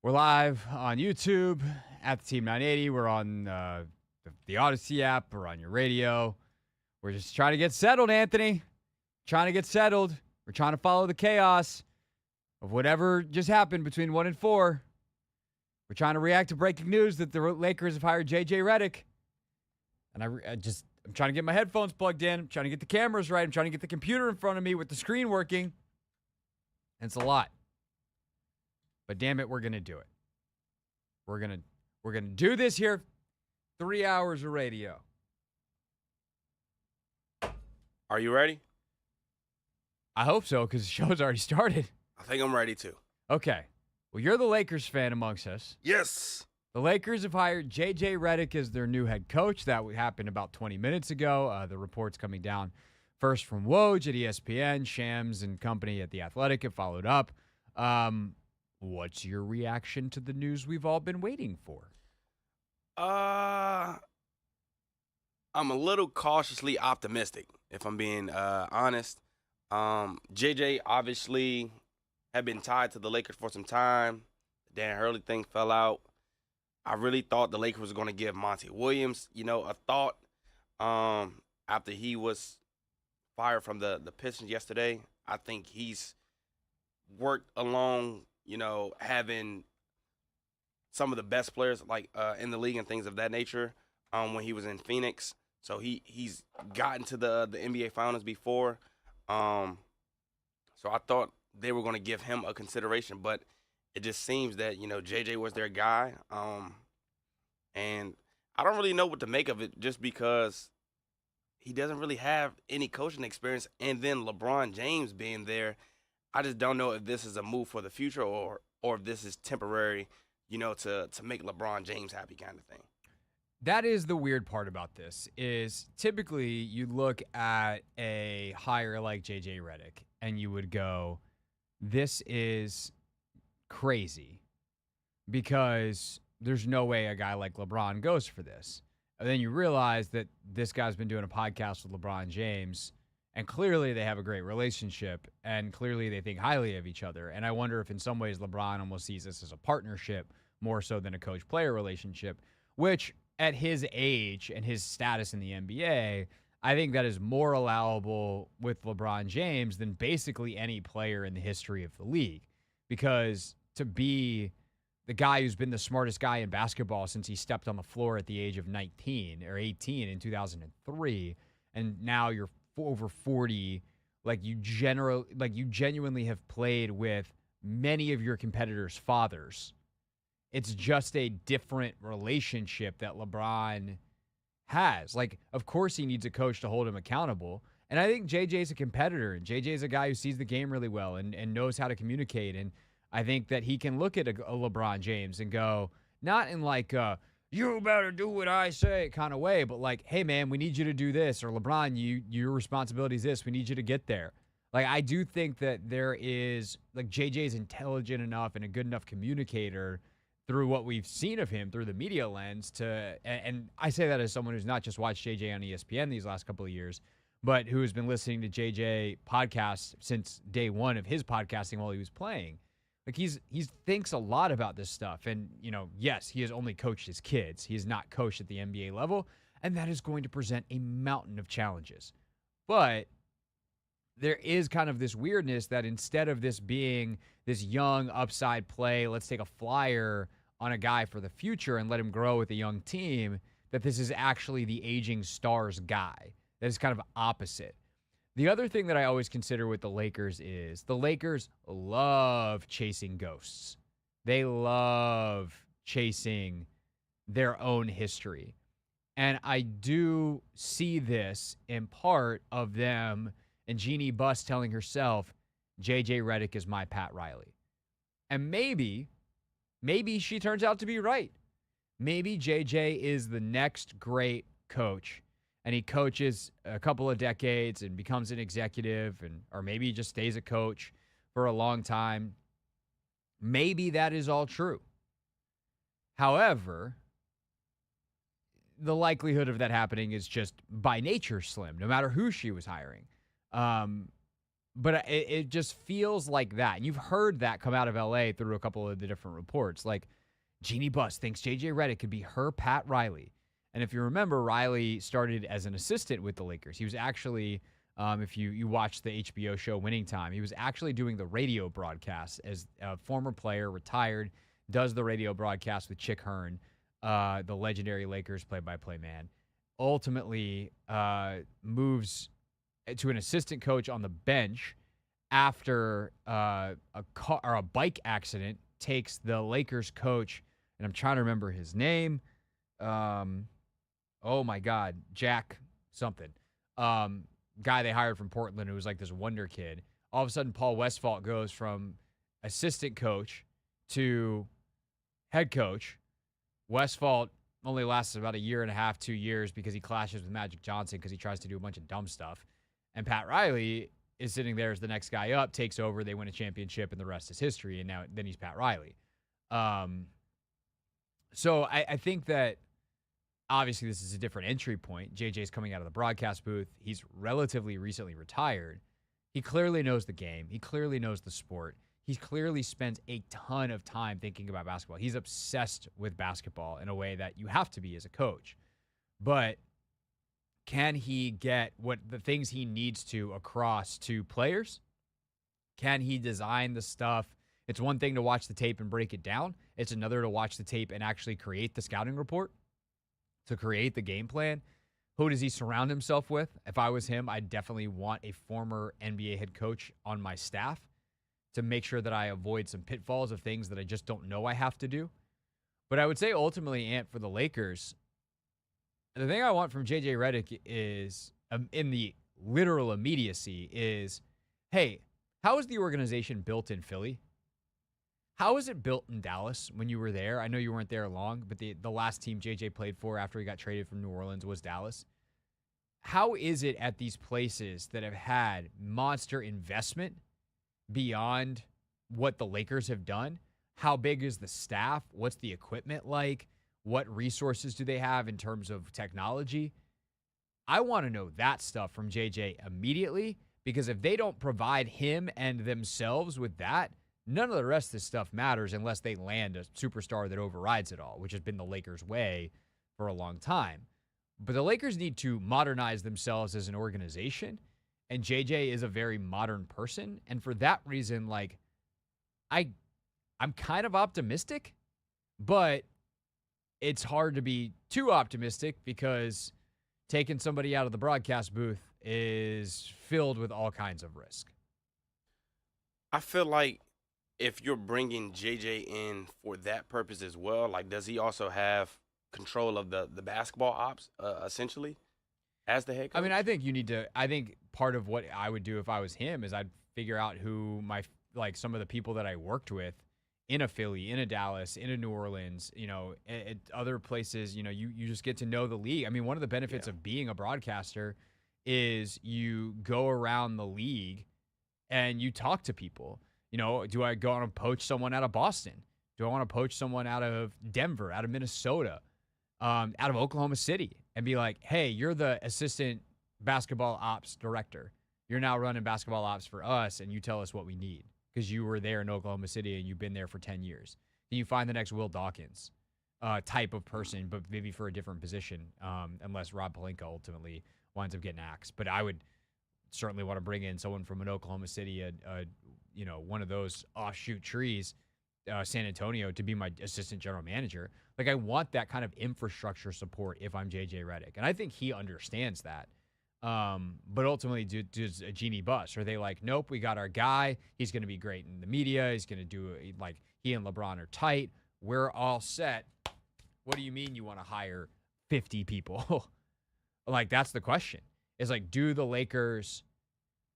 We're live on YouTube at the Team 980. We're on the Odyssey app. We're on your radio. We're just trying to get settled, Anthony. Trying to get settled. We're trying to follow the chaos of whatever just happened between 1 and 4. We're trying to react to breaking news that the Lakers have hired J.J. Redick. And I'm trying to get my headphones plugged in. I'm trying to get the cameras right. I'm trying to get the computer in front of me with the screen working. And it's a lot. But damn it, we're going to do it. We're going to do this here. 3 hours of radio. Are you ready? I hope so, because the show's already started. I think I'm ready too. Okay. Well, you're the Lakers fan amongst us. Yes. The Lakers have hired J.J. Redick as their new head coach. That happened about 20 minutes ago. The reports coming down first from Woj at ESPN, Shams and company at The Athletic have followed up. What's your reaction to the news we've all been waiting for? I'm a little cautiously optimistic, if I'm being honest. JJ obviously had been tied to the Lakers for some time. The Dan Hurley thing fell out. I really thought the Lakers was going to give Monty Williams, a thought after he was fired from the Pistons yesterday. I think he's worked along, having some of the best players in the league and things of that nature when he was in Phoenix. So he's gotten to the NBA Finals before. So I thought they were going to give him a consideration, but it just seems that, JJ was their guy. And I don't really know what to make of it just because he doesn't really have any coaching experience. And then LeBron James being there, I just don't know if this is a move for the future or if this is temporary, to make LeBron James happy kind of thing. That is the weird part about this is typically you look at a hire like J.J. Redick and you would go, this is crazy because there's no way a guy like LeBron goes for this. And then you realize that this guy's been doing a podcast with LeBron James, and clearly they have a great relationship, and clearly they think highly of each other. And I wonder if in some ways LeBron almost sees this as a partnership more so than a coach-player relationship, which at his age and his status in the NBA, I think that is more allowable with LeBron James than basically any player in the history of the league. Because to be the guy who's been the smartest guy in basketball since he stepped on the floor at the age of 19 or 18 in 2003, and now you're over 40, you genuinely have played with many of your competitors' fathers. It's just a different relationship that LeBron has. Of course he needs a coach to hold him accountable. And I think JJ's a competitor, and JJ's a guy who sees the game really well and knows how to communicate. And I think that he can look at a LeBron James and go, not in you better do what I say kind of way, but hey, man, we need you to do this. Or LeBron, your responsibility is this. We need you to get there. I do think that there is, JJ's intelligent enough and a good enough communicator through what we've seen of him through the media lens and I say that as someone who's not just watched JJ on ESPN these last couple of years, but who has been listening to JJ podcasts since day one of his podcasting while he was playing. He thinks a lot about this stuff. And, yes, he has only coached his kids. He has not coached at the NBA level, and that is going to present a mountain of challenges. But there is kind of this weirdness that instead of this being this young upside play, let's take a flyer on a guy for the future and let him grow with a young team, that this is actually the aging stars guy. That is kind of opposite. The other thing that I always consider with the Lakers is the Lakers love chasing ghosts. They love chasing their own history. And I do see this in part of them and Jeannie Buss telling herself, J.J. Redick is my Pat Riley. And maybe she turns out to be right. Maybe J.J. is the next great coach, and he coaches a couple of decades and becomes an executive, or maybe he just stays a coach for a long time. Maybe that is all true. However, the likelihood of that happening is just by nature slim, no matter who she was hiring. But it just feels like that. And you've heard that come out of LA through a couple of the different reports. Like, Jeannie Buss thinks JJ Redick could be her Pat Riley. And if you remember, Riley started as an assistant with the Lakers. He was actually, if you watch the HBO show Winning Time, he was actually doing the radio broadcast as a former player, retired, does the radio broadcast with Chick Hearn, the legendary Lakers play-by-play man. Ultimately, moves to an assistant coach on the bench after a bike accident takes the Lakers coach, and I'm trying to remember his name. Oh my God, Jack something. Guy they hired from Portland who was like this wonder kid. All of a sudden, Paul Westphal goes from assistant coach to head coach. Westphal only lasts about a year and a half, 2 years because he clashes with Magic Johnson because he tries to do a bunch of dumb stuff. And Pat Riley is sitting there as the next guy up, takes over, they win a championship, and the rest is history. And then he's Pat Riley. So I think that obviously this is a different entry point. JJ's coming out of the broadcast booth. He's relatively recently retired. He clearly knows the game. He clearly knows the sport. He clearly spends a ton of time thinking about basketball. He's obsessed with basketball in a way that you have to be as a coach. But can he get what the things he needs to across to players? Can he design the stuff? It's one thing to watch the tape and break it down. It's another to watch the tape and actually create the scouting report, to create the game plan. Who does he surround himself with? If I was him, I'd definitely want a former NBA head coach on my staff to make sure that I avoid some pitfalls of things that I just don't know I have to do. But I would say ultimately, Ant, for the Lakers, the thing I want from JJ Redick is, in the literal immediacy, is, hey, how is the organization built in Philly? How is it built in Dallas when you were there? I know you weren't there long, but the last team JJ played for after he got traded from New Orleans was Dallas. How is it at these places that have had monster investment beyond what the Lakers have done? How big is the staff? What's the equipment like? What resources do they have in terms of technology? I want to know that stuff from JJ immediately, because if they don't provide him and themselves with that, none of the rest of this stuff matters unless they land a superstar that overrides it all, which has been the Lakers' way for a long time. But the Lakers need to modernize themselves as an organization, and JJ is a very modern person. And for that reason, like, I'm kind of optimistic, but it's hard to be too optimistic because taking somebody out of the broadcast booth is filled with all kinds of risk. I feel like if you're bringing JJ in for that purpose as well, like, does he also have control of the basketball ops, essentially, as the head coach? I mean, I think part of what I would do if I was him is I'd figure out who some of the people that I worked with in a Philly, in a Dallas, in a New Orleans, at other places, you just get to know the league. I mean, one of the benefits of being a broadcaster is you go around the league and you talk to people. Do I go on and poach someone out of Boston? Do I want to poach someone out of Denver, out of Minnesota, out of Oklahoma City, and be like, hey, you're the assistant basketball ops director. You're now running basketball ops for us, and you tell us what we need because you were there in Oklahoma City and you've been there for 10 years. Can you find the next Will Dawkins type of person, but maybe for a different position, unless Rob Pelinka ultimately winds up getting axed. But I would certainly want to bring in someone from an Oklahoma City, one of those offshoot trees, San Antonio, to be my assistant general manager. Like, I want that kind of infrastructure support if I'm JJ Redick. And I think he understands that. But ultimately, does a genie bust? Are they like, nope, we got our guy. He's going to be great in the media. He's going to do, like, he and LeBron are tight. We're all set. What do you mean you want to hire 50 people? Like, that's the question. It's like, do the Lakers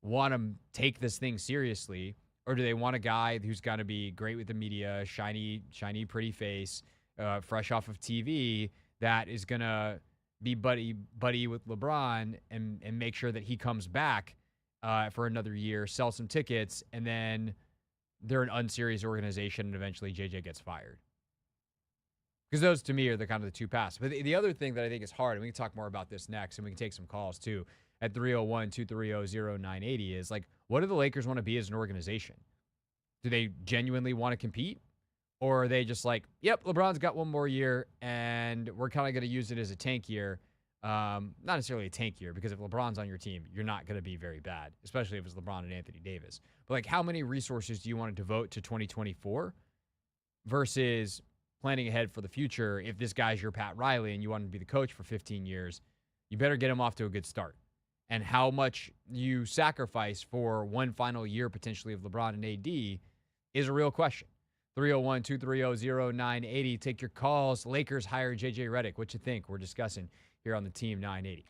want to take this thing seriously, or do they want a guy who's going to be great with the media, shiny, pretty face, fresh off of TV, that is going to be buddy with LeBron and make sure that he comes back for another year, sell some tickets, and then they're an unserious organization and eventually JJ gets fired? Because those, to me, are the kind of the two paths. But the other thing that I think is hard, and we can talk more about this next, and we can take some calls too, at 301-230-0980, is like, what do the Lakers want to be as an organization? Do they genuinely want to compete? Or are they just like, yep, LeBron's got one more year, and we're kind of going to use it as a tank year. Not necessarily a tank year, because if LeBron's on your team, you're not going to be very bad, especially if it's LeBron and Anthony Davis. But like, how many resources do you want to devote to 2024 versus planning ahead for the future? If this guy's your Pat Riley and you want him to be the coach for 15 years, you better get him off to a good start. And how much you sacrifice for one final year potentially of LeBron and AD is a real question. 301-230-0980. Take your calls. Lakers hire J.J. Redick. What you think? We're discussing here on the Team 980.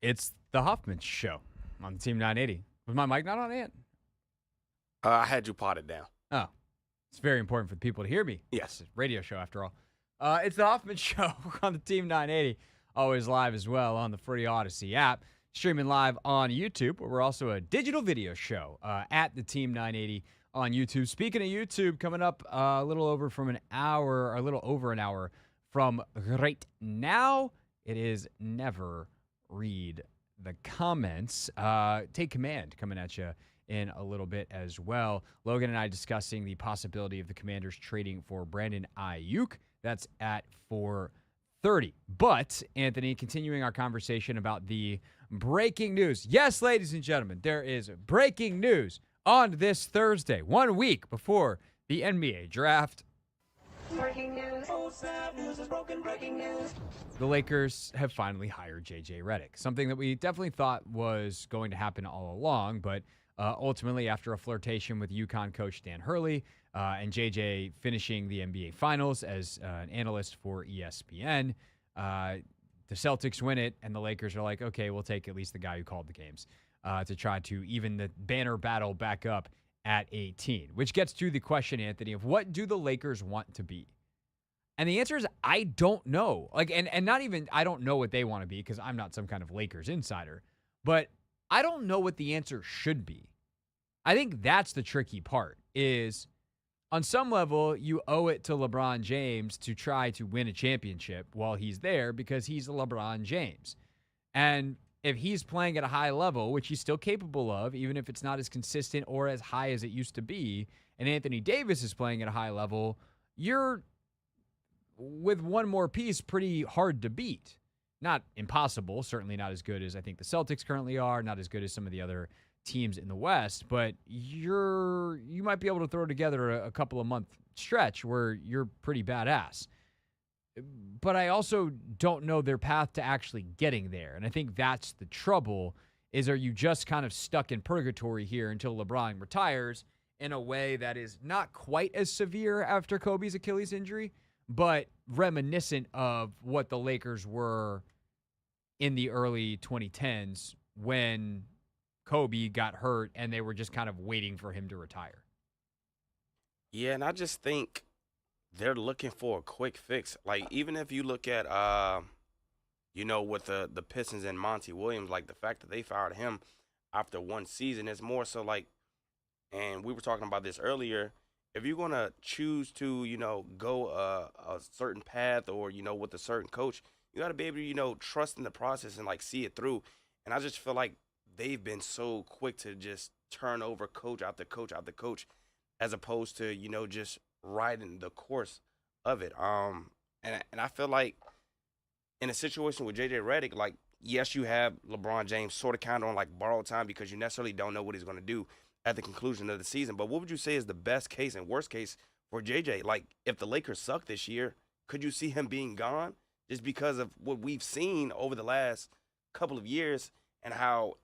It's the Hoffman Show on the Team 980. Was my mic not on yet? I had you potted down. Oh, it's very important for the people to hear me. Yes. It's a radio show after all. It's the Hoffman Show on the Team 980. Always live as well on the free Odyssey app. streaming live on YouTube. We're also a digital video show at the Team 980 on YouTube. Speaking of YouTube, coming up a little over an hour from right now, it is Never Read the Comments. Take Command coming at you in a little bit as well. Logan and I discussing the possibility of the Commanders trading for Brandon Ayuk. That's at 4:30. But, Anthony, continuing our conversation about the breaking news. Yes, ladies and gentlemen, there is breaking news on this Thursday, 1 week before the NBA draft. Breaking news. Oh, snap, news is broken. Breaking news. The Lakers have finally hired J.J. Redick, something that we definitely thought was going to happen all along, but ultimately, after a flirtation with UConn coach Dan Hurley and J.J. finishing the NBA Finals as an analyst for ESPN, the Celtics win it, and the Lakers are like, okay, we'll take at least the guy who called the games to try to even the banner battle back up at 18, which gets to the question, Anthony, of what do the Lakers want to be? And the answer is, I don't know. And not even, I don't know what they want to be because I'm not some kind of Lakers insider, but I don't know what the answer should be. I think that's the tricky part is on some level, you owe it to LeBron James to try to win a championship while he's there because he's LeBron James. And if he's playing at a high level, which he's still capable of, even if it's not as consistent or as high as it used to be, and Anthony Davis is playing at a high level, you're, with one more piece, pretty hard to beat. Not impossible, certainly not as good as I think the Celtics currently are, not as good as some of the other teams in the West, but you might be able to throw together a couple of month stretch where you're pretty badass. But I also don't know their path to actually getting there. And I think that's the trouble is, are you just kind of stuck in purgatory here until LeBron retires in a way that is not quite as severe after Kobe's Achilles injury, but reminiscent of what the Lakers were in the early 2010s when Kobe got hurt and they were just kind of waiting for him to retire. Yeah, and I just think they're looking for a quick fix. Like, even if you look at, with the Pistons and Monty Williams, like the fact that they fired him after one season is more so like, and we were talking about this earlier, if you're going to choose to, go a certain path or, with a certain coach, you got to be able to, trust in the process and, like, see it through. And I just feel like they've been so quick to just turn over coach after coach after coach as opposed to, just riding the course of it. And I feel like in a situation with J.J. Redick, like, yes, you have LeBron James sort of kind of on, like, borrowed time because you necessarily don't know what he's going to do at the conclusion of the season. But what would you say is the best case and worst case for JJ? Like, if the Lakers suck this year, could you see him being gone just because of what we've seen over the last couple of years and how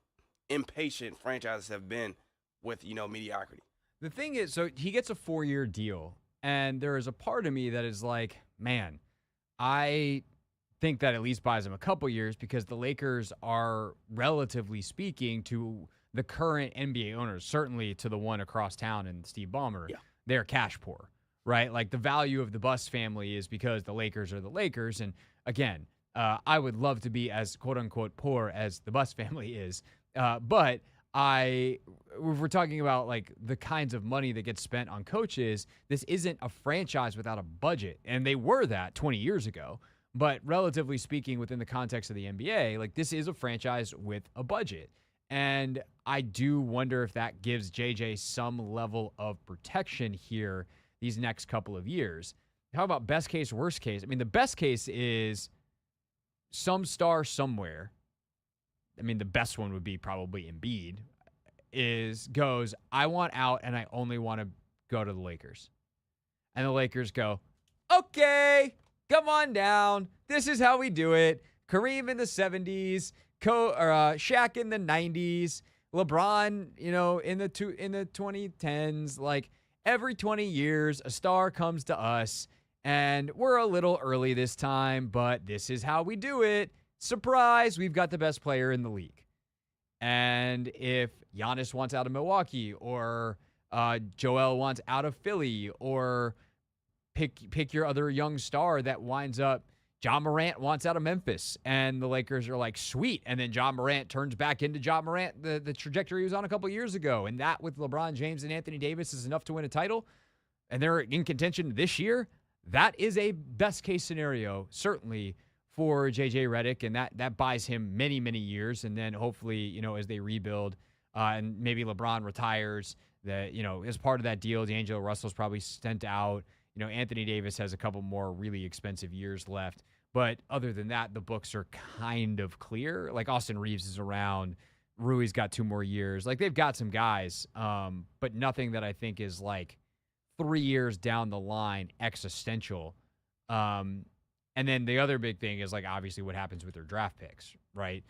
impatient franchises have been with, mediocrity? The thing is, so he gets a 4-year deal, and there is a part of me that is like, man, I think that at least buys him a couple years because the Lakers are, relatively speaking, to the current NBA owners, certainly to the one across town and Steve Ballmer, they're cash poor, right? Like, the value of the Buss family is because the Lakers are the Lakers. And again, I would love to be as quote unquote poor as the Buss family is. But if we're talking about like the kinds of money that gets spent on coaches, this isn't a franchise without a budget. And they were that 20 years ago. But relatively speaking, within the context of the NBA, like, this is a franchise with a budget. And I do wonder if that gives JJ some level of protection here these next couple of years. How about best case, worst case? I mean, the best case is some star somewhere. I mean, the best one would be probably Embiid, goes, I want out and I only want to go to the Lakers. And the Lakers go, okay, come on down. This is how we do it. Kareem in the 70s. Shaq in the 90s, LeBron, in the 2010s. Like, every 20 years, a star comes to us, and we're a little early this time, but this is how we do it. Surprise, we've got the best player in the league. And if Giannis wants out of Milwaukee, or Joel wants out of Philly, or pick your other young star that winds up, John Morant wants out of Memphis, and the Lakers are like, sweet. And then John Morant turns back into John Morant, the trajectory he was on a couple years ago. And that with LeBron James and Anthony Davis is enough to win a title. And they're in contention this year. That is a best case scenario, certainly for JJ Redick. And that buys him many, many years. And then hopefully, as they rebuild and maybe LeBron retires, that, as part of that deal, D'Angelo Russell's probably sent out. Anthony Davis has a couple more really expensive years left. But other than that, the books are kind of clear. Like Austin Reeves is around. Rui's got 2 more years. Like they've got some guys, but nothing that I think is like 3 years down the line existential. And then the other big thing is like obviously what happens with their draft picks, right?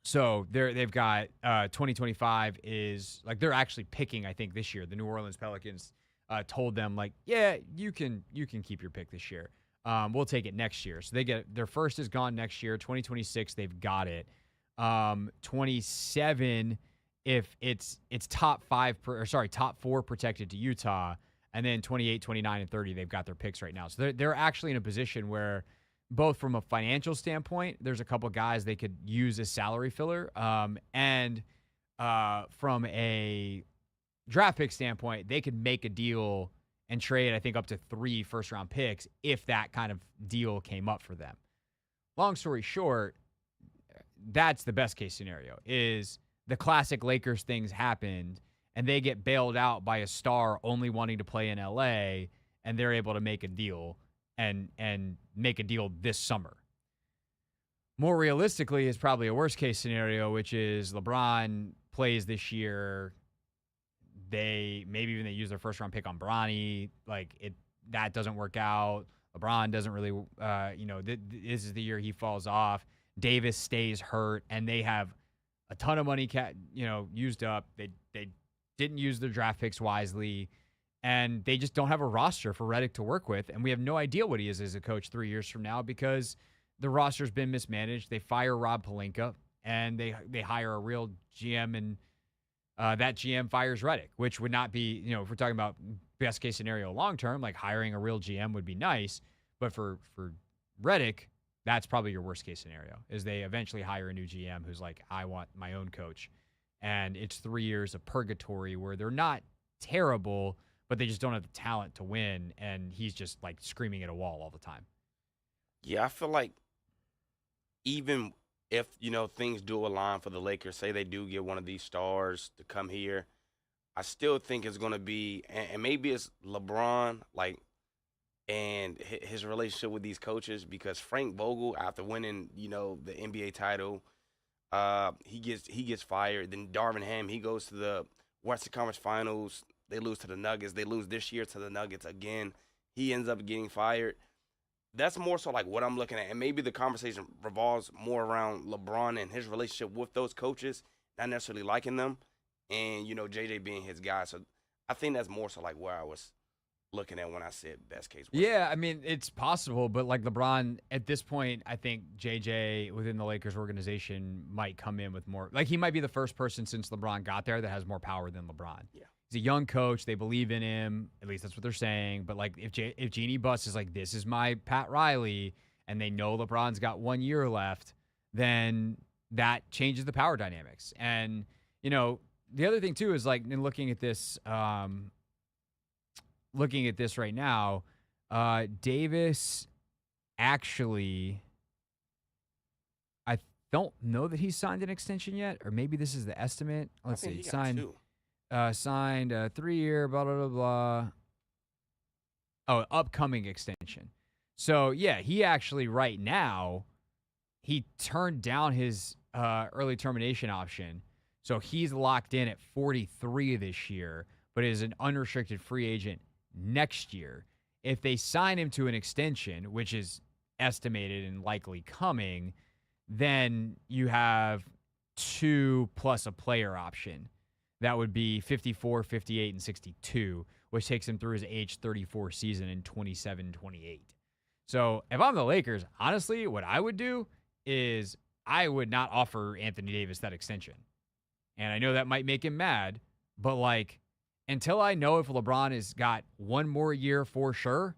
So they've got 2025 is like they're actually picking, I think, this year. The New Orleans Pelicans told them like, yeah, you can keep your pick this year. We'll take it next year. So they get their first is gone next year. 2026, they've got it. 27, if it's top 4 protected to Utah, and then 28, 29, and 30, they've got their picks right now. So they're actually in a position where both from a financial standpoint, there's a couple guys they could use as salary filler, and from a draft pick standpoint, they could make a deal and trade, I think, up to 3 first-round picks if that kind of deal came up for them. Long story short, that's the best-case scenario, is the classic Lakers things happened, and they get bailed out by a star only wanting to play in L.A., and they're able to make a deal and make a deal this summer. More realistically is probably a worst-case scenario, which is LeBron plays this year. They use their first-round pick on Bronny. That doesn't work out. LeBron doesn't really, this is the year he falls off. Davis stays hurt, and they have a ton of money, used up. They didn't use their draft picks wisely, and they just don't have a roster for Redick to work with. And we have no idea what he is as a coach 3 years from now because the roster's been mismanaged. They fire Rob Pelinka, and they hire a real GM, and that GM fires Redick, which would not be, if we're talking about best case scenario long term, like hiring a real GM would be nice. But for Redick, that's probably your worst case scenario, is they eventually hire a new GM who's like, I want my own coach. And it's 3 years of purgatory where they're not terrible, but they just don't have the talent to win. And he's just like screaming at a wall all the time. Yeah, I feel like even if, things do align for the Lakers, say they do get one of these stars to come here, I still think it's going to be, and maybe it's LeBron, and his relationship with these coaches, because Frank Vogel, after winning, the NBA title, he gets fired. Then Darvin Ham, he goes to the Western Conference Finals. They lose to the Nuggets. They lose this year to the Nuggets again. He ends up getting fired. That's more so like what I'm looking at. And maybe the conversation revolves more around LeBron and his relationship with those coaches, not necessarily liking them, and, JJ being his guy. So I think that's more so like where I was looking at when I said best case. Yeah, I mean, it's possible, but like LeBron, at this point, I think JJ within the Lakers organization might come in with more. Like, he might be the first person since LeBron got there that has more power than LeBron. Yeah. He's a young coach. They believe in him. At least that's what they're saying. But like, if Jeannie Buss is like, this is my Pat Riley, and they know LeBron's got 1 year left, then that changes the power dynamics. And, the other thing too is like, in looking at this right now, Davis actually, I don't know that he's signed an extension yet, or maybe this is the estimate. Let's see. Signed a 3-year, blah, blah, blah, blah. Oh, upcoming extension. So, yeah, he actually right now, he turned down his early termination option. So he's locked in at 43 this year, but is an unrestricted free agent next year. If they sign him to an extension, which is estimated and likely coming, then you have 2 plus a player option. That would be 54, 58, and 62, which takes him through his age 34 season in 27-28. So if I'm the Lakers, honestly, what I would do is I would not offer Anthony Davis that extension. And I know that might make him mad, but until I know if LeBron has got 1 more year for sure,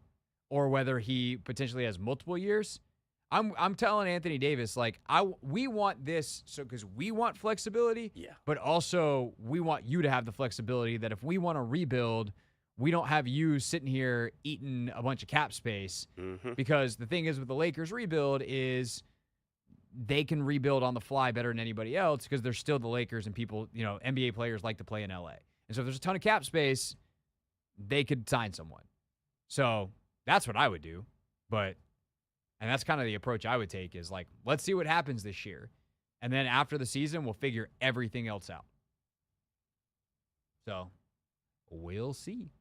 or whether he potentially has multiple years. I'm telling Anthony Davis, like, we want this because we want flexibility, but also we want you to have the flexibility that if we want to rebuild, we don't have you sitting here eating a bunch of cap space. Because the thing is with the Lakers rebuild is they can rebuild on the fly better than anybody else because they're still the Lakers, and people, NBA players like to play in LA. And so if there's a ton of cap space, they could sign someone. So that's what I would do. And that's kind of the approach I would take is like, let's see what happens this year. And then after the season, we'll figure everything else out. So we'll see.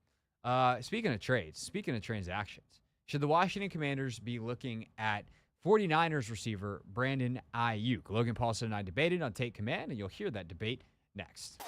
Speaking of trades, speaking of transactions, should the Washington Commanders be looking at 49ers receiver Brandon Ayuk? Logan Paulson and I debated on Take Command, and you'll hear that debate next.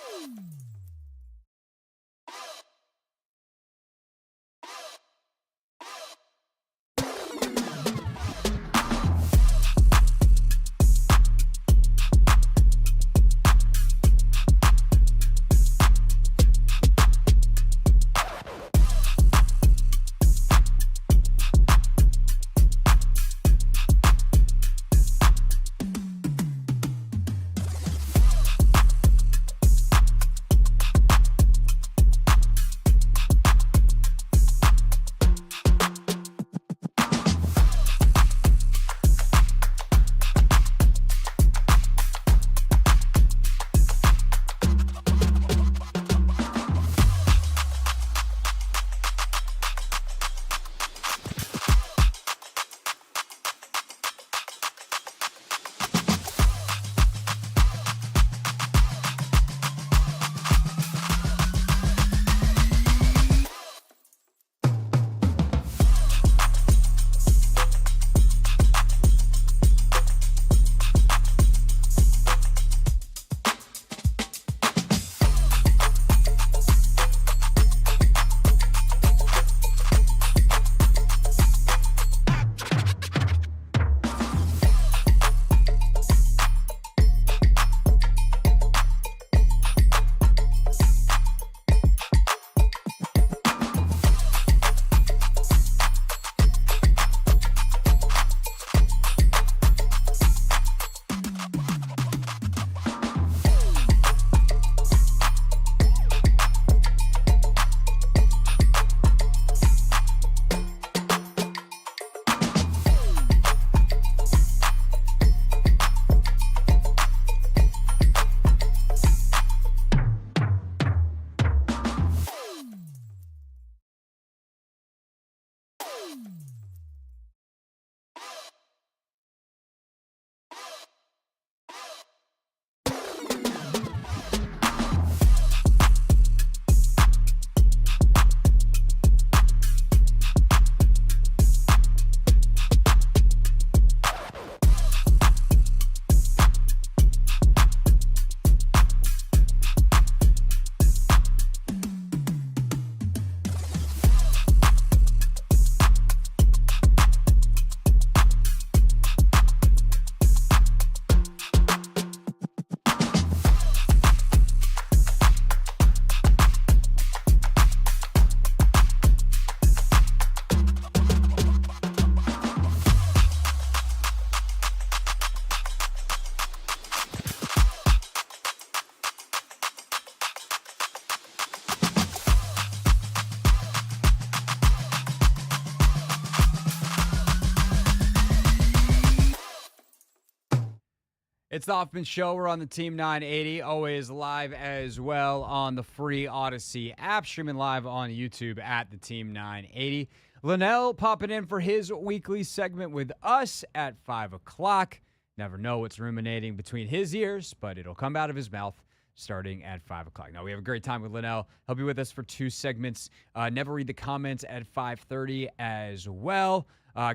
It's the Hoffman Show. We're on the Team 980, always live as well on the free Odyssey app, streaming live on YouTube at the Team 980. Linnell popping in for his weekly segment with us at 5 o'clock. Never know what's ruminating between his ears, but it'll come out of his mouth starting at 5 o'clock. Now, we have a great time with Linnell. He'll be with us for 2 segments. Never read the comments at 5:30 as well.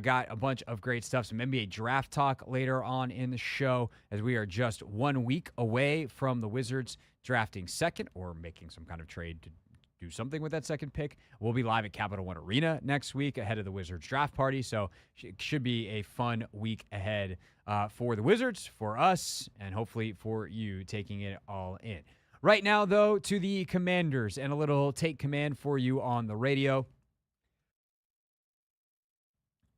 Got a bunch of great stuff. Some NBA draft talk later on in the show, as we are just 1 week away from the Wizards drafting second or making some kind of trade to do something with that second pick. We'll be live at Capital One Arena next week ahead of the Wizards draft party. So it should be a fun week ahead for the Wizards, for us, and hopefully for you taking it all in. Right now, though, to the Commanders and a little Take Command for you on the radio.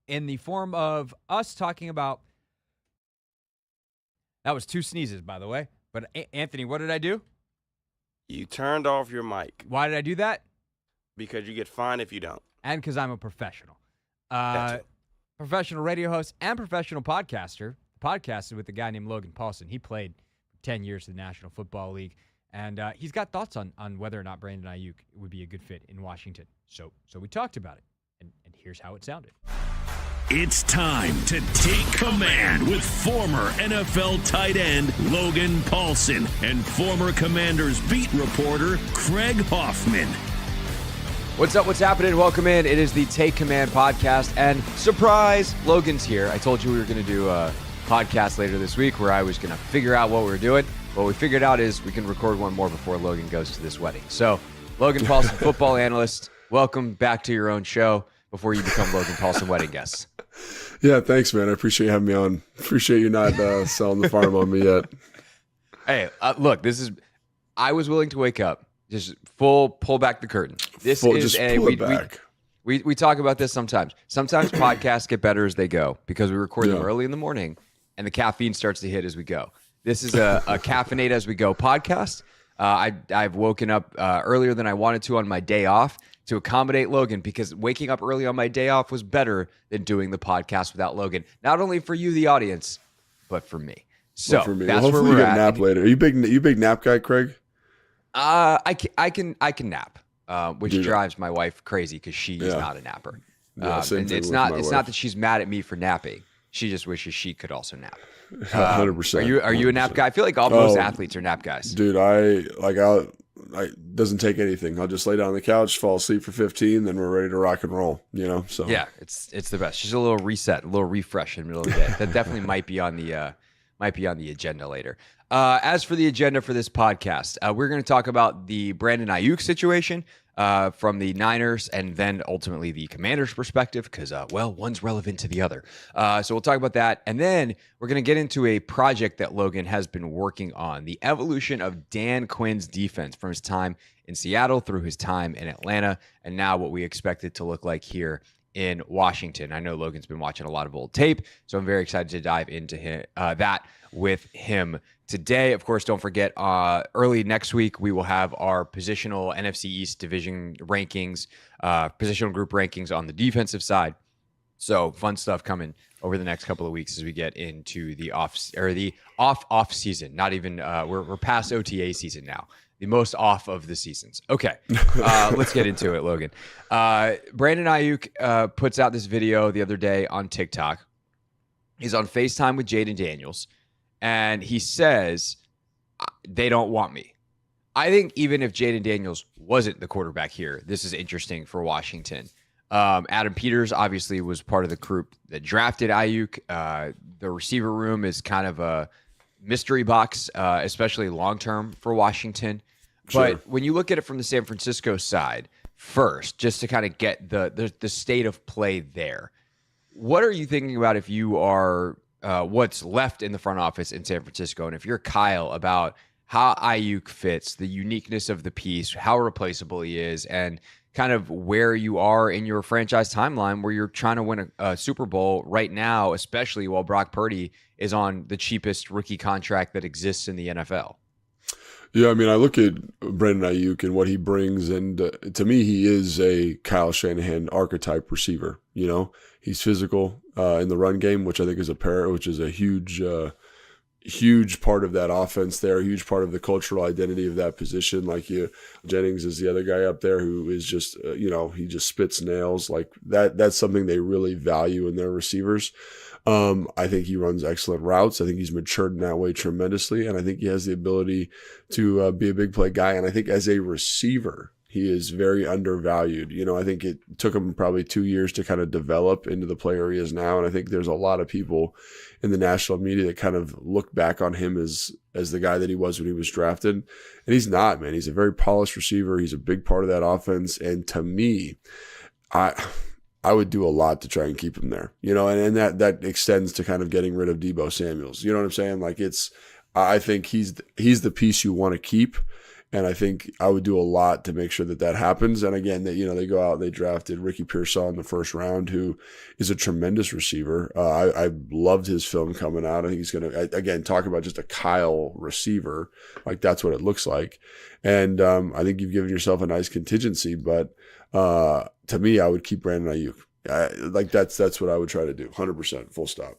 in the form of us talking about. That was 2 sneezes, by the way. But Anthony, what did I do? You turned off your mic Why did I do that? because you get fined if you don't. And because I'm a professional. Gotcha. Professional radio host and professional podcaster. Podcasted with a guy named Logan Paulson. He played 10 years in the National Football League. And he's got thoughts on whether or not Brandon Ayuk would be a good fit in Washington. So we talked about it. And here's how it sounded. It's time to take command with former NFL tight end Logan Paulson and former Commanders beat reporter Craig Hoffman. What's up? What's happening? Welcome in. It is the Take Command podcast. And surprise, Logan's here. I told you we were going to do a podcast later this week where I was going to figure out what we were doing. What we figured out is we can record one more before Logan goes to this wedding. So, Logan Paulson, football analyst, welcome back to your own show before you become Logan Paulson wedding guest. Yeah, thanks, man. I appreciate you having me on. Appreciate you not selling the farm on me yet. Hey, look, I was willing to wake up, just full pull back the curtain. We talk about this sometimes. Sometimes podcasts get better as they go because we record them early in the morning and the caffeine starts to hit as we go. This is a caffeinate as we go podcast. I've woken up earlier than I wanted to on my day off to accommodate Logan because waking up early on my day off was better than doing the podcast without Logan. Not only for you, the audience, but for me. So for me. that's Hopefully where we're you get at. a nap later. Are you big nap guy, Craig? I can nap, which Dude. drives my wife crazy because she is not a napper. Yeah, same and thing it's with not my it's wife. not that she's mad at me for napping. She just wishes she could also nap. 100%. Are you a nap guy? I feel like all most athletes are nap guys. Dude, I doesn't take anything. I'll just lay down on the couch, fall asleep for 15, then we're ready to rock and roll. So Yeah, it's the best. Just a little reset, a little refresh in the middle of the day. That definitely might be on the agenda later. As for the agenda for this podcast, we're going to talk about the Brandon Ayuk situation from the Niners and then ultimately the Commanders' perspective because, one's relevant to the other. So we'll talk about that. And then we're going to get into a project that Logan has been working on, the evolution of Dan Quinn's defense from his time in Seattle through his time in Atlanta, and now what we expect it to look like here in Washington. I know Logan's been watching a lot of old tape, so I'm very excited to dive into that with him today. Of course, don't forget, early next week, we will have our positional NFC East division rankings, positional group rankings on the defensive side. So fun stuff coming over the next couple of weeks as we get into the off season. Not even we're past OTA season now. The most off of the seasons. Okay, let's get into it, Logan. Brandon Ayuk puts out this video the other day on TikTok. He's on FaceTime with Jaden Daniels, and he says, they don't want me. I think even if Jaden Daniels wasn't the quarterback here, this is interesting for Washington. Adam Peters obviously was part of the group that drafted Ayuk. The receiver room is kind of a mystery box, especially long-term for Washington. Sure. But when you look at it from the San Francisco side first, just to kind of get the state of play there, what are you thinking about if you are what's left in the front office in San Francisco, and if you're Kyle, about how Ayuk fits, the uniqueness of the piece, how replaceable he is, and kind of where you are in your franchise timeline where you're trying to win a Super Bowl right now, especially while Brock Purdy is on the cheapest rookie contract that exists in the NFL? Yeah, I mean, I look at Brandon Ayuk and what he brings, and to me, he is a Kyle Shanahan archetype receiver. He's physical in the run game, which I think is a huge part of that offense there, a huge part of the cultural identity of that position. Jennings is the other guy up there who is just, he just spits nails like that. That's something they really value in their receivers. I think he runs excellent routes. I think he's matured in that way tremendously. And I think he has the ability to be a big play guy. And I think as a receiver, he is very undervalued. I think it took him probably 2 years to kind of develop into the player he is now. And I think there's a lot of people in the national media that kind of look back on him as the guy that he was when he was drafted. And he's not, man. He's a very polished receiver. He's a big part of that offense. And to me, I would do a lot to try and keep him there, and that extends to kind of getting rid of Deebo Samuels. You know what I'm saying? I think he's the piece you want to keep. And I think I would do a lot to make sure that that happens. And again, that they go out and they drafted Ricky Pearsall in the first round, who is a tremendous receiver. I loved his film coming out. I think he's going to, again, talk about just a Kyle receiver. Like, that's what it looks like. And I think you've given yourself a nice contingency. But to me, I would keep Brandon Ayuk. That's what I would try to do. 100%, full stop.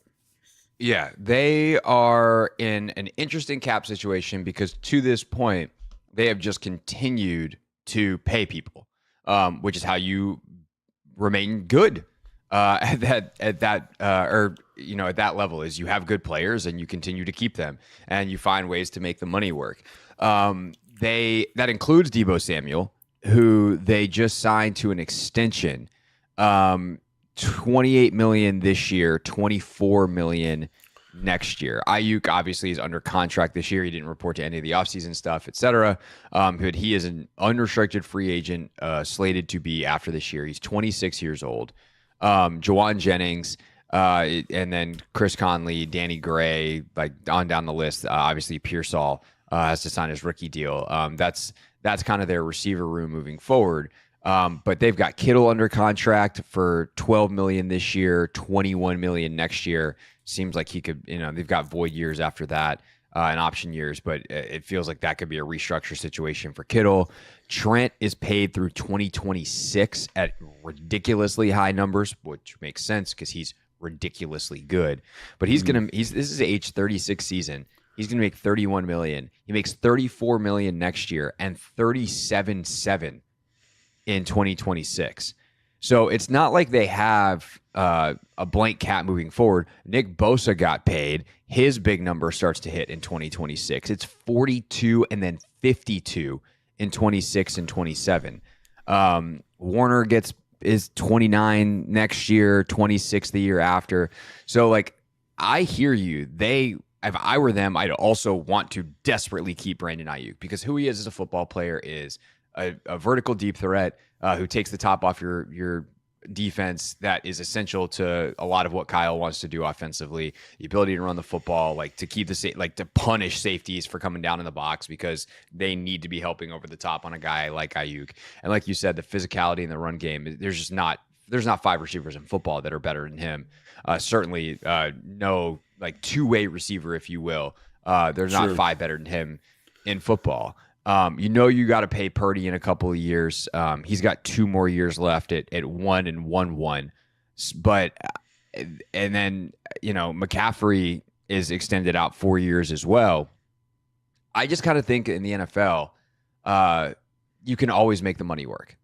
Yeah, they are in an interesting cap situation because to this point, they have just continued to pay people, which is how you remain good at that level. Is you have good players and you continue to keep them and you find ways to make the money work. That includes Deebo Samuel, who they just signed to an extension. $28 million this year, $24 million next year. Ayuk obviously is under contract this year. He didn't report to any of the offseason stuff, etc. But he is an unrestricted free agent slated to be after this year. He's 26 years old. Jawan Jennings, and then Chris Conley, Danny Gray, like on down the list. Obviously, Pearsall has to sign his rookie deal. That's kind of their receiver room moving forward. But they've got Kittle under contract for $12 million this year, $21 million next year. Seems like he could, they've got void years after that and option years, but it feels like that could be a restructure situation for Kittle. Trent is paid through 2026 at ridiculously high numbers, which makes sense because he's ridiculously good. But this is age 36 season. He's going to make $31 million. He makes $34 million next year and $37.7 in 2026. So it's not like they have a blank cap moving forward. Nick Bosa got paid. His big number starts to hit in 2026. It's 42 and then 52 in 26 and 27. Warner is 29 next year, 26 the year after. So like, I hear you. If I were them, I'd also want to desperately keep Brandon Ayuk because who he is as a football player is a vertical deep threat who takes the top off your defense. That is essential to a lot of what Kyle wants to do offensively. The ability to run the football, like to keep to punish safeties for coming down in the box because they need to be helping over the top on a guy like Ayuk. And like you said, the physicality in the run game, there's not five receivers in football that are better than him. Certainly no like two-way receiver, if you will. There's not five better than him in football. You got to pay Purdy in a couple of years. He's got 2 more years left at 1 and 1-1. But and then McCaffrey is extended out 4 years as well. I just kind of think in the NFL, you can always make the money work.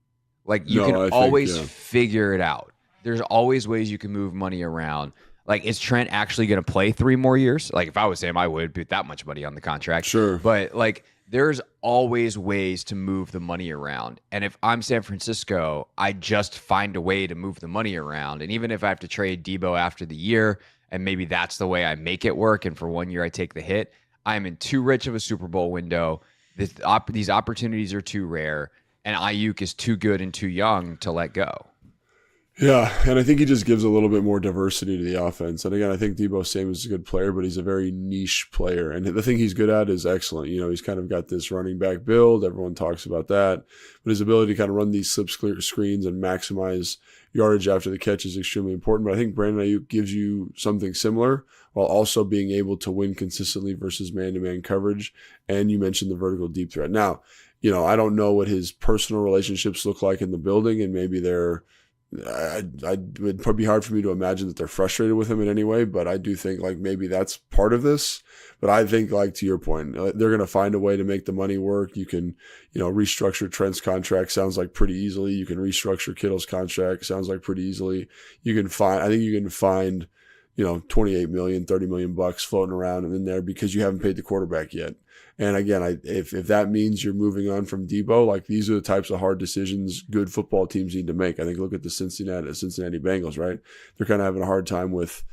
Like you can always figure it out. There's always ways you can move money around. Like, is Trent actually going to play 3 more years? Like, if I was him, I would put that much money on the contract. Sure. But like, there's always ways to move the money around. And if I'm San Francisco, I just find a way to move the money around. And even if I have to trade Deebo after the year, and maybe that's the way I make it work, and for 1 year I take the hit, I'm in too rich of a Super Bowl window. These opportunities are too rare, and Ayuk is too good and too young to let go. Yeah, and I think he just gives a little bit more diversity to the offense. And again, I think Deebo Samuel is a good player, but he's a very niche player. And the thing he's good at is excellent. He's kind of got this running back build. Everyone talks about that. But his ability to kind of run these slip screens and maximize yardage after the catch is extremely important. But I think Brandon Ayuk gives you something similar while also being able to win consistently versus man-to-man coverage. And you mentioned the vertical deep threat. Now, I don't know what his personal relationships look like in the building, and maybe it would probably be hard for me to imagine that they're frustrated with him in any way, but I do think like maybe that's part of this. But I think, like, to your point, they're going to find a way to make the money work. You can, restructure Trent's contract, sounds like pretty easily. You can restructure Kittle's contract, sounds like pretty easily. I think you can find, 28 million, 30 million bucks floating around in there because you haven't paid the quarterback yet. And again, if that means you're moving on from Deebo, like, these are the types of hard decisions good football teams need to make. I think look at the Cincinnati Bengals, right? They're kind of having a hard time with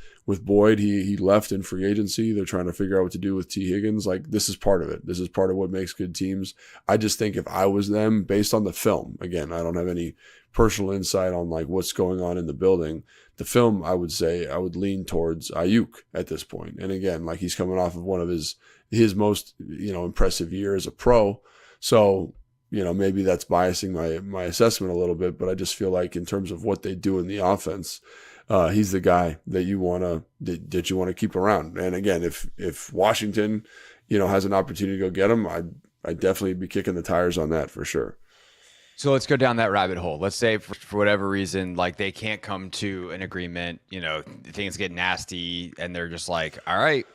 Boyd. He left in free agency. They're trying to figure out what to do with T. Higgins. Like, this is part of it. This is part of what makes good teams. I just think if I was them, based on the film, again, I don't have any personal insight on like what's going on in the building. The film, I would say I would lean towards Ayuk at this point. And again, like, he's coming off of one of his most, impressive year as a pro. So, maybe that's biasing my assessment a little bit, but I just feel like in terms of what they do in the offense, he's the guy that you want to keep around. And again, if Washington, has an opportunity to go get him, I'd definitely be kicking the tires on that for sure. So let's go down that rabbit hole. Let's say for whatever reason, like they can't come to an agreement, things get nasty and they're just like, all right,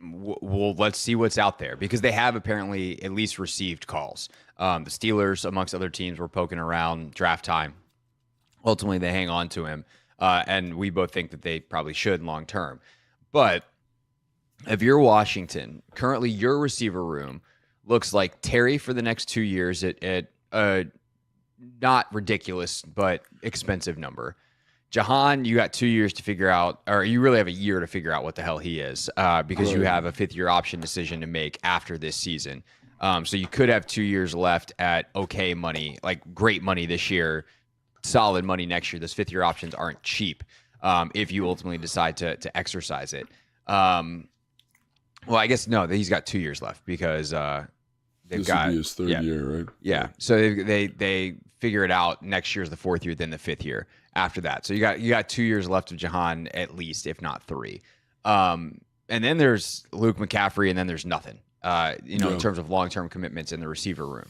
well, let's see what's out there, because they have apparently at least received calls. The Steelers, amongst other teams, were poking around draft time. Ultimately, they hang on to him. And we both think that they probably should long term. But if you're Washington, currently your receiver room looks like Terry for the next 2 years at not ridiculous, but expensive number. Jahan, you got 2 years to figure out, or you really have a year to figure out what the hell he is, because you have a 5th-year option decision to make after this season. So you could have 2 years left at okay money, like great money this year, solid money next year. Those 5th-year options aren't cheap if you ultimately decide to exercise it. Well, I guess no, he's got 2 years left because this would be his 3rd year, right? Yeah. So they figure it out. Next year is the 4th year, then the 5th year after that. So you got 2 years left of Jahan at least, if not 3. And then there's Luke McCaffrey, and then there's nothing. In terms of long-term commitments in the receiver room.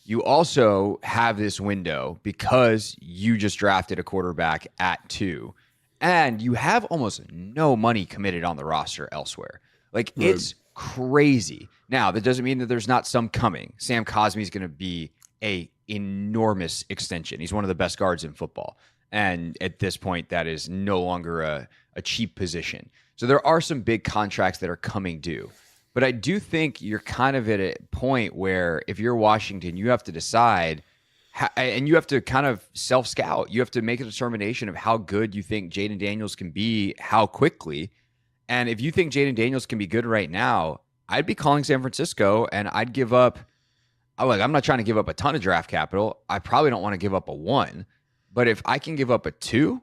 You also have this window because you just drafted a quarterback at 2, and you have almost no money committed on the roster elsewhere. Like, it's crazy. Now, that doesn't mean that there's not some coming. Sam Cosmi is going to be a enormous extension. He's one of the best guards in football. And at this point, that is no longer a cheap position. So there are some big contracts that are coming due. But I do think you're kind of at a point where if you're Washington, you have to decide, and you have to kind of self-scout. You have to make a determination of how good you think Jaden Daniels can be, how quickly. And if you think Jaden Daniels can be good right now, I'd be calling San Francisco, and I'd give up. I'm not trying to give up a ton of draft capital. I probably don't want to give up a 1. But if I can give up a 2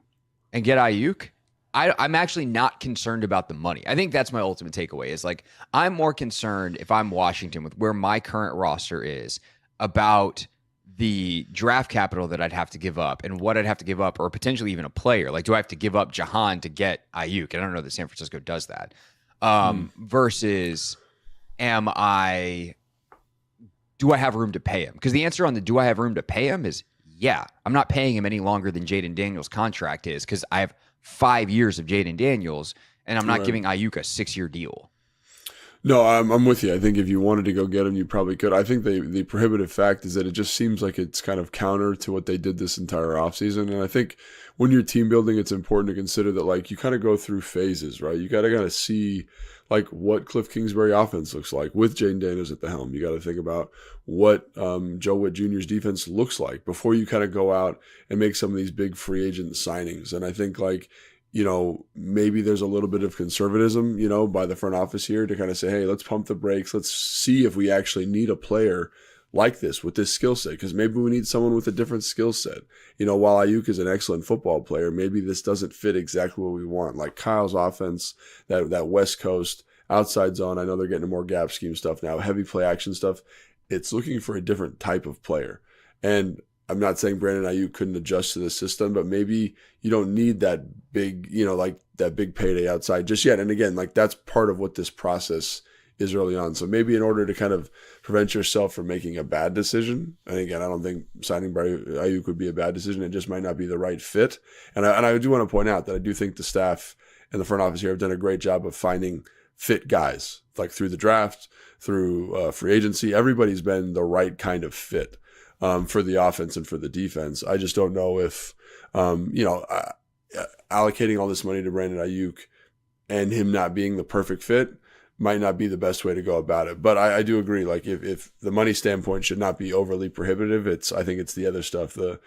and get Ayuk, I'm actually not concerned about the money. I think that's my ultimate takeaway is like, I'm more concerned if I'm Washington with where my current roster is about the draft capital that I'd have to give up and what I'd have to give up, or potentially even a player. Like, do I have to give up Jahan to get Ayuk? I don't know that San Francisco does that. Versus do I have room to pay him? Because the answer on the do I have room to pay him is yeah. I'm not paying him any longer than Jaden Daniels' contract is, because I have 5 years of Jaden Daniels, and I'm not giving Ayuk a 6-year deal. No, I'm with you. I think if you wanted to go get him, you probably could. I think the prohibitive fact is that it just seems like it's kind of counter to what they did this entire offseason. And I think when you're team building, it's important to consider that, like, you kind of go through phases, right? You got to kind of see, like, what Cliff Kingsbury offense looks like with Jaden Daniels at the helm. You got to think about what Joe Witt Jr.'s defense looks like before you kind of go out and make some of these big free agent signings. And I think, like, maybe there's a little bit of conservatism, by the front office here to kind of say, hey, let's pump the brakes. Let's see if we actually need a player like this with this skill set, because maybe we need someone with a different skill set. While Ayuk is an excellent football player, maybe this doesn't fit exactly what we want. Like Kyle's offense, that West Coast outside zone. I know they're getting to more gap scheme stuff now, heavy play action stuff. It's looking for a different type of player. And I'm not saying Brandon Ayuk couldn't adjust to the system, but maybe you don't need that big, like that big payday outside just yet. And again, like that's part of what this process is early on. So maybe in order to kind of prevent yourself from making a bad decision, and again, I don't think signing Ayuk would be a bad decision. It just might not be the right fit. And I do want to point out that I do think the staff and the front office here have done a great job of finding fit guys, like through the draft, through free agency. Everybody's been the right kind of fit for the offense and for the defense. I just don't know if, allocating all this money to Brandon Ayuk and him not being the perfect fit might not be the best way to go about it. But I do agree, like if the money standpoint should not be overly prohibitive, I think it's the other stuff, the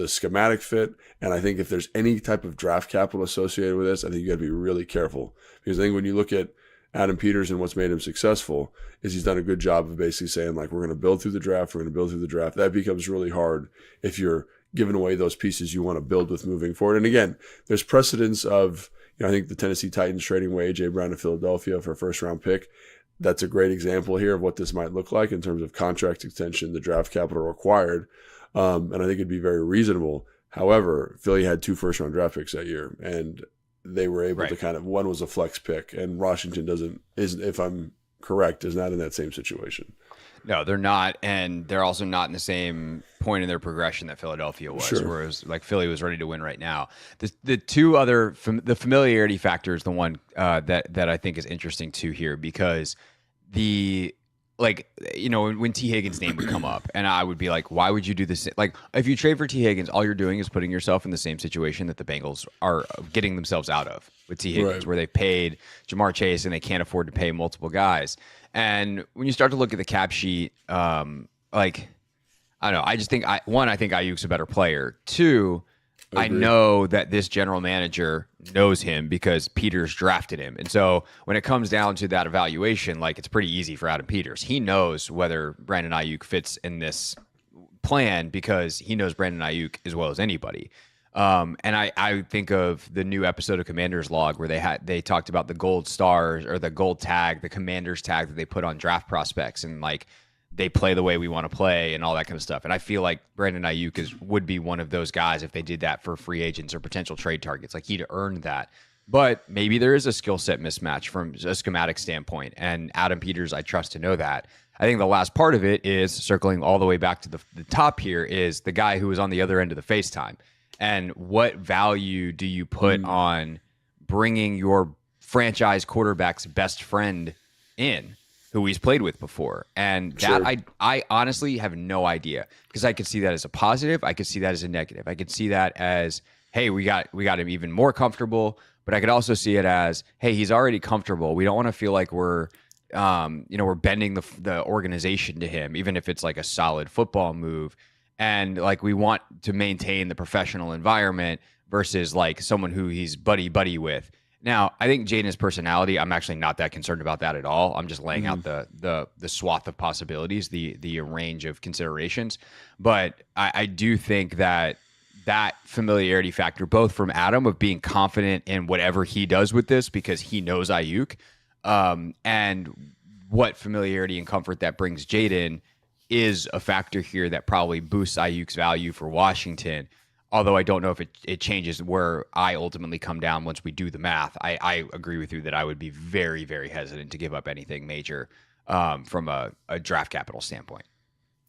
schematic fit. And I think if there's any type of draft capital associated with this, I think you got to be really careful, because I think when you look at Adam Peters and what's made him successful is he's done a good job of basically saying, like, we're going to build through the draft. We're going to build through the draft. That becomes really hard if you're giving away those pieces you want to build with moving forward. And again, there's precedence of, I think the Tennessee Titans trading away A.J. Brown to Philadelphia for a first-round pick. that's a great example here of what this might look like in terms of contract extension, the draft capital required. And I think it'd be very reasonable. However, Philly had 2 first-round draft picks that year, and they were able to kind of, one was a flex pick, and Washington if I'm correct, is not in that same situation. No, they're not, and they're also not in the same point in their progression that Philadelphia was, whereas like Philly was ready to win right now. The two other, the familiarity factor is the one that I think is interesting too here, because when T. Higgins' name would come up, and I would be like, why would you do this? Like, if you trade for T. Higgins, all you're doing is putting yourself in the same situation that the Bengals are getting themselves out of with T. Higgins, where they paid Jamar Chase and they can't afford to pay multiple guys. And when you start to look at the cap sheet, I don't know. I just think I think Ayuk's a better player. 2, I know that this general manager knows him because Peters drafted him. And so when it comes down to that evaluation, like, it's pretty easy for Adam Peters. He knows whether Brandon Ayuk fits in this plan because he knows Brandon Ayuk as well as anybody. And I think of the new episode of Commander's Log where they talked about the gold stars or the gold tag, the Commander's tag that they put on draft prospects, and like, they play the way we want to play and all that kind of stuff. And I feel like Brandon Ayuk would be one of those guys if they did that for free agents or potential trade targets. Like, he'd earned that. But maybe there is a skill set mismatch from a schematic standpoint. And Adam Peters, I trust to know that. I think the last part of it is circling all the way back to the top here is the guy who was on the other end of the FaceTime. And what value do you put on bringing your franchise quarterback's best friend in, who he's played with before? And that I honestly have no idea, because I could see that as a positive. I could see that as a negative. I could see that as, hey, we got him even more comfortable. But I could also see it as, hey, he's already comfortable. We don't want to feel like we're bending the organization to him, even if it's like a solid football move. And like, we want to maintain the professional environment versus like someone who he's buddy with. Now, I think Jaden's personality, I'm actually not that concerned about that at all. I'm just laying out the swath of possibilities, the range of considerations. But I do think that familiarity factor, both from Adam of being confident in whatever he does with this because he knows Ayuk, and what familiarity and comfort that brings Jaden, is a factor here that probably boosts Ayuk's value for Washington. Although I don't know if it changes where I ultimately come down once we do the math. I agree with you that I would be very, very hesitant to give up anything major from a draft capital standpoint.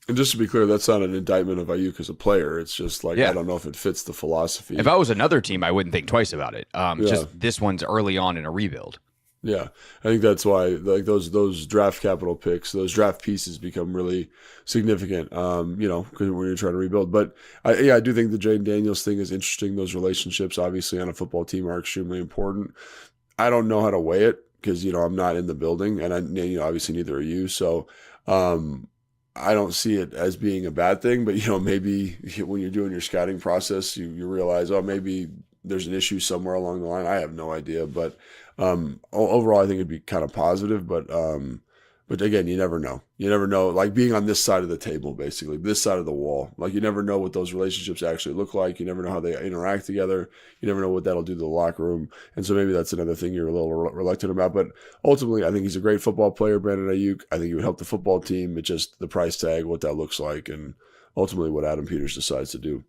And just to be clear, that's not an indictment of Ayuk as a player. It's just like, I don't know if it fits the philosophy. If I was another team, I wouldn't think twice about it. Just this one's early on in a rebuild. Yeah, I think that's why like those draft capital picks, those draft pieces become really significant, because when you're trying to rebuild. But I do think the Jaden Daniels thing is interesting. Those relationships, obviously, on a football team are extremely important. I don't know how to weigh it because, I'm not in the building, and obviously neither are you. So I don't see it as being a bad thing. But, maybe when you're doing your scouting process, you realize, maybe there's an issue somewhere along the line. I have no idea, but overall, I think it'd be kind of positive. But again, you never know. You never know. Like being on this side of the table, basically this side of the wall. Like you never know what those relationships actually look like. You never know how they interact together. You never know what that'll do to the locker room. And so maybe that's another thing you're a little reluctant about. But ultimately, I think he's a great football player, Brandon Ayuk. I think he would help the football team. It's just the price tag, what that looks like, and ultimately what Adam Peters decides to do.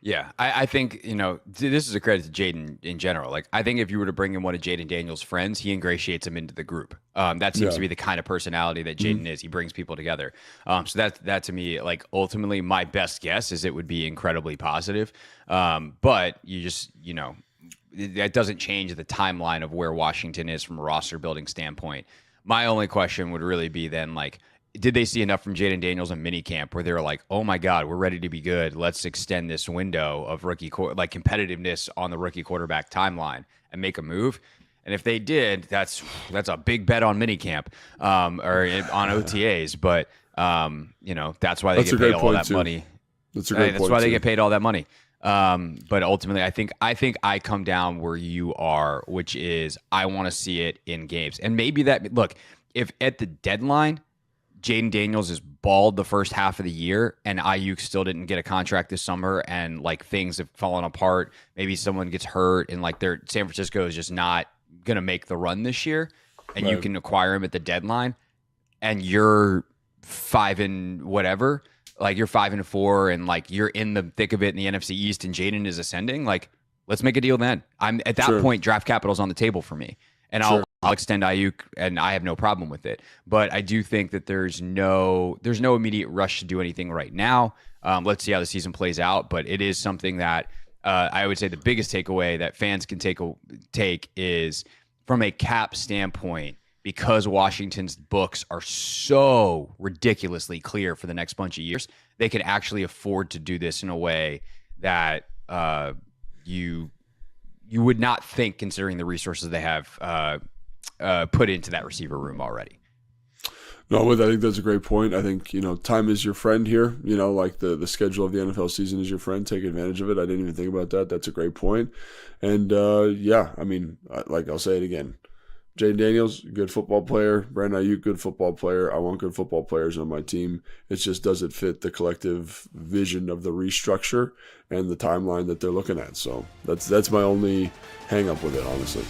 Yeah, I think, this is a credit to Jaden in general. Like, I think if you were to bring in one of Jaden Daniels' friends, he ingratiates him into the group. That seems to be the kind of personality that Jaden is. He brings people together. So that to me, like, ultimately, my best guess is it would be incredibly positive. But you just, that doesn't change the timeline of where Washington is from a roster building standpoint. My only question would really be then, like, did they see enough from Jaden Daniels in minicamp where they were like, oh my God, we're ready to be good. Let's extend this window of competitiveness on the rookie quarterback timeline and make a move. And if they did, that's a big bet on minicamp or on OTAs. But that's why they get paid all that money. That's a great point. That's why they get paid all that money. But ultimately, I think I come down where you are, which is I want to see it in games. And maybe if at the deadline Jaden Daniels is bald the first half of the year and Ayuk still didn't get a contract this summer and like things have fallen apart, maybe someone gets hurt and like San Francisco is just not going to make the run this year, and you can acquire him at the deadline, and you're 5 and whatever, like you're 5-4, and like you're in the thick of it in the NFC East, and Jaden is ascending, like let's make a deal then. I'm at that point, draft capital's on the table for me, and I'll extend Ayuk, and I have no problem with it. But I do think that there's no immediate rush to do anything right now. Let's see how the season plays out, but it is something that I would say the biggest takeaway that fans can take is from a cap standpoint, because Washington's books are so ridiculously clear for the next bunch of years, they can actually afford to do this in a way that you would not think, considering the resources they have put into that receiver room already. No, I think that's a great point. I think, time is your friend here. Like the schedule of the NFL season is your friend. Take advantage of it. I didn't even think about that. That's a great point. And I'll say it again. Jaden Daniels, good football player. Brandon Ayuk, good football player. I want good football players on my team. It just doesn't fit the collective vision of the restructure and the timeline that they're looking at. So that's my only hang up with it, honestly.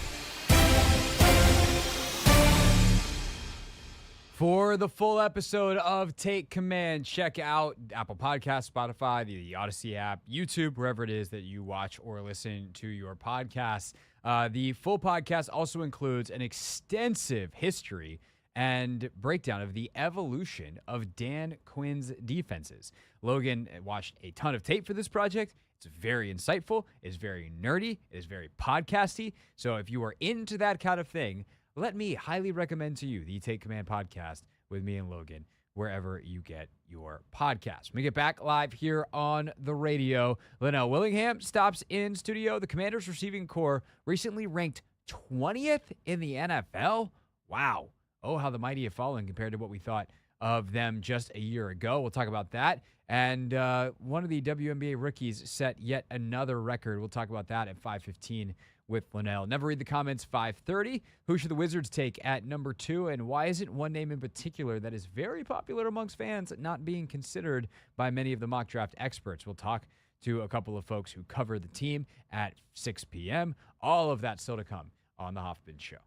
For the full episode of Take Command, check out Apple Podcasts, Spotify, the Odyssey app, YouTube, wherever it is that you watch or listen to your podcasts. The full podcast also includes an extensive history and breakdown of the evolution of Dan Quinn's defenses. Logan watched a ton of tape for this project. It's very insightful. It's very nerdy. It is very podcasty. So if you are into that kind of thing, let me highly recommend to you the Take Command podcast with me and Logan, wherever you get your podcast. When we get back live here on the radio, Linnell Willingham stops in studio. The Commanders receiving core recently ranked 20th in the NFL. Wow. Oh, how the mighty have fallen compared to what we thought of them just a year ago. We'll talk about that. And one of the WNBA rookies set yet another record. We'll talk about that at 5:15 with Linnell. Never read the comments. 5:30. Who should the Wizards take at number 2? And why isn't one name in particular that is very popular amongst fans not being considered by many of the mock draft experts? We'll talk to a couple of folks who cover the team at 6 p.m. All of that still to come on The Hoffman Show.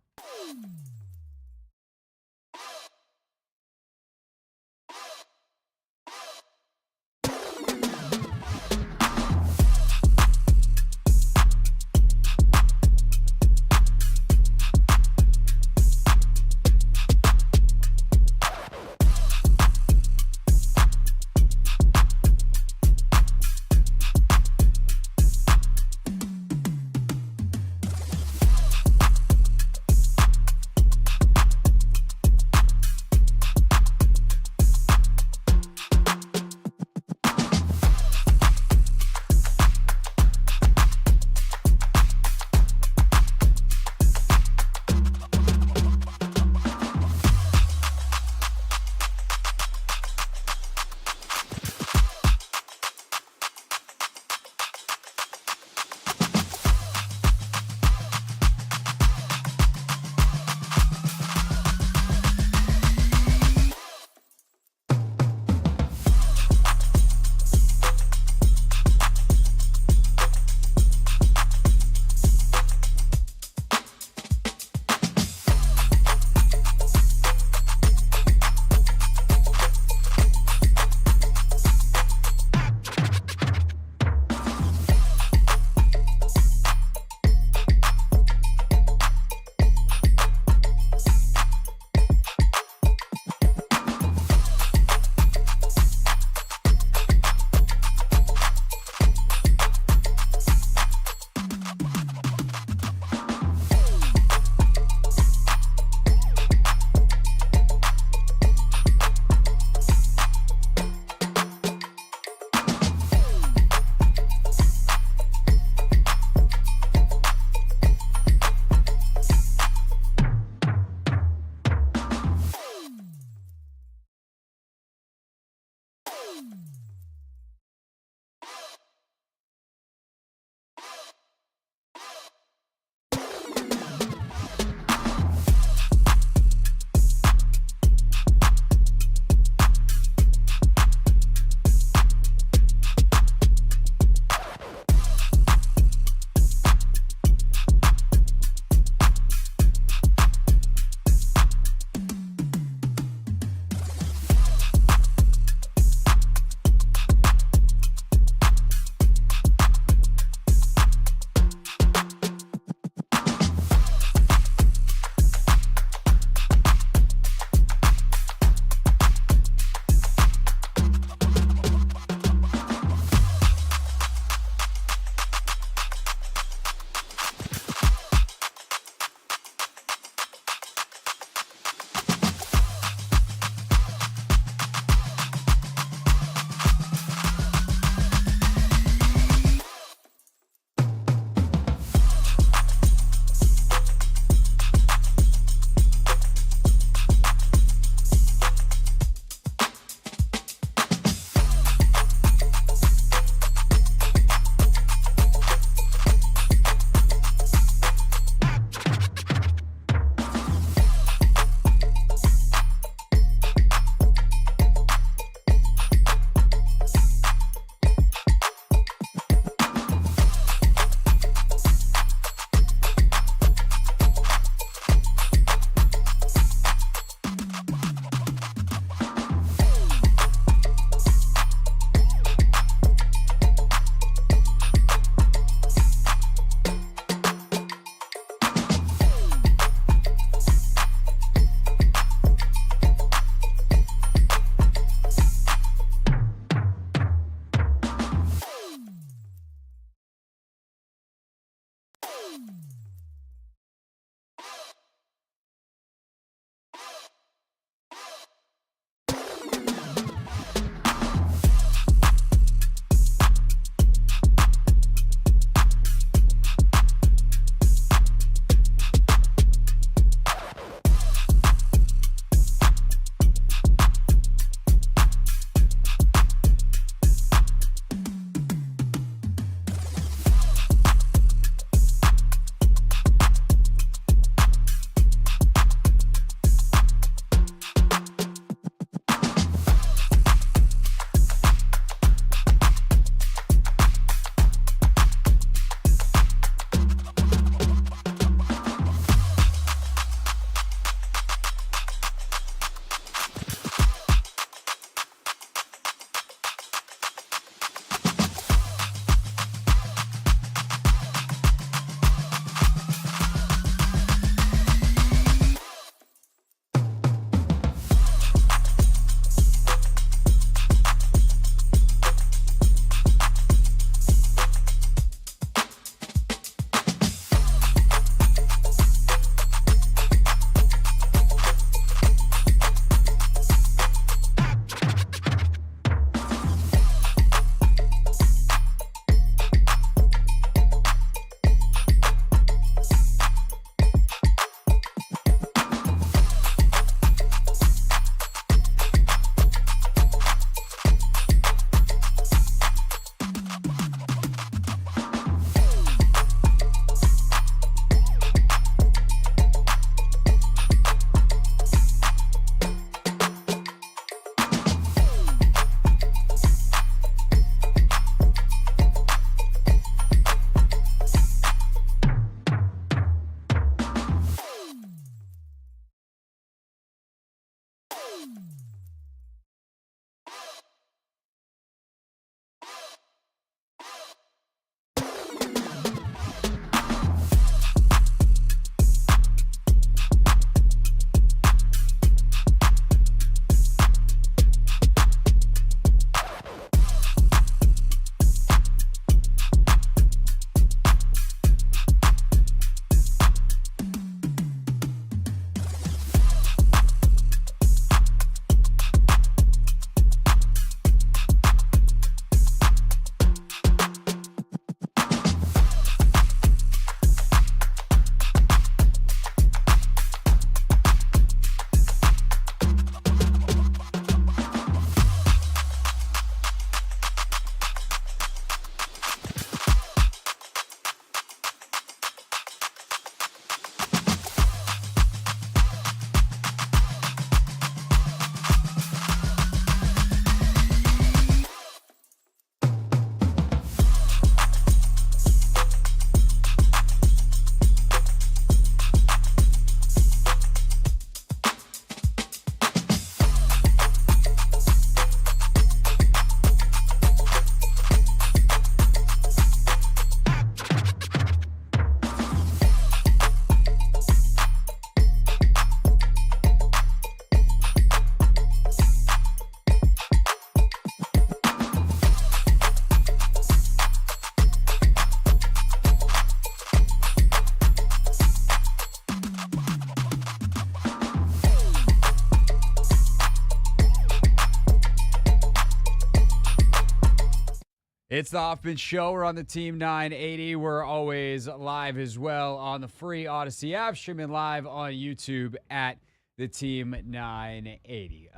It's the Hoffman Show. We're on the Team 980. We're always live as well on the free Odyssey app, streaming live on YouTube at the Team 980.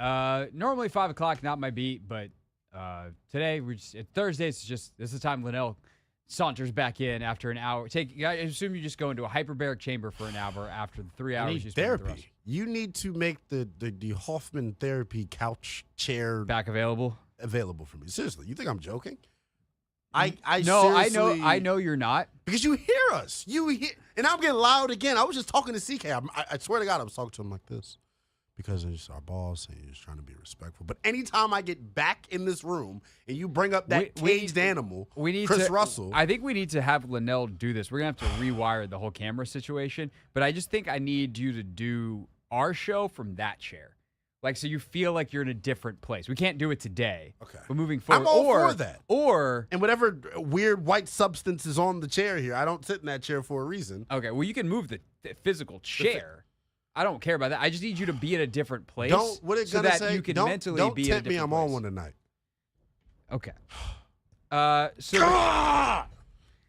Normally 5 o'clock, not my beat, but today, Thursday, this is the time Linnell saunters back in after an hour. I assume you just go into a hyperbaric chamber for an hour after the 3 hours you spend with the therapy. You need to make the Hoffman therapy couch chair back available for me. Seriously, you think I'm joking? No, seriously, I know you're not. Because you hear us. And I'm getting loud again. I was just talking to CK. I swear to God, I was talking to him like this. Because it's our boss and he's trying to be respectful. But anytime I get back in this room and you bring up that caged animal, Chris Russell. I think we need to have Linnell do this. We're going to have to rewire the whole camera situation. But I just think I need you to do our show from that chair. Like, so you feel like you're in a different place. We can't do it today. Okay. But moving forward. I'm all for that. And whatever weird white substance is on the chair here, I don't sit in that chair for a reason. Okay, well, you can move the physical chair. I don't care about that. I just need you to be at a different place so that you can mentally don't be at a tempt me. different I'm place. on one tonight. Okay.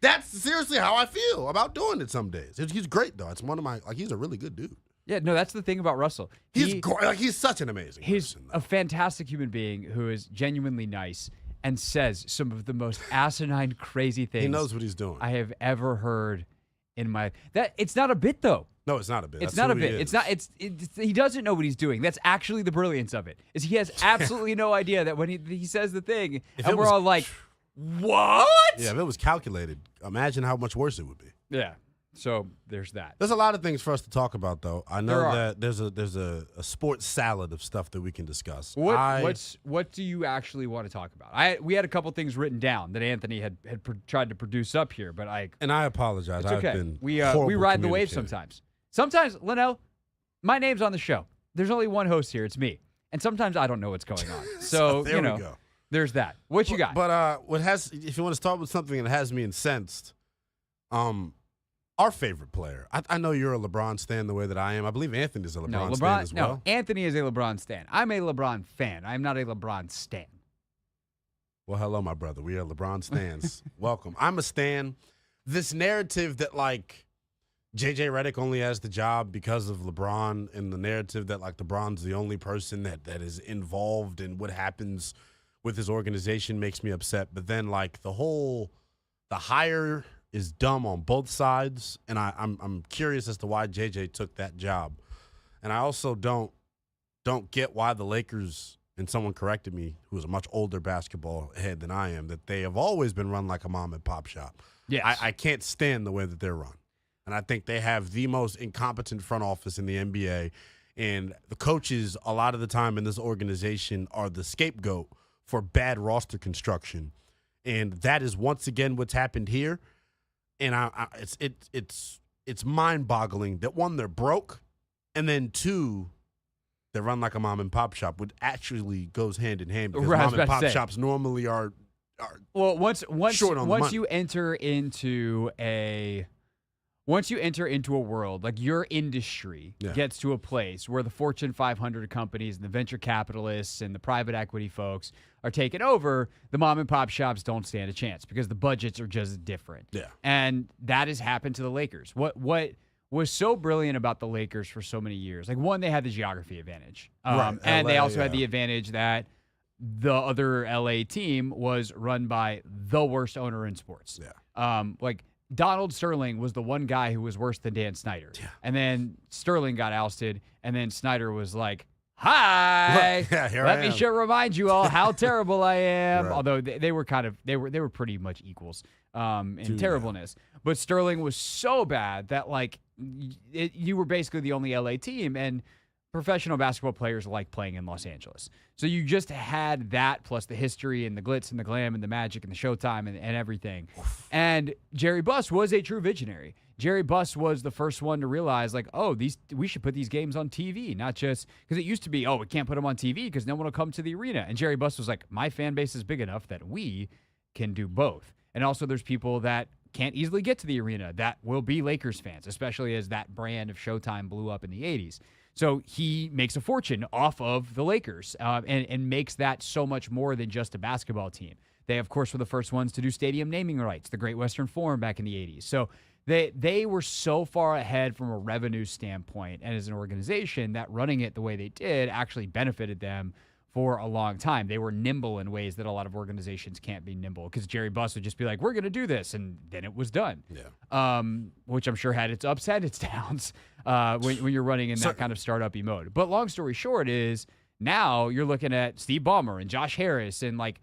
That's seriously how I feel about doing it some days. He's great, though. It's one of my, he's a really good dude. Yeah, no, that's the thing about Russell. He's such an amazing person. He's a fantastic human being who is genuinely nice and says some of the most asinine, crazy things. He knows what he's doing. I have ever heard in my it's not a bit though. No, it's not a bit. It's not a bit. It's not. He doesn't know what he's doing. That's actually the brilliance of it. Is he has absolutely no idea that when he says the thing, and we're all like, "What?" Yeah, if it was calculated, imagine how much worse it would be. Yeah. So there's that. There's a lot of things for us to talk about, though. I know that there's a sports salad of stuff that we can discuss. What do you actually want to talk about? We had a couple things written down that Anthony had tried to produce up here, but I apologize. It's okay. I've been we ride the wave sometimes. Sometimes, Linnell, my name's on the show. There's only one host here. It's me. And sometimes I don't know what's going on. So, there we go. There's that. What you got? But if you want to start with something that has me incensed, our favorite player. I know you're a LeBron stan the way that I am. I believe Anthony's a LeBron stan as well. No, Anthony is a LeBron stan. I'm a LeBron fan. I'm not a LeBron stan. Well, hello, my brother. We are LeBron stans. Welcome. I'm a stan. This narrative that, like, JJ Redick only has the job because of LeBron, and the narrative that, like, LeBron's the only person that is involved in what happens with his organization makes me upset. But then, like, the hire is dumb on both sides, and I'm curious as to why JJ took that job. And I also don't get why the Lakers, and someone corrected me, who is a much older basketball head than I am, that they have always been run like a mom and pop shop. Yes. I can't stand the way that they're run. And I think they have the most incompetent front office in the NBA. And the coaches, a lot of the time in this organization, are the scapegoat for bad roster construction. And that is once again what's happened here. And it's mind-boggling that, one, they're broke, and then two, they run like a mom and pop shop, which actually goes hand in hand because mom and pop shops normally are once short on money. you enter into a world, like your industry gets to a place where the Fortune 500 companies and the venture capitalists and the private equity folks are taking over, the mom and pop shops don't stand a chance because the budgets are just different. Yeah. And that has happened to the Lakers. What was so brilliant about the Lakers for so many years? Like, one, they had the geography advantage. Right. And LA, they also had the advantage that the other LA team was run by the worst owner in sports. Yeah. Like, Donald Sterling was the one guy who was worse than Dan Snyder. Yeah. And then Sterling got ousted, and then Snyder was like, "Hi, let me remind you all how terrible I am." Right. Although they were pretty much equals in terribleness. But Sterling was so bad that, like, you were basically the only LA team, and professional basketball players like playing in Los Angeles. So you just had that plus the history and the glitz and the glam and the magic and the showtime and everything. And Jerry Buss was a true visionary. Jerry Buss was the first one to realize, like, we should put these games on TV, not just because it used to be, we can't put them on TV because no one will come to the arena. And Jerry Buss was like, my fan base is big enough that we can do both. And also there's people that can't easily get to the arena that will be Lakers fans, especially as that brand of Showtime blew up in the 80s. So he makes a fortune off of the Lakers and makes that so much more than just a basketball team. They, of course, were the first ones to do stadium naming rights, the Great Western Forum back in the 80s. So they were so far ahead from a revenue standpoint and as an organization that running it the way they did actually benefited them for a long time. They were nimble in ways that a lot of organizations can't be nimble, because Jerry Buss would just be like, we're going to do this, and then it was done. Yeah. Which I'm sure had its ups and its downs when you're running in that kind of startup-y mode. But long story short is now you're looking at Steve Ballmer and Josh Harris and like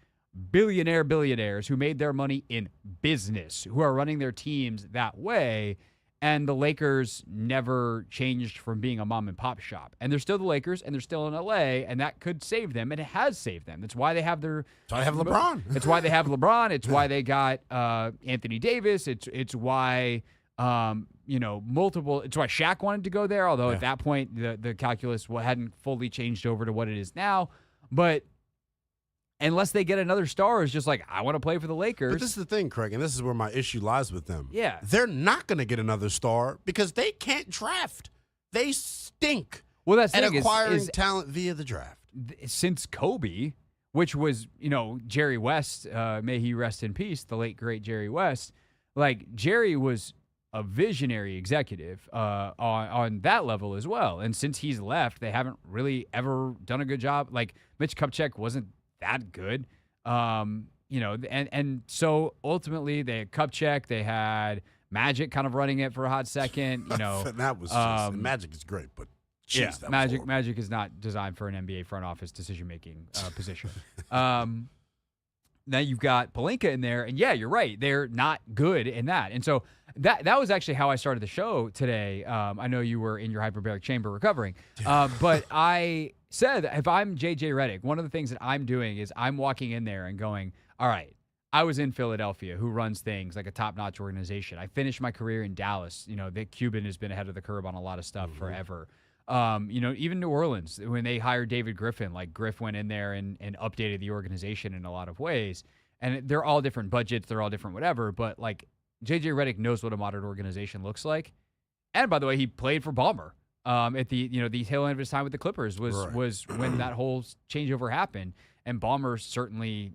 billionaires who made their money in business, who are running their teams that way. And the Lakers never changed from being a mom and pop shop. And they're still the Lakers, and they're still in LA, and that could save them, and it has saved them. That's why they have their. That's why they have LeBron. It's why they have LeBron. It's why they got Anthony Davis. It's why multiple. It's why Shaq wanted to go there. Although at that point the calculus hadn't fully changed over to what it is now. But unless they get another star who's just like, I want to play for the Lakers. But this is the thing, Craig, and this is where my issue lies with them. Yeah. They're not going to get another star because they can't draft. They stink Well, that's the at thing acquiring talent via the draft. Since Kobe, which was, Jerry West, may he rest in peace, the late, great Jerry West, like Jerry was a visionary executive on that level as well. And since he's left, they haven't really ever done a good job. Like Mitch Kupchak wasn't that good. And so ultimately they had Kupchak, they had Magic kind of running it for a hot second, That was just, Magic is great, but geez, that was horrible. Magic is not designed for an NBA front office decision-making position. Now you've got Pelinka in there, and yeah, you're right. They're not good in that. And so that was actually how I started the show today. I know you were in your hyperbaric chamber recovering, but I said, if I'm JJ Redick, one of the things that I'm doing is I'm walking in there and going, all right, I was in Philadelphia, who runs things like a top-notch organization. I finished my career in Dallas. The Cuban has been ahead of the curve on a lot of stuff forever. Even New Orleans, when they hired David Griffin, like Griff went in there and updated the organization in a lot of ways. And they're all different budgets. They're all different whatever. But like JJ Redick knows what a modern organization looks like. And by the way, he played for Ballmer. At the tail end of his time with the Clippers was when that whole changeover happened, and Ballmer certainly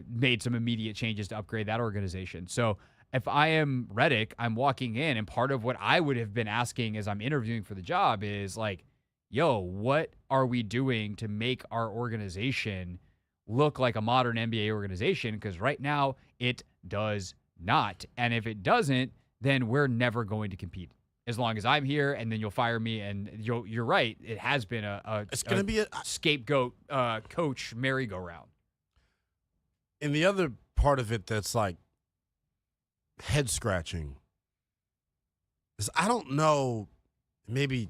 made some immediate changes to upgrade that organization. So if I am Redick, I'm walking in, and part of what I would have been asking as I'm interviewing for the job is like, yo, what are we doing to make our organization look like a modern NBA organization? Because right now it does not, and if it doesn't, then we're never going to compete. As long as I'm here, and then you'll fire me, and you're right. It has been it's going to be a scapegoat coach merry-go-round. And the other part of it that's like head-scratching is I don't know, maybe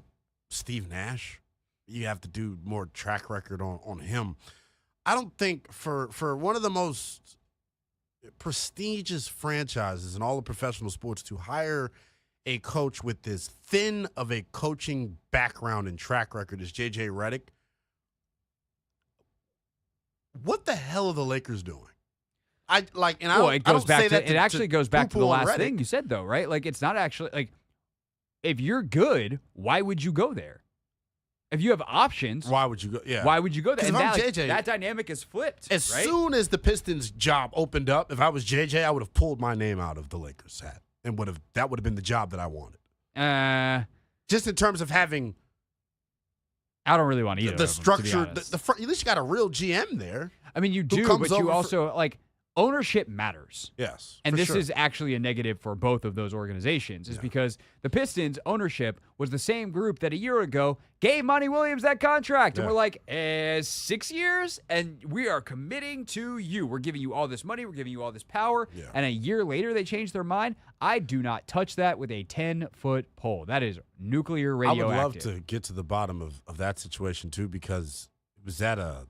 Steve Nash. You have to do more track record on him. I don't think for one of the most prestigious franchises in all of professional sports to hire a coach with this thin of a coaching background and track record as JJ Redick. What the hell are the Lakers doing? It actually goes back to the last thing you said, though, right? Like, it's not actually like, if you're good, why would you go there? If you have options, why would you go? Yeah, why would you go there? And if I'm that, JJ, that dynamic is flipped. As right? soon as the Pistons job opened up, if I was JJ, I would have pulled my name out of the Lakers hat. And that would have been the job that I wanted. Just in terms of having, I don't really want either. The structure, at least you got a real GM there. I mean, you do, but you also like ownership matters. Yes, and this is actually a negative for both of those organizations, is because the Pistons ownership was the same group that a year ago gave Monty Williams that contract, and we're like, 6 years, and we are committing to you. We're giving you all this money. We're giving you all this power. Yeah. And a year later, they changed their mind. I do not touch that with a 10-foot pole. That is nuclear radioactive. I would love to get to the bottom of that situation too, because was that a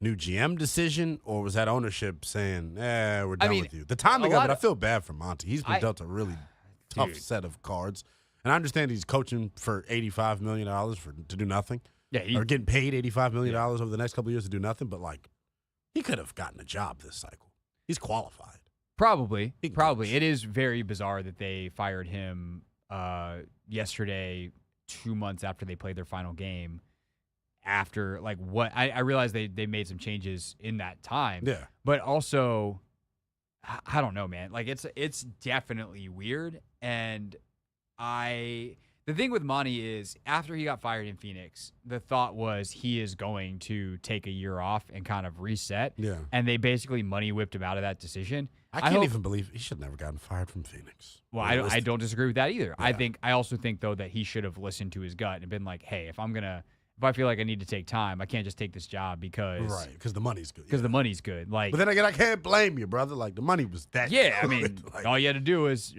new GM decision, or was that ownership saying, we're done with you? The timing of it, I feel bad for Monty. He's been dealt a really tough set of cards. And I understand he's coaching for $85 million to do nothing. Yeah, or getting paid $85 million over the next couple of years to do nothing. But, like, he could have gotten a job this cycle. He's qualified. Probably. It is very bizarre that they fired him yesterday, 2 months after they played their final game, after like what I realized they made some changes in that time. Yeah. But also, I don't know, man. Like it's definitely weird. And the thing with Monty is after he got fired in Phoenix, the thought was he is going to take a year off and kind of reset. Yeah. And they basically money whipped him out of that decision. I can't hope- even believe he should have never gotten fired from Phoenix. Well, I don't disagree with that either. Yeah. I also think though that he should have listened to his gut and been like, hey, if I feel like I need to take time, I can't just take this job because Because the money's good. the money's good. Like, But then again, I can't blame you, brother. Like the money was that. yeah, I good. mean, Like, all you had to do is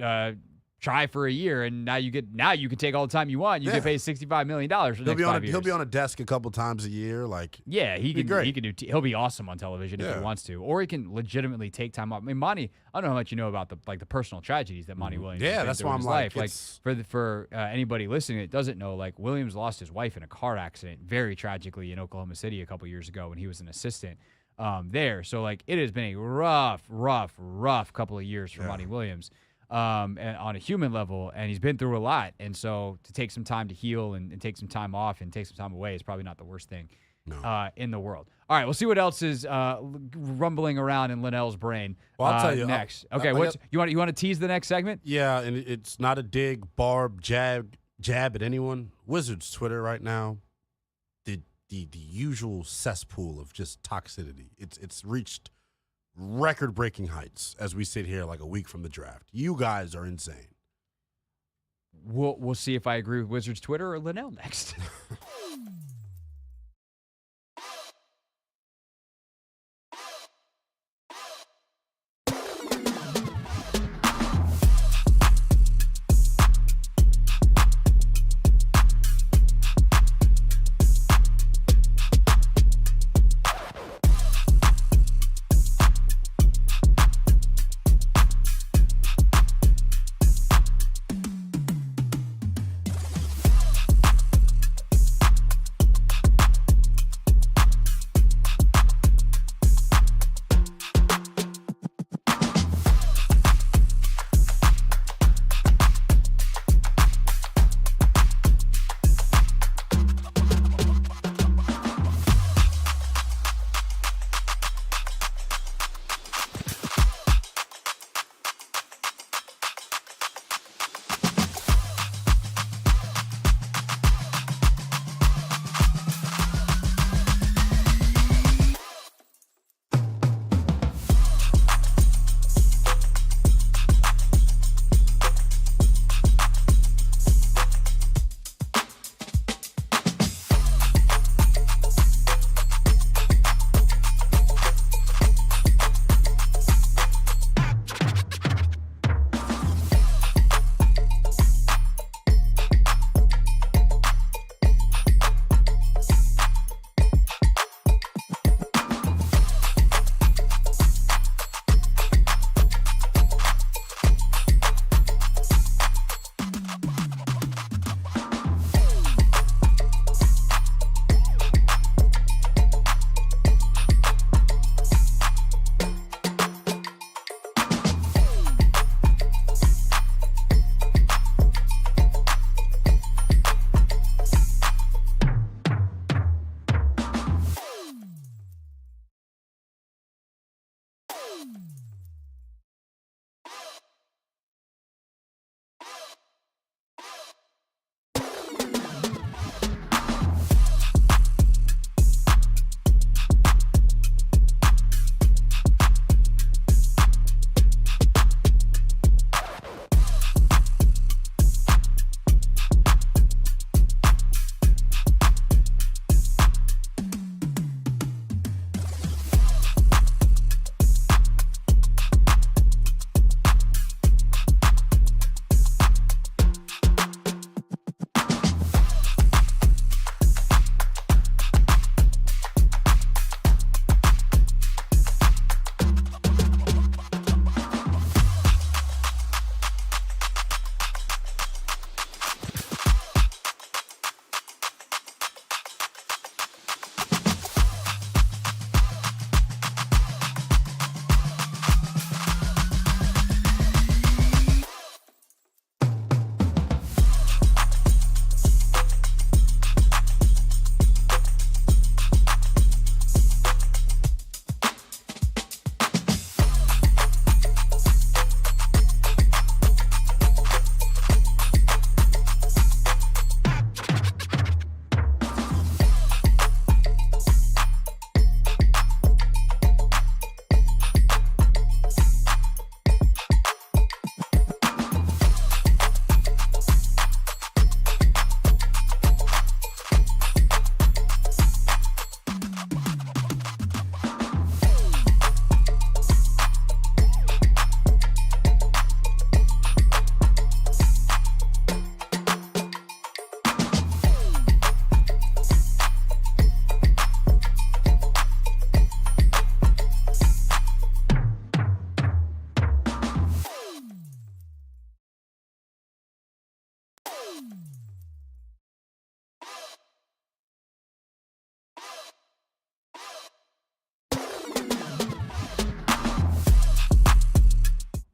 try for a year, and now you can take all the time you want. You Yeah. get paid $65 million for the next 5 years. he'll be on a desk a couple times a year. Like Yeah, he Be can. great. He can do. He'll be awesome on television if Yeah. he wants to, or he can legitimately take time off. I mean, Monty. I don't know how much you know about the personal tragedies that Monty Williams. Yeah, has been that's through why in I'm his like, life. it's- for anybody listening that doesn't know, like Williams lost his wife in a car accident very tragically in Oklahoma City a couple years ago when he was an assistant there. So like it has been a rough couple of years for Monty Williams. And on a human level, and he's been through a lot. And so to take some time to heal and take some time off and take some time away is probably not the worst thing in the world. All right, we'll see what else is rumbling around in Linnell's brain. Well, I'll tell you, next. I Okay, got- you want to tease the next segment? Yeah, and it's not a dig, barb, jab at anyone. Wizards Twitter right now, the usual cesspool of just toxicity. It's reached record-breaking heights as we sit here like a week from the draft. You guys are insane. We'll see if I agree with Wizards Twitter or Linnell next.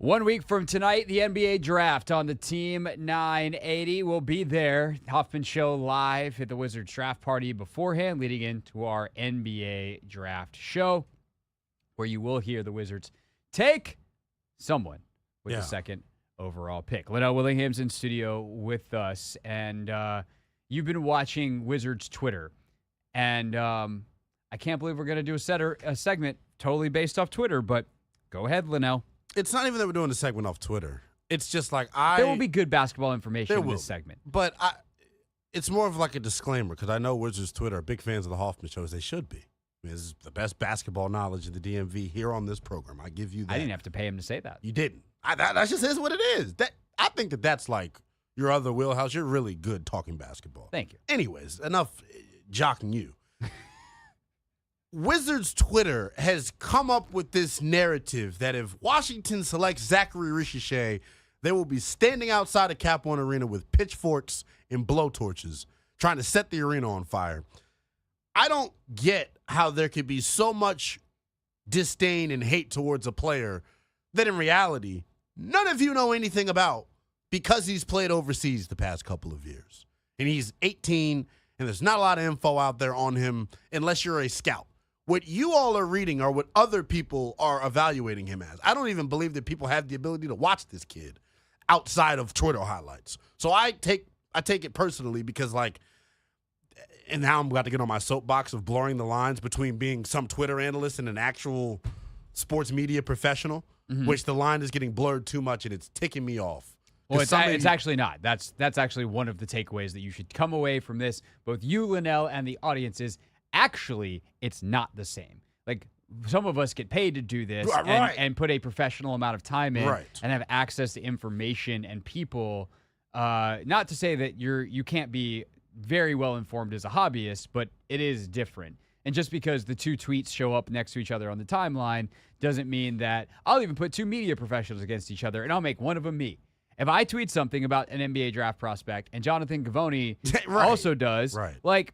1 week from tonight, the NBA draft on the Team 980 will be there. Hoffman Show live at the Wizards draft party beforehand, leading into our NBA draft show, where you will hear the Wizards take someone with the second overall pick. Linnell Willingham's in studio with us, and you've been watching Wizards Twitter, and I can't believe we're going to do a segment totally based off Twitter, but go ahead, Linnell. It's not even that we're doing a segment off Twitter. It's just like there will be good basketball information in this segment. But it's more of like a disclaimer because I know Wizards Twitter are big fans of the Hoffman Show, as they should be. I mean, this is the best basketball knowledge of the DMV here on this program. I give you that. I didn't have to pay him to say that. You didn't. That just is what it is. I think that's like your other wheelhouse. You're really good talking basketball. Thank you. Anyways, enough jocking you. Wizards Twitter has come up with this narrative that if Washington selects Zachary Redick, they will be standing outside of Cap One Arena with pitchforks and blowtorches trying to set the arena on fire. I don't get how there could be so much disdain and hate towards a player that in reality, none of you know anything about because he's played overseas the past couple of years. And he's 18, and there's not a lot of info out there on him unless you're a scout. What you all are reading are what other people are evaluating him as. I don't even believe that people have the ability to watch this kid outside of Twitter highlights. So I take it personally because, like, and now I'm about to get on my soapbox of blurring the lines between being some Twitter analyst and an actual sports media professional, which the line is getting blurred too much and it's ticking me off. Well, it's actually not. That's actually one of the takeaways that you should come away from this, both you, Linnell, and the audiences. Actually, it's not the same. Like, some of us get paid to do this and put a professional amount of time in and have access to information and people. Not to say that you can't be very well informed as a hobbyist, but it is different. And just because the two tweets show up next to each other on the timeline doesn't mean that I'll even put two media professionals against each other and I'll make one of them me. If I tweet something about an NBA draft prospect and Jonathan Givony also does, like,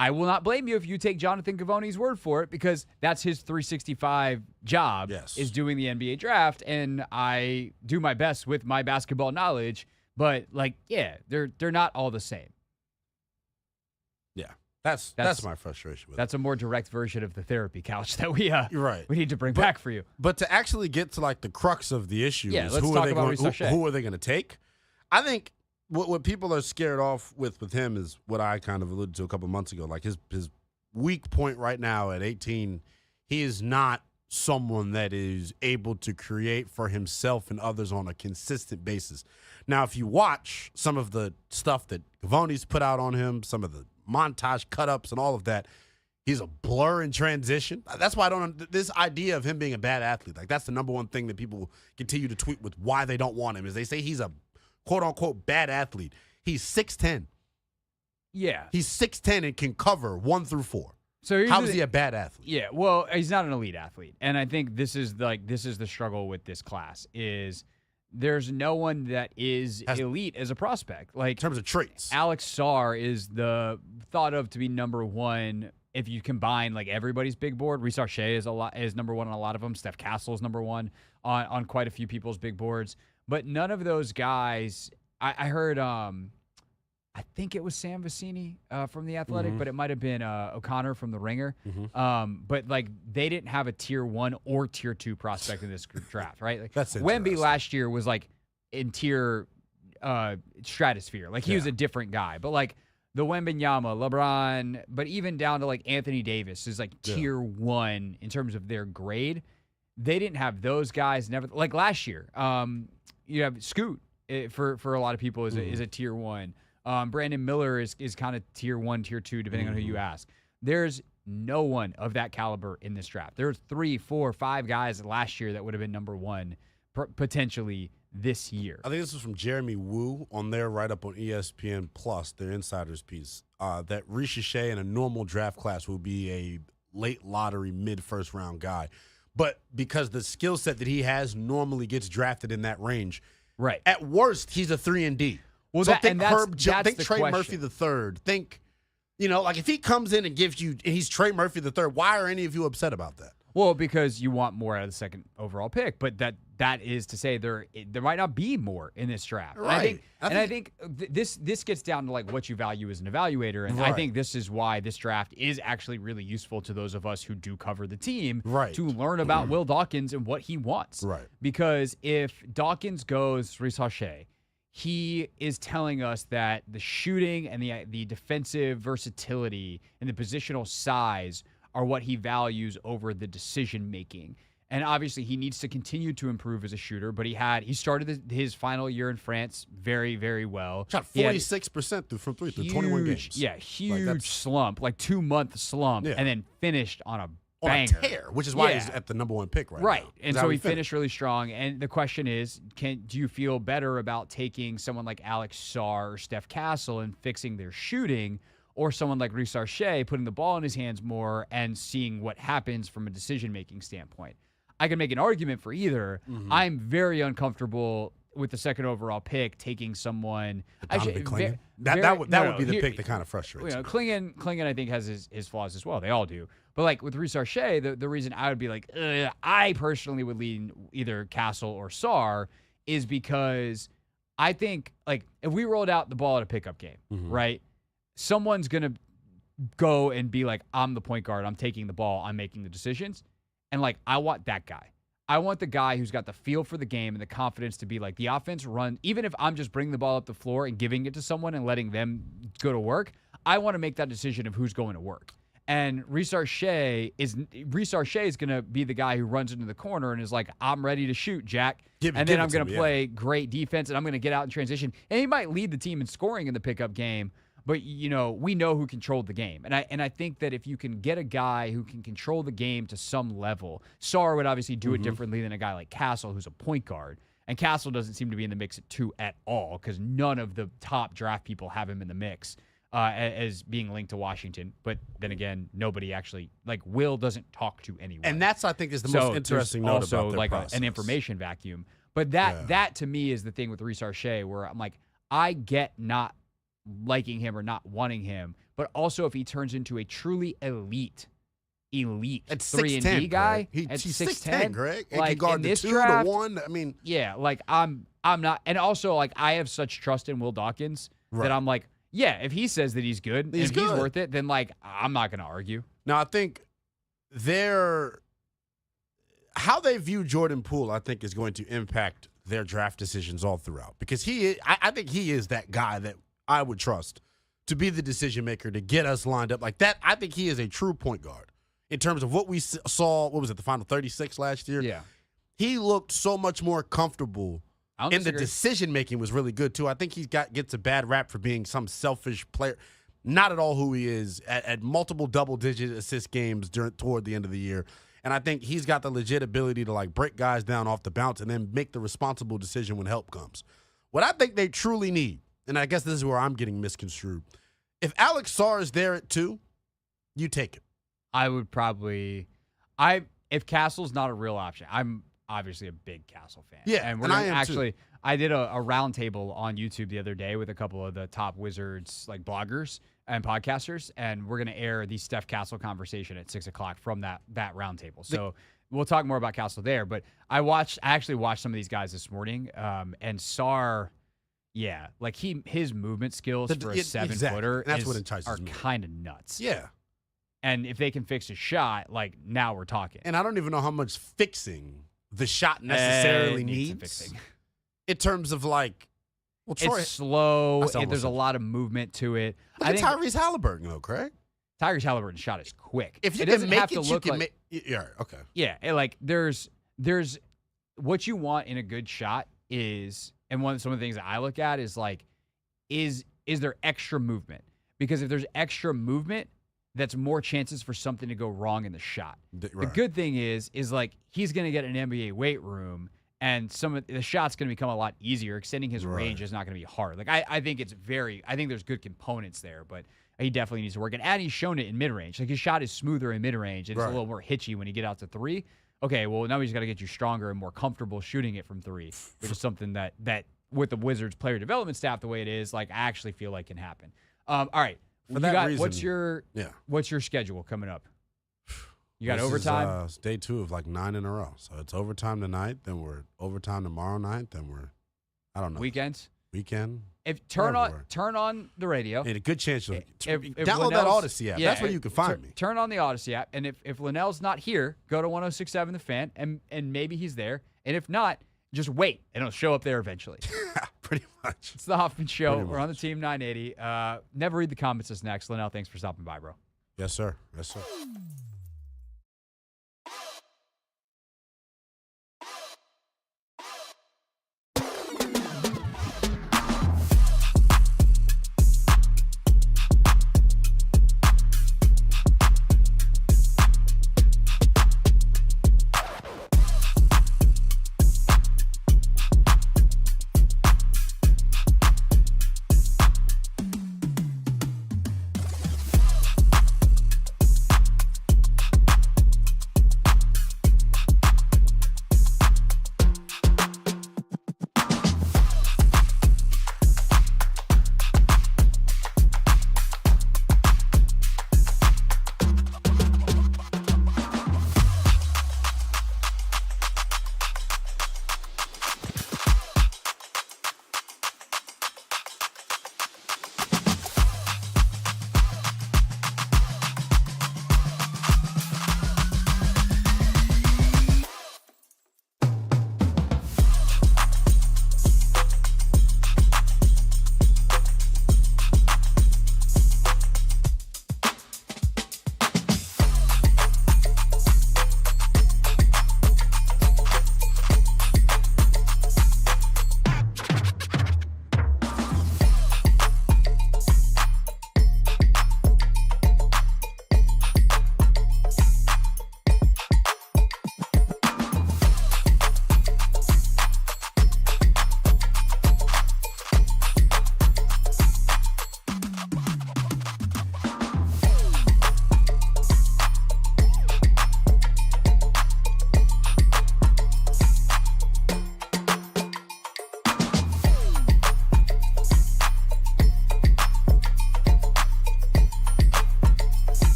I will not blame you if you take Jonathan Givony's word for it because that's his 365 job is doing the NBA draft, and I do my best with my basketball knowledge. But, like, yeah, they're not all the same. Yeah, that's my frustration with That's a more direct version of the therapy couch that we we need to bring but, back for you. But to actually get to, like, the crux of the issue is let's talk about Redick. Who are they going to take? I think what people are scared off with him is what I kind of alluded to a couple months ago. Like, his weak point right now at 18, he is not someone that is able to create for himself and others on a consistent basis. Now, if you watch some of the stuff that Givony's put out on him, some of the montage cut-ups and all of that, he's a blur in transition. That's why this idea of him being a bad athlete, like, that's the number one thing that people continue to tweet with why they don't want him, is they say he's a quote-unquote bad athlete. He's 6'10". Yeah. He's 6'10" and can cover 1 through 4. So how is he a bad athlete? Yeah, well, he's not an elite athlete. And I think this is the struggle with this class is there's no one that is elite as a prospect. Like, in terms of traits. Alex Sarr is thought of to be number one if you combine, like, everybody's big board. Reece Shea is number one on a lot of them. Steph Castle is number one on quite a few people's big boards. But none of those guys, I heard, I think it was Sam Vecini from The Athletic, but it might have been O'Connor from The Ringer. But, like, they didn't have a tier 1 or tier 2 prospect in this draft, right? Like, that's Wemby last year was, like, in tier stratosphere. Like, he was a different guy. But, like, the Wembanyama, LeBron, but even down to, like, Anthony Davis is, like, tier 1 in terms of their grade. They didn't have those guys. Never, like, last year. You have Scoot for a lot of people is a tier 1. Brandon Miller is kind of tier 1, tier 2, depending on who you ask. There's no one of that caliber in this draft. There's 3, 4, 5 guys last year that would have been number 1 potentially this year. I think this was from Jeremy Wu on their write-up on ESPN Plus, their insiders piece, that Redick in a normal draft class will be a late lottery, mid-first round guy. But because the skill set that he has normally gets drafted in that range, right? At worst, he's a 3-and-D. Well, so think think Trey Murphy III. Think, like, if he comes in and gives you, and he's Trey Murphy III, why are any of you upset about that? Well, because you want more out of the second overall pick, but that is to say there might not be more in this draft. Right. I think this gets down to like what you value as an evaluator, and I think this is why this draft is actually really useful to those of us who do cover the team, Right. to learn about Will Dawkins and what he wants. Right. Because if Dawkins goes Reese Hache, he is telling us that the shooting and the defensive versatility and the positional size are what he values over the decision making. And obviously he needs to continue to improve as a shooter, but he started his final year in France very, very well. Shot 46% from three through 21 games. Yeah, huge slump, like 2-month slump, Yeah. and then finished on a On banger. a tear, which is why he's at the number 1 pick right now. Right. And That's so how he finished really strong. And the question is, do you feel better about taking someone like Alex Sarr or Steph Castle and fixing their shooting, or someone like Reese Arche putting the ball in his hands more and seeing what happens from a decision-making standpoint? I can make an argument for either. I'm very uncomfortable with the second overall pick taking someone. Donovan Clingan? That would be the pick that kind of frustrates me. Clingan, I think, has his flaws as well. They all do. But like with Reese Arche, the reason I would be like, I personally would lean either Castle or Sarr is because I think like if we rolled out the ball at a pickup game, right? Someone's gonna go and be like, I'm the point guard. I'm taking the ball. I'm making the decisions. And, like, I want that guy. I want the guy who's got the feel for the game and the confidence to be like, the offense run, even if I'm just bringing the ball up the floor and giving it to someone and letting them go to work, I want to make that decision of who's going to work. And Reese Arche is going to be the guy who runs into the corner and is like, I'm ready to shoot, Jack. And then I'm going to play great defense, and I'm going to get out in transition. And he might lead the team in scoring in the pickup game, but, you know, we know who controlled the game. And I think that if you can get a guy who can control the game to some level, Sarr would obviously do it differently than a guy like Castle, who's a point guard. And Castle doesn't seem to be in the mix at 2 at all, because none of the top draft people have him in the mix as being linked to Washington. But then again, nobody actually, like, Will doesn't talk to anyone. And that's, I think, is the most interesting note also about their like process. an information vacuum. But that to me is the thing with Reese Arche, where I'm like, I get not liking him or not wanting him, but also if he turns into a truly elite at 3-and-D guy, he's at 6'10", Greg. And like can guard in the this 2, draft, the 1. I mean, yeah, like I'm not, and also like I have such trust in Will Dawkins that I'm like, yeah, if he says that he's good, if he's worth it, then like I'm not going to argue. Now I think how they view Jordan Poole, I think, is going to impact their draft decisions all throughout, because I think he is that guy that I would trust to be the decision maker to get us lined up like that. I think he is a true point guard in terms of what we saw. What was it, the final 36 last year? Yeah, he looked so much more comfortable, and the decision making was really good too. I think he gets a bad rap for being some selfish player. Not at all who he is at multiple double-digit assist games toward the end of the year. And I think he's got the legit ability to like break guys down off the bounce and then make the responsible decision when help comes. What I think they truly need, and I guess this is where I'm getting misconstrued, if Alex Sarr is there at 2, you take it. I would probably, if Castle's not a real option, I'm obviously a big Castle fan. Yeah, and and I am too. I did a roundtable on YouTube the other day with a couple of the top Wizards like bloggers and podcasters, and we're gonna air the Steph Castle conversation at 6:00 from that roundtable. So we'll talk more about Castle there. But I actually watched some of these guys this morning, and Sarr, yeah, like his movement skills for a 7-footer are kind of nuts. Yeah. And if they can fix his shot, like now we're talking. And I don't even know how much fixing the shot necessarily needs needs. fixing. In terms of like, well, Troy, it's slow. That's There's a lot of movement to it. Look at Tyrese Halliburton, though, Craig. Tyrese Halliburton's shot is quick. If you it doesn't can make have it, to you look can like, make. Yeah, okay. Yeah, like there's what you want in a good shot is, and some of the things that I look at is like, is there extra movement? Because if there's extra movement, that's more chances for something to go wrong in the shot. The good thing is like he's going to get an NBA weight room, and some of the shot's going to become a lot easier. Extending his range is not going to be hard. Like I think there's good components there, but he definitely needs to work. And he's shown it in mid-range. Like his shot is smoother in mid-range. It's a little more hitchy when you get out to 3. Okay, well now he's got to get you stronger and more comfortable shooting it from 3, which is something that with the Wizards player development staff the way it is, like I actually feel like can happen. All right. For that reason, what's your schedule coming up? You got This overtime? Is, day 2 of like 9 in a row. So it's overtime tonight, then we're overtime tomorrow night, then we're, I don't know. Weekends? Weekend. If Everywhere. turn on the radio. And a good chance you'll If download that Linnell's- Odyssey app. That's where you can find me. Turn on the Odyssey app, and if Linnell's not here, go to 106.7 The Fan, and maybe he's there. And if not, just wait, and it'll show up there eventually. Pretty much. It's the Hoffman Show. Pretty We're on the much. Team 980. Never read the comments is next. Linnell, thanks for stopping by, bro. Yes, sir. Yes, sir.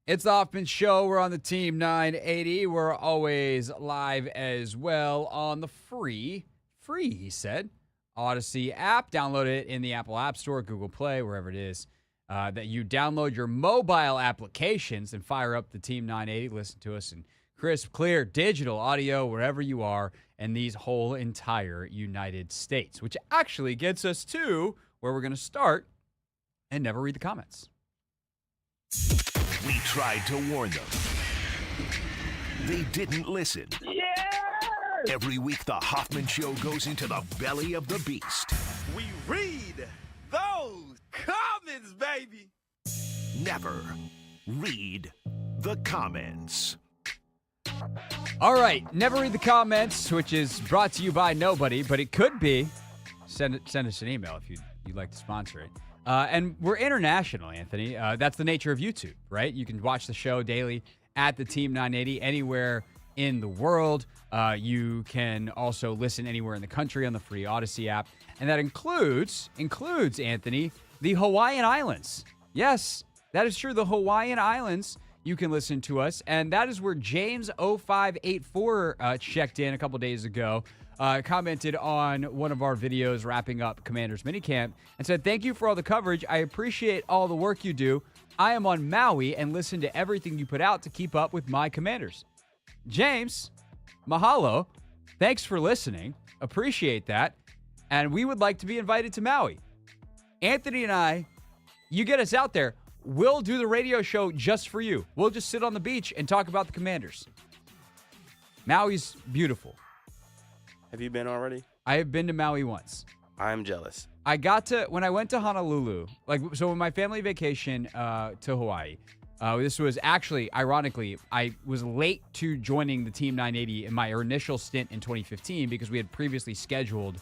It's the Hoffman Show. We're on the Team 980. We're always live as well on the free, he said, Odyssey app. Download it in the Apple App Store, Google Play, wherever it is that you download your mobile applications and fire up the Team 980. Listen to us in crisp, clear, digital audio wherever you are in these whole entire United States, which actually gets us to where we're going to start and never read the comments. We tried to warn them. They didn't listen. Every week, the Hoffman Show goes into the belly of the beast. We read those comments, baby. Never read the comments. All right, never read the comments, which is brought to you by nobody, but it could be. Send us an email if you'd like to sponsor it. And we're international, Anthony. That's the nature of YouTube, right? You can watch the show daily at the Team 980 anywhere in the world. You can also listen anywhere in the country on the free Odyssey app. And that includes, Anthony, the Hawaiian Islands. Yes, that is true. The Hawaiian Islands, you can listen to us. And that is where James0584 checked in a couple days ago. Commented on one of our videos wrapping up Commanders Minicamp and said, "Thank you for all the coverage. I appreciate all the work you do. I am on Maui and listen to everything you put out to keep up with my Commanders." James, mahalo. Thanks for listening. Appreciate that. And we would like to be invited to Maui. Anthony and I, you get us out there, we'll do the radio show just for you. We'll just sit on the beach and talk about the Commanders. Maui's beautiful. Have you been already? I have been to Maui once. I am jealous. When I went to Honolulu, so when my family vacation to Hawaii, This was actually, ironically, I was late to joining the Team 980 in my initial stint in 2015 because we had previously scheduled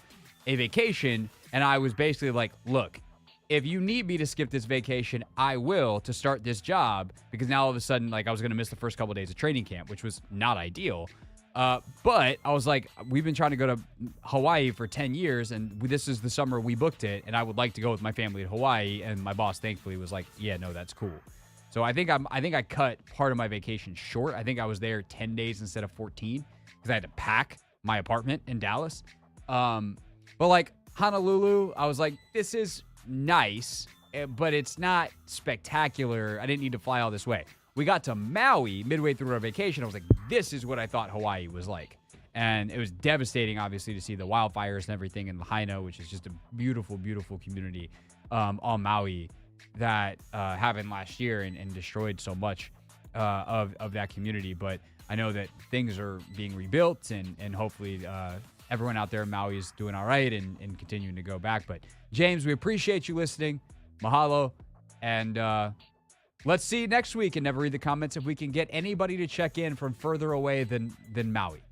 a vacation, and I was basically like, look, if you need me to skip this vacation, I will to start this job, because now all of a sudden, like, I was going to miss the first couple of days of training camp, which was not ideal. But I was like, we've been trying to go to Hawaii for 10 years, and this is the summer we booked it, and I would like to go with my family to Hawaii, and my boss thankfully was like, yeah, no, that's cool. So I think I cut part of my vacation short. I think I was there 10 days instead of 14 because I had to pack my apartment in Dallas. But like Honolulu, I was like, this is nice, but it's not spectacular. I didn't need to fly all this way. We got to Maui midway through our vacation. I was like, this is what I thought Hawaii was like. And it was devastating, obviously, to see the wildfires and everything in Lahaina, which is just a beautiful, beautiful community on Maui that happened last year and destroyed so much of that community. But I know that things are being rebuilt, and hopefully everyone out there in Maui is doing all right and continuing to go back. But James, we appreciate you listening. Mahalo. And let's see you next week, and never read the comments if we can get anybody to check in from further away than Maui.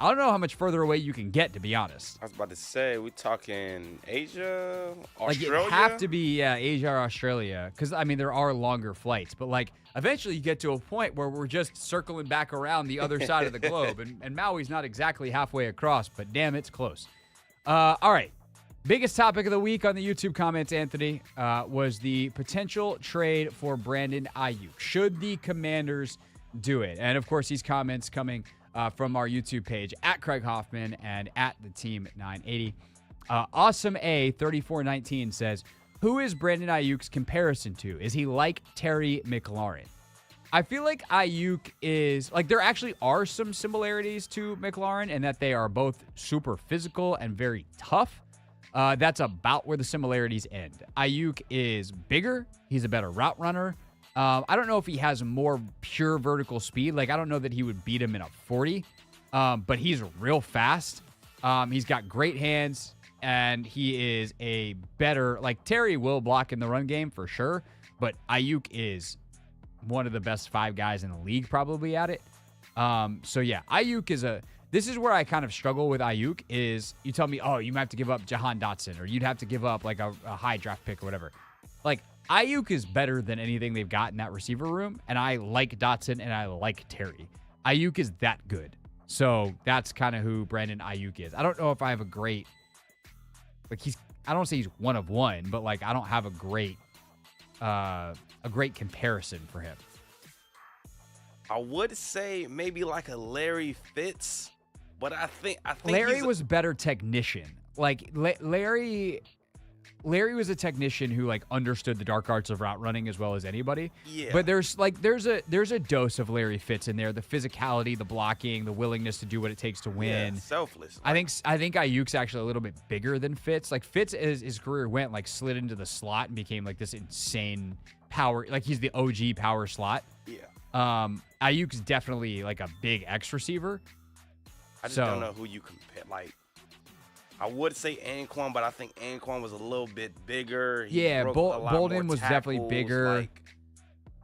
I don't know how much further away you can get, to be honest. I was about to say, we talking Asia, Like, Australia? it have to be Asia or Australia, because, I mean, there are longer flights. But, like, eventually you get to a point where we're just circling back around the other side of the globe. And Maui's not exactly halfway across, but damn, it's close. All right. Biggest topic of the week on the YouTube comments, Anthony, was the potential trade for Brandon Ayuk. Should the Commanders do it? And, of course, these comments coming from our YouTube page, at Craig Hoffman and at the Team 980. Awesome A 3419 says, who is Brandon Ayuk's comparison to? Is he like Terry McLaurin? I feel like Ayuk is, like, there actually are some similarities to McLaurin in that they are both super physical and very tough. That's about where the similarities end. Ayuk is bigger. He's a better route runner. I don't know if he has more pure vertical speed. Like, I don't know that he would beat him in a 40, but he's real fast. He's got great hands, and he is a better, like, Terry will block in the run game for sure, but Ayuk is one of the best 5 guys in the league probably at it. So, yeah, Ayuk is this is where I kind of struggle with Ayuk is you tell me, oh, you might have to give up Jahan Dotson, or you'd have to give up, like, a high draft pick or whatever. Like, Ayuk is better than anything they've got in that receiver room, and I like Dotson and I like Terry. Ayuk is that good. So that's kind of who Brandon Ayuk is. I don't know if I have a great, like, I don't say he's one of one, but, like, I don't have a great comparison for him. I would say maybe like a Larry Fitz, but I think Larry was a better technician. Like, Larry was a technician who, like, understood the dark arts of route running as well as anybody. Yeah. But there's a dose of Larry Fitz in there. The physicality, the blocking, the willingness to do what it takes to win. Yeah, selfless. I think Ayuk's actually a little bit bigger than Fitz. Like, Fitz, as his career went, like, slid into the slot and became, like, this insane power. Like, he's the OG power slot. Yeah. Ayuk's definitely, like, a big X receiver. I just don't know who you compare. Like, I would say Anquan, but I think Anquan was a little bit bigger. Yeah, Bolden was definitely bigger.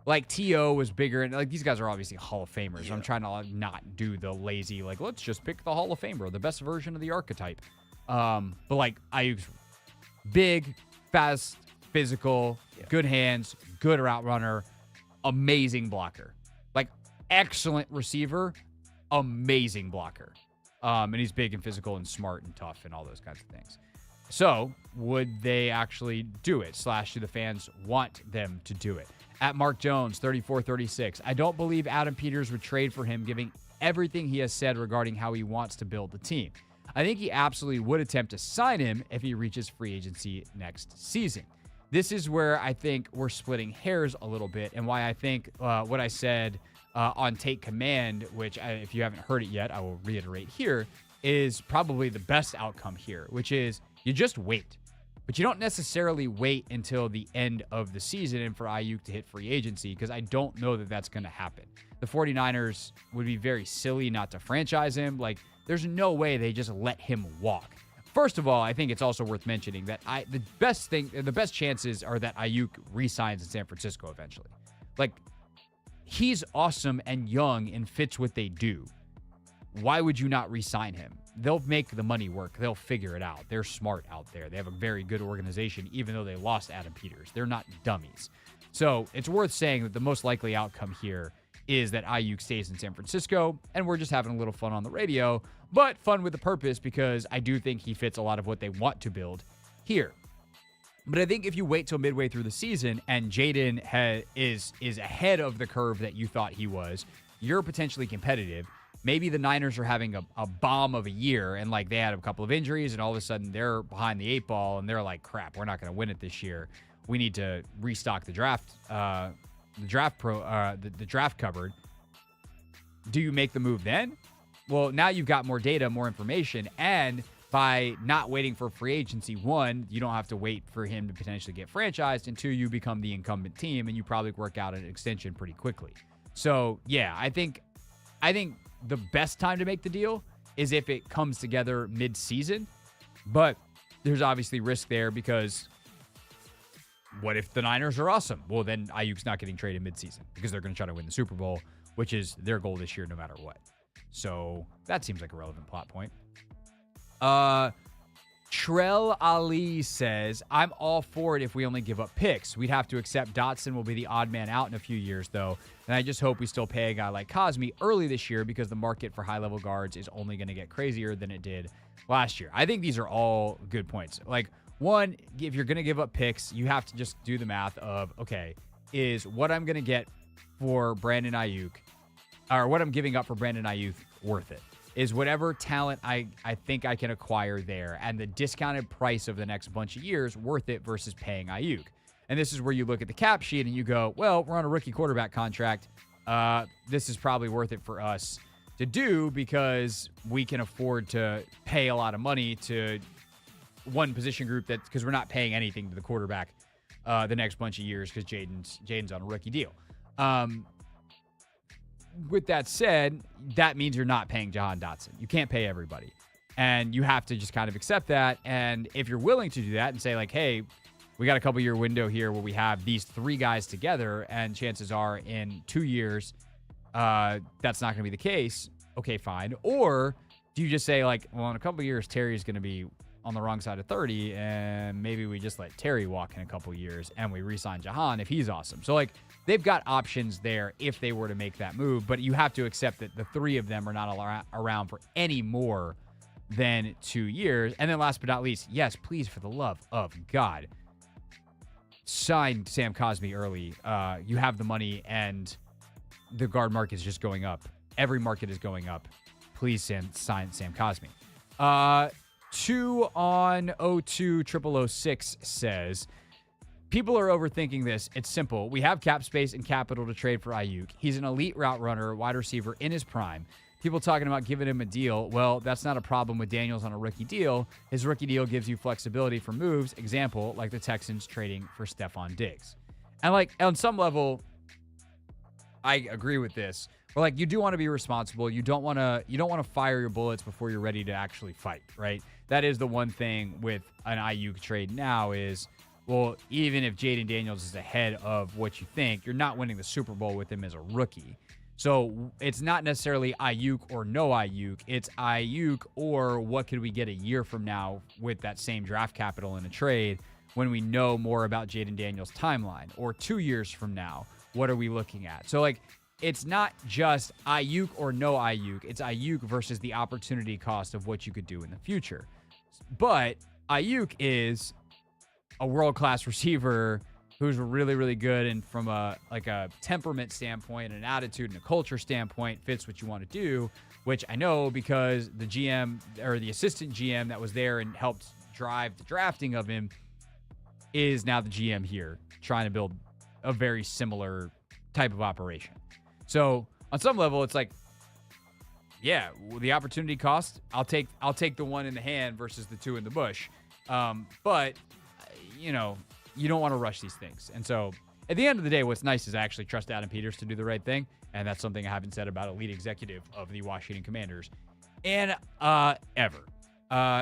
Like, T.O. was bigger. And, like, these guys are obviously Hall of Famers. Yeah. I'm trying to, like, not do the lazy, like, let's just pick the Hall of Famer, the best version of the archetype. But, like, Ayuk's big, fast, physical, good hands, good route runner, amazing blocker. Like, excellent receiver, amazing blocker. And he's big and physical and smart and tough and all those kinds of things. So, would they actually do it? / do the fans want them to do it? At Mark Jones, 3436. I don't believe Adam Peters would trade for him, given everything he has said regarding how he wants to build the team. I think he absolutely would attempt to sign him if he reaches free agency next season. This is where I think we're splitting hairs a little bit, and why I think what I said on Take Command, which if you haven't heard it yet, I will reiterate here, is probably the best outcome here, which is you just wait. But you don't necessarily wait until the end of the season and for Ayuk to hit free agency, because I don't know that that's going to happen. The 49ers would be very silly not to franchise him. Like, there's no way they just let him walk. First of all, I think it's also worth mentioning that the best chances are that Ayuk re-signs in San Francisco eventually. Like, he's awesome and young and fits what they do. Why would you not re-sign him? They'll make the money work. They'll figure it out. They're smart out there. They have a very good organization, even though they lost Adam Peters. They're not dummies. So it's worth saying that the most likely outcome here is that Ayuk stays in San Francisco, and we're just having a little fun on the radio, but fun with a purpose, because I do think he fits a lot of what they want to build here. But I think if you wait till midway through the season and Jaden is ahead of the curve that you thought he was, you're potentially competitive. Maybe the Niners are having a bomb of a year, and like they had a couple of injuries, and all of a sudden they're behind the 8 ball, and they're like, crap, we're not going to win it this year. We need to restock the draft cupboard. Do you make the move then? Well, now you've got more data, more information, and by not waiting for free agency, 1, you don't have to wait for him to potentially get franchised, and 2, you become the incumbent team, and you probably work out an extension pretty quickly. So, yeah, I think the best time to make the deal is if it comes together mid-season, but there's obviously risk there, because what if the Niners are awesome? Well, then Ayuk's not getting traded mid-season because they're going to try to win the Super Bowl, which is their goal this year no matter what. So that seems like a relevant plot point. Trell Ali says, I'm all for it if we only give up picks. We'd have to accept Dotson will be the odd man out in a few years, though. And I just hope we still pay a guy like Cosme early this year, because the market for high-level guards is only going to get crazier than it did last year. I think these are all good points. Like, 1, if you're going to give up picks, you have to just do the math of, okay, is what I'm going to get for Brandon Ayuk, or what I'm giving up for Brandon Ayuk, worth it? Is whatever talent I think I can acquire there and the discounted price of the next bunch of years worth it versus paying Ayuk? And this is where you look at the cap sheet and you go, well, we're on a rookie quarterback contract. This is probably worth it for us to do because we can afford to pay a lot of money to one position group, that because we're not paying anything to the quarterback the next bunch of years because Jaden's on a rookie deal. With that said, that means you're not paying Jahan Dotson. You can't pay everybody. And you have to just kind of accept that. And if you're willing to do that and say, like, hey, we got a couple year window here where we have these 3 guys together, and chances are in 2 years, that's not going to be the case. Okay, fine. Or do you just say, like, well, in a couple of years, Terry's going to be on the wrong side of 30, and maybe we just let Terry walk in a couple of years and we re-sign Jahan if he's awesome. So, like, they've got options there if they were to make that move, but you have to accept that the 3 of them are not around for any more than 2 years. And then last but not least, yes, please, for the love of God, sign Sam Cosme early. You have the money, and the guard market is just going up. Every market is going up. Please sign Sam Cosme. 2 on 020006 says, people are overthinking this. It's simple. We have cap space and capital to trade for Ayuk. He's an elite route runner, wide receiver in his prime. People talking about giving him a deal. Well, that's not a problem with Daniels on a rookie deal. His rookie deal gives you flexibility for moves. Example, like the Texans trading for Stephon Diggs. And like on some level, I agree with this. But like, you do want to be responsible. You don't want to fire your bullets before you're ready to actually fight, right? That is the one thing with an Ayuk trade now is, well, even if Jaden Daniels is ahead of what you think, you're not winning the Super Bowl with him as a rookie. So it's not necessarily Ayuk or no Ayuk. It's Ayuk or what could we get a year from now with that same draft capital in a trade when we know more about Jaden Daniels' timeline, or 2 years from now, what are we looking at? So like, it's not just Ayuk or no Ayuk. It's Ayuk versus the opportunity cost of what you could do in the future. But Ayuk is a world-class receiver who's really, really good, and from a temperament standpoint, an attitude and a culture standpoint, fits what you want to do, which I know because the GM or the assistant GM that was there and helped drive the drafting of him is now the GM here, trying to build a very similar type of operation. So on some level, it's like, yeah, the opportunity cost, I'll take the one in the hand versus the 2 in the bush. But you know, you don't want to rush these things. And so at the end of the day, what's nice is I actually trust Adam Peters to do the right thing. And that's something I haven't said about a lead executive of the Washington Commanders and ever.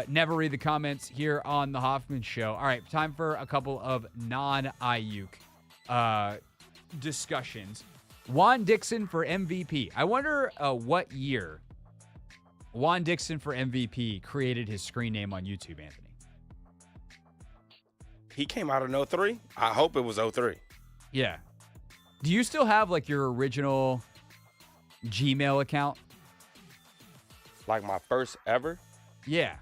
Never read the comments here on the Hoffman Show. All right, time for a couple of non-Ayuk discussions. Juan Dixon for MVP. I wonder what year Juan Dixon for MVP created his screen name on YouTube, Anthony. He came out in 03. I hope it was 03. Yeah. Do you still have like your original Gmail account? Like my first ever. Yeah.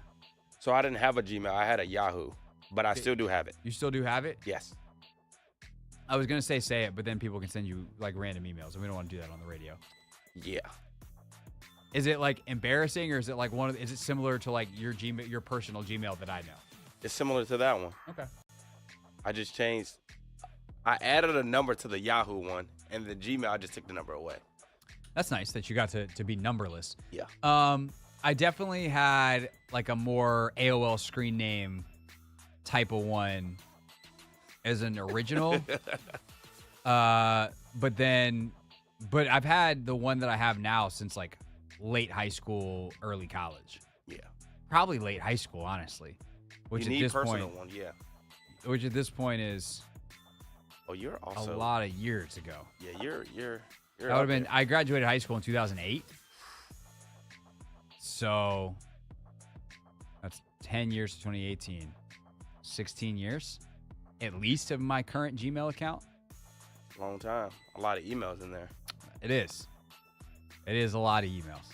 So I didn't have a Gmail. I had a Yahoo, but I still do have it. You still do have it? Yes. I was going to say it, but then people can send you like random emails, and we don't want to do that on the radio. Yeah. Is it like embarrassing, or is it like is it similar to like your Gmail, your personal Gmail that I know? It's similar to that one. Okay. I just changed. I added a number to the Yahoo one, and the Gmail, I just took the number away. That's nice that you got to be numberless. Yeah. I definitely had like a more AOL screen name type of one as an original. But I've had the one that I have now since like late high school, early college. Yeah. Probably late high school, honestly. Which You at need this personal point, one, yeah. which at this point is Oh, you're also a lot of years ago. Yeah, you're That would have been. I graduated high school in 2008, so that's 10 years to 2018. 16 years, at least, of my current Gmail account. long time. A lot of emails in there. It is. It is a lot of emails.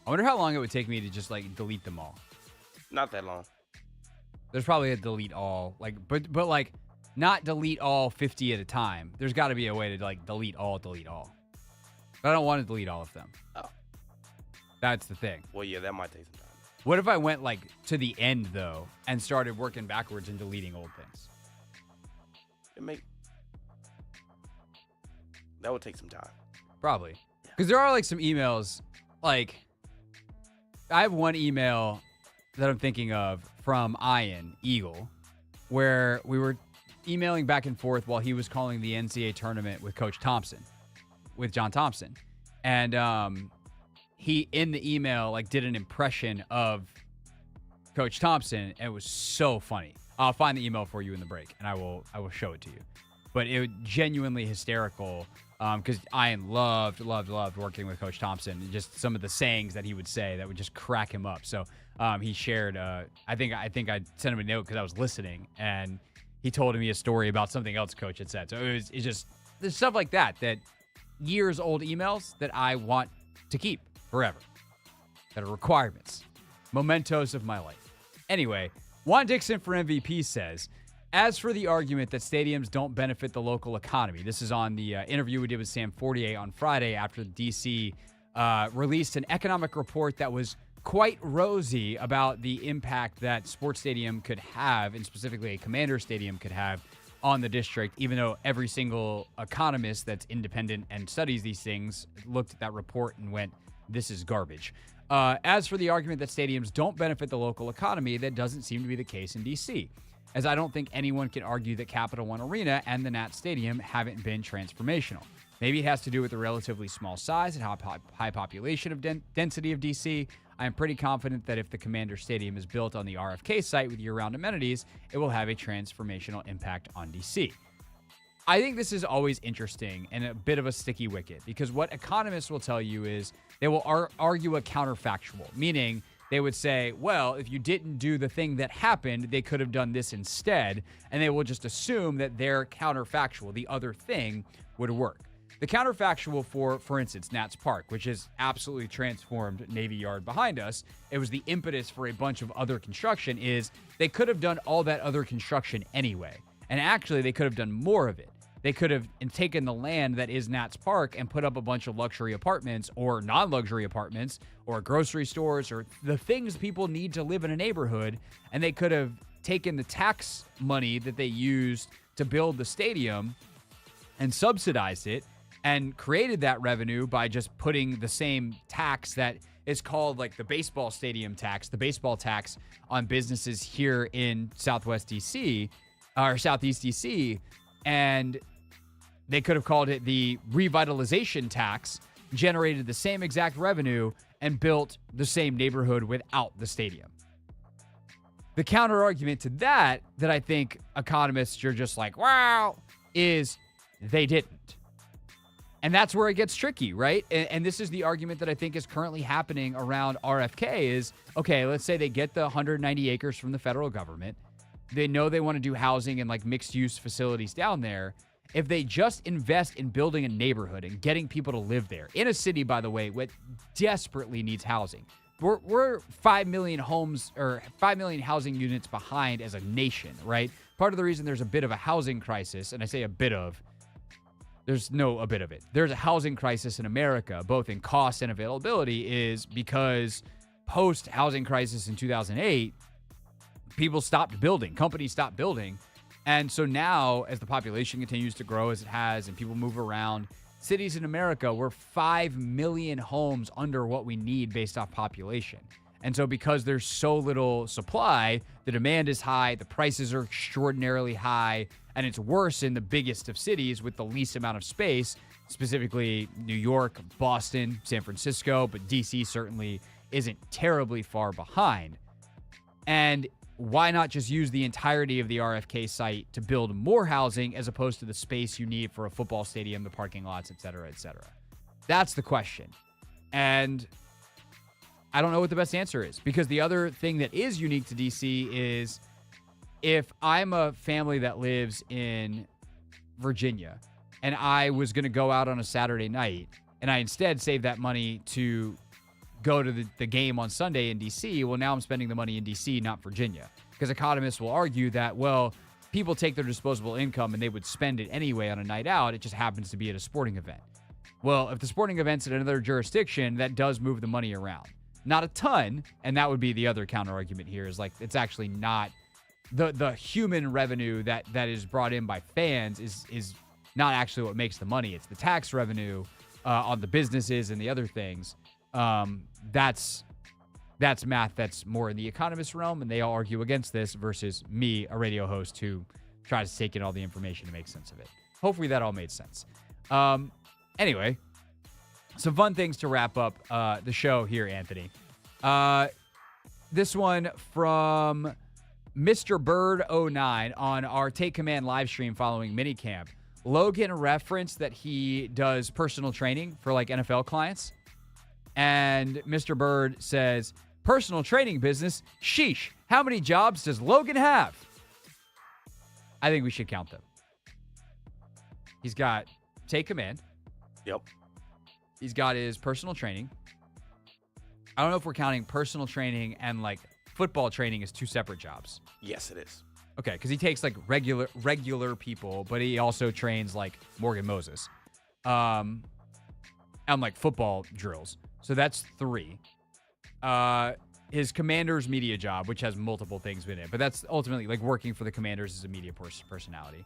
I wonder how long it would take me to just like delete them all. Not that long. There's probably a delete all, like, but like not delete all 50 at a time. There's got to be a way to like delete all. But I don't want to delete all of them. Oh. That's the thing. Well, yeah, that might take some time. What if I went like to the end though and started working backwards and deleting old things? That would take some time. Probably. Because there are like some emails, like I have one email that I'm thinking of from Ian Eagle where we were emailing back and forth while he was calling the NCAA tournament with Coach Thompson, with John Thompson. And he, in the email, like did an impression of Coach Thompson, and it was so funny. I'll find the email for you in the break, and I will show it to you. But it was genuinely hysterical because Ian loved working with Coach Thompson, and just some of the sayings that he would say that would just crack him up. So he shared, I think I sent him a note because I was listening, and he told me a story about something else Coach had said. So it's just, there's stuff like that years old emails that I want to keep forever, that are requirements, mementos of my life. Anyway, Juan Dixon for MVP says, as for the argument that stadiums don't benefit the local economy, this is on the interview we did with Sam Fortier on Friday after DC released an economic report that was quite rosy about the impact that sports stadium could have, and specifically a Commander Stadium could have on the district, even though every single economist that's independent and studies these things looked at that report and went, this is garbage. As for the argument that stadiums don't benefit the local economy, that doesn't seem to be the case in DC, as I don't think anyone can argue that Capital One Arena and the Nats Stadium haven't been transformational. Maybe it has to do with the relatively small size and high population of density of DC. I am pretty confident that if the Commander Stadium is built on the RFK site with year-round amenities, it will have a transformational impact on DC. I think this is always interesting and a bit of a sticky wicket, because what economists will tell you is they will argue a counterfactual, meaning they would say, well, if you didn't do the thing that happened, they could have done this instead, and they will just assume that their counterfactual, the other thing, would work. The counterfactual for instance, Nats Park, which is absolutely transformed Navy Yard behind us, it was the impetus for a bunch of other construction, is they could have done all that other construction anyway. And actually, they could have done more of it. They could have taken the land that is Nats Park and put up a bunch of luxury apartments or non-luxury apartments or grocery stores or the things people need to live in a neighborhood, and they could have taken the tax money that they used to build the stadium and subsidized it and created that revenue by just putting the same tax that is called like the baseball stadium tax, the baseball tax on businesses here in Southwest DC or Southeast DC. And they could have called it the revitalization tax, generated the same exact revenue, and built the same neighborhood without the stadium. The counter argument to that I think economists are just like, wow, is They didn't. And that's where it gets tricky, right? And this is the argument that I think is currently happening around RFK is, okay, let's say they get the 190 acres from the federal government. They know they want to do housing and like mixed use facilities down there. If they just invest in building a neighborhood and getting people to live there in a city, by the way, what desperately needs housing. We're 5 million homes or 5 million housing units behind as a nation, right? Part of the reason there's a bit of a housing crisis, and I say a bit of, there's no a bit of it. There's a housing crisis in America, both in cost and availability, is because post-housing crisis in 2008, people stopped building, companies stopped building. And so now, as the population continues to grow as it has and people move around, cities in America, we're 5 million homes under what we need based off population. And so because there's so little supply, the demand is high, the prices are extraordinarily high, and it's worse in the biggest of cities with the least amount of space, specifically New York, Boston, San Francisco, but DC certainly isn't terribly far behind. And why not just use the entirety of the RFK site to build more housing as opposed to the space you need for a football stadium, the parking lots, et cetera, et cetera? That's the question. And I don't know what the best answer is, because the other thing that is unique to DC is if I'm a family that lives in Virginia and I was going to go out on a Saturday night and I instead save that money to go to the game on Sunday in DC, well, now I'm spending the money in DC, not Virginia. Because economists will argue that, well, people take their disposable income and they would spend it anyway on a night out. It just happens to be at a sporting event. Well, if the sporting event's in another jurisdiction, that does move the money around. Not a ton, and that would be the other counter argument here, is like it's actually not the human revenue that is brought in by fans is not actually what makes the money. It's the tax revenue on the businesses and the other things. That's math that's more in the economist realm, and they all argue against this versus me, a radio host who tries to take in all the information to make sense of it. Hopefully that all made sense. Anyway, some fun things to wrap up the show here, Anthony. This one from Mr. Bird 09 on our Take Command live stream following minicamp. Logan referenced that he does personal training for like NFL clients. And Mr. Bird says, personal training business, sheesh, how many jobs does Logan have? I think we should count them. He's got Take Command. Yep. He's got his personal training. I don't know if we're counting personal training and like football training as two separate jobs. Yes, it is. Okay, because he takes like regular people, but he also trains like Morgan Moses. And like football drills. So that's 3. His Commanders media job, which has multiple things in it, but that's ultimately like working for the Commanders as a media personality.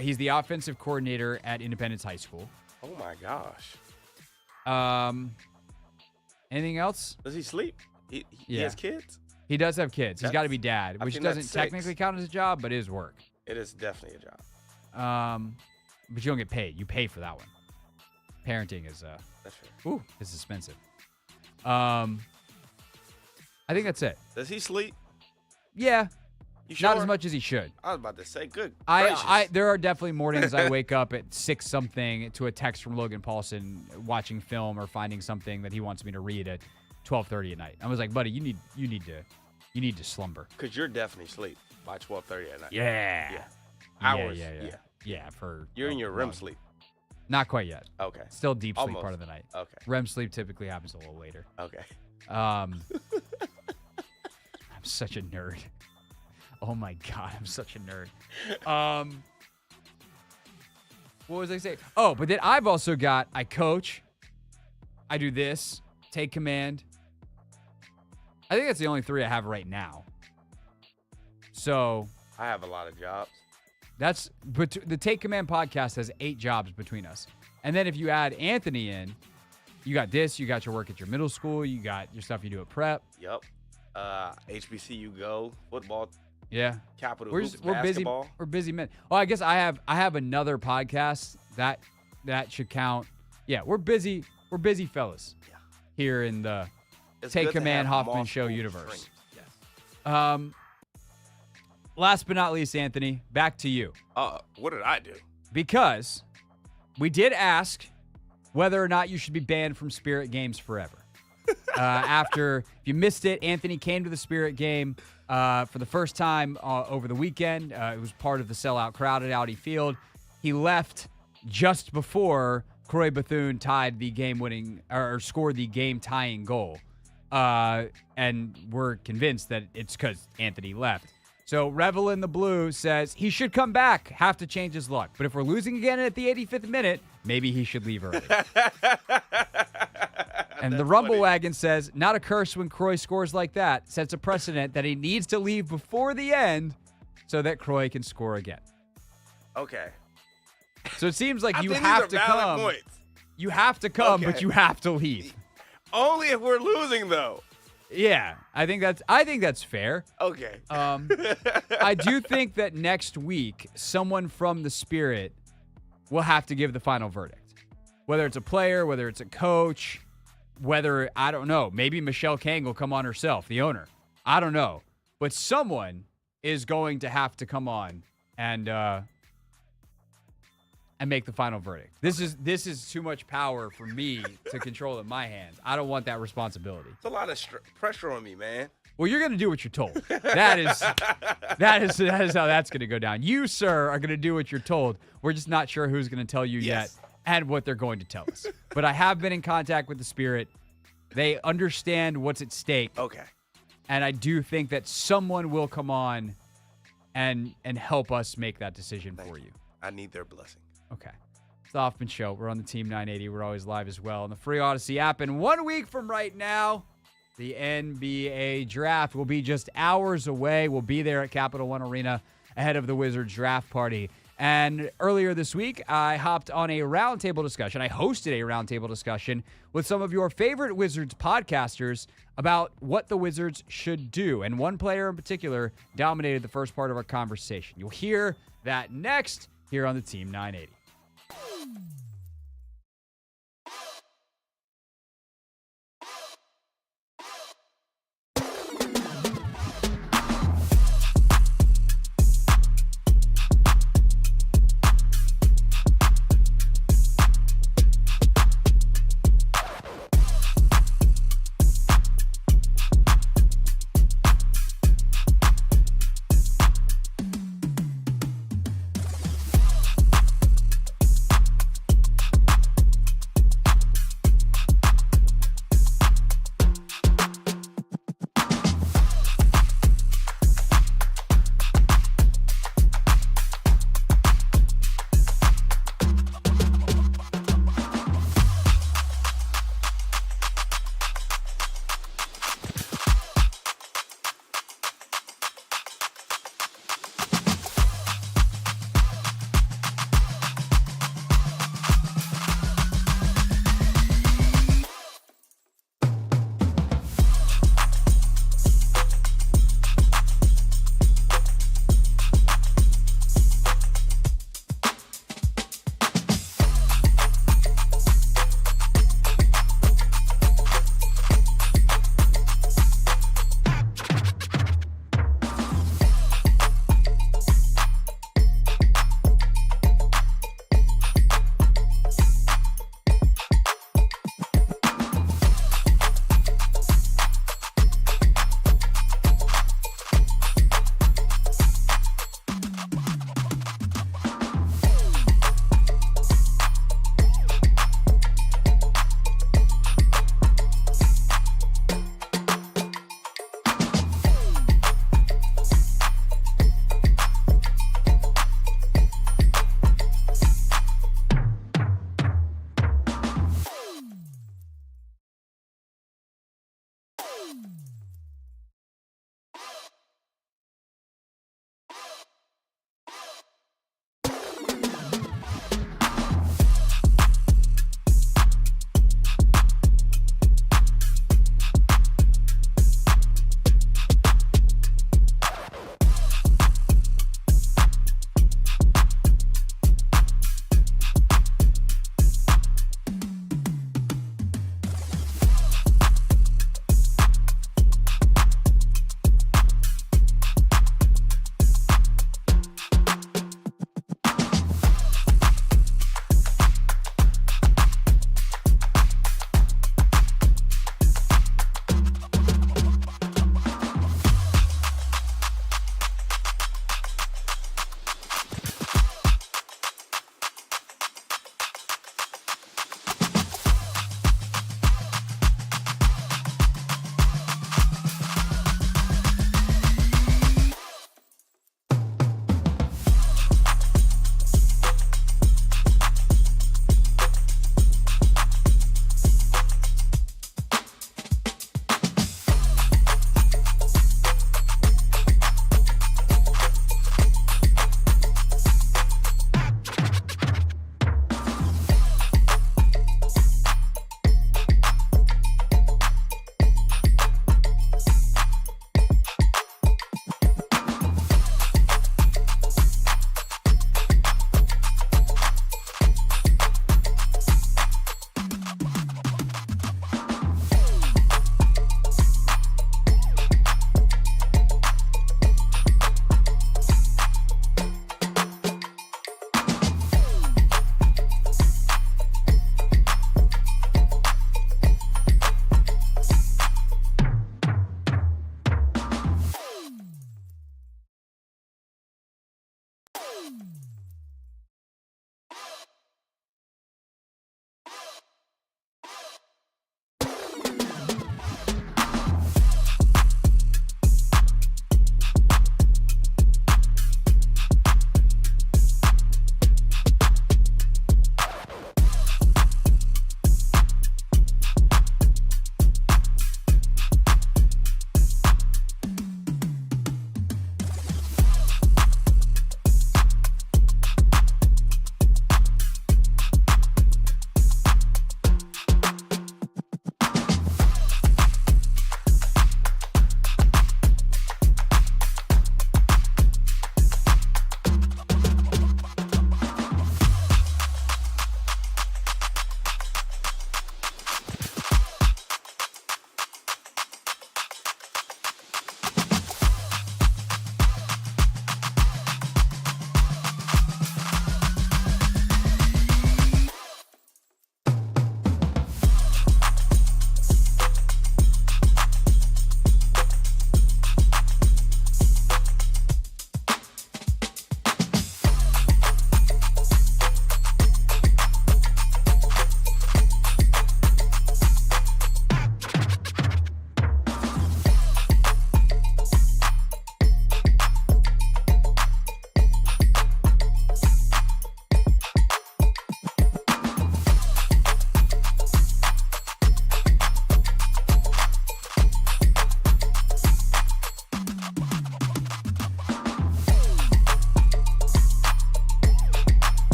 He's the offensive coordinator at Independence High School. Oh my gosh. Anything else? Does he sleep? He has kids? He does have kids. He's got to be dad, I which think doesn't that's 6. technically count as a job, but is work. It is definitely a job. But you don't get paid. You pay for that one. Parenting is That's fair. it's expensive. I think that's it. Does he sleep? Yeah. You sure? Not as much as he should. I was about to say, good I there are definitely mornings I wake up at 6 something to a text from Logan Paulson watching film or finding something that he wants me to read at 12:30 at night. I was like, buddy, you need to slumber. Because you're definitely asleep by 12:30 at night. Yeah. Hours. Yeah, for You're in your REM sleep. Not quite yet. Okay. Still deep sleep Almost. part of the night. Okay. REM sleep typically happens a little later. Okay. I'm such a nerd. Oh my God, I'm such a nerd. What was I saying? Oh, but then I've also got, I coach. I do this. Take Command. I think that's the only 3 I have right now. So I have a lot of jobs. but the Take Command podcast has 8 jobs between us. And then if you add Anthony in, you got this, you got your work at your middle school, you got your stuff you do at prep. Yep. HBCU go, football, Yeah. Capital We're Hoops, busy. basketball. We're busy men. Well, I guess I have another podcast that should count. Yeah, we're busy. We're busy fellas. Yeah. Here in the It's Take good to Command have Hoffman Show multiple universe. streams. Yes. Last but not least, Anthony, back to you. What did I do? because we did ask whether or not you should be banned from Spirit games forever. If you missed it, Anthony came to the Spirit game for the first time over the weekend. It was part of the sellout crowd at Audi Field. He left just before Croy Bethune tied the game-winning or scored the game-tying goal. And we're convinced that it's because Anthony left. So Revel in the Blue says he should come back, have to change his luck. But if we're losing again at the 85th minute, maybe he should leave early. And the Rumble Wagon says, not a curse when Croy scores like that. Sets a precedent that he needs to leave before the end so that Croy can score again. Okay. So it seems like I you think have these to are valid come. points. You have to come, Okay. but you have to leave. Only if we're losing, though. Yeah, I think that's fair. Okay. I do think that next week, someone from the Spirit will have to give the final verdict. Whether it's a player, whether it's a coach, whether, I don't know, maybe Michelle Kang will come on herself, the owner. I don't know. But someone is going to have to come on and make the final verdict. This is too much power for me to control in my hands. I don't want that responsibility. It's a lot of pressure on me, man. Well, you're going to do what you're told. That is how that's going to go down. You, sir, are going to do what you're told. We're just not sure who's going to tell you yet and what they're going to tell us. But I have been in contact with the Spirit. They understand what's at stake. Okay. And I do think that someone will come on and help us make that decision for you. I need their blessing. Okay. It's the Hoffman Show. We're on the Team 980. We're always live as well on the free Odyssey app. And 1 week from right now, the NBA draft will be just hours away. We'll be there at Capital One Arena ahead of the Wizards draft party. And earlier this week, I hopped on a roundtable discussion. I hosted a roundtable discussion with some of your favorite Wizards podcasters about what the Wizards should do. And one player in particular dominated the first part of our conversation. You'll hear that next here on the Team 980.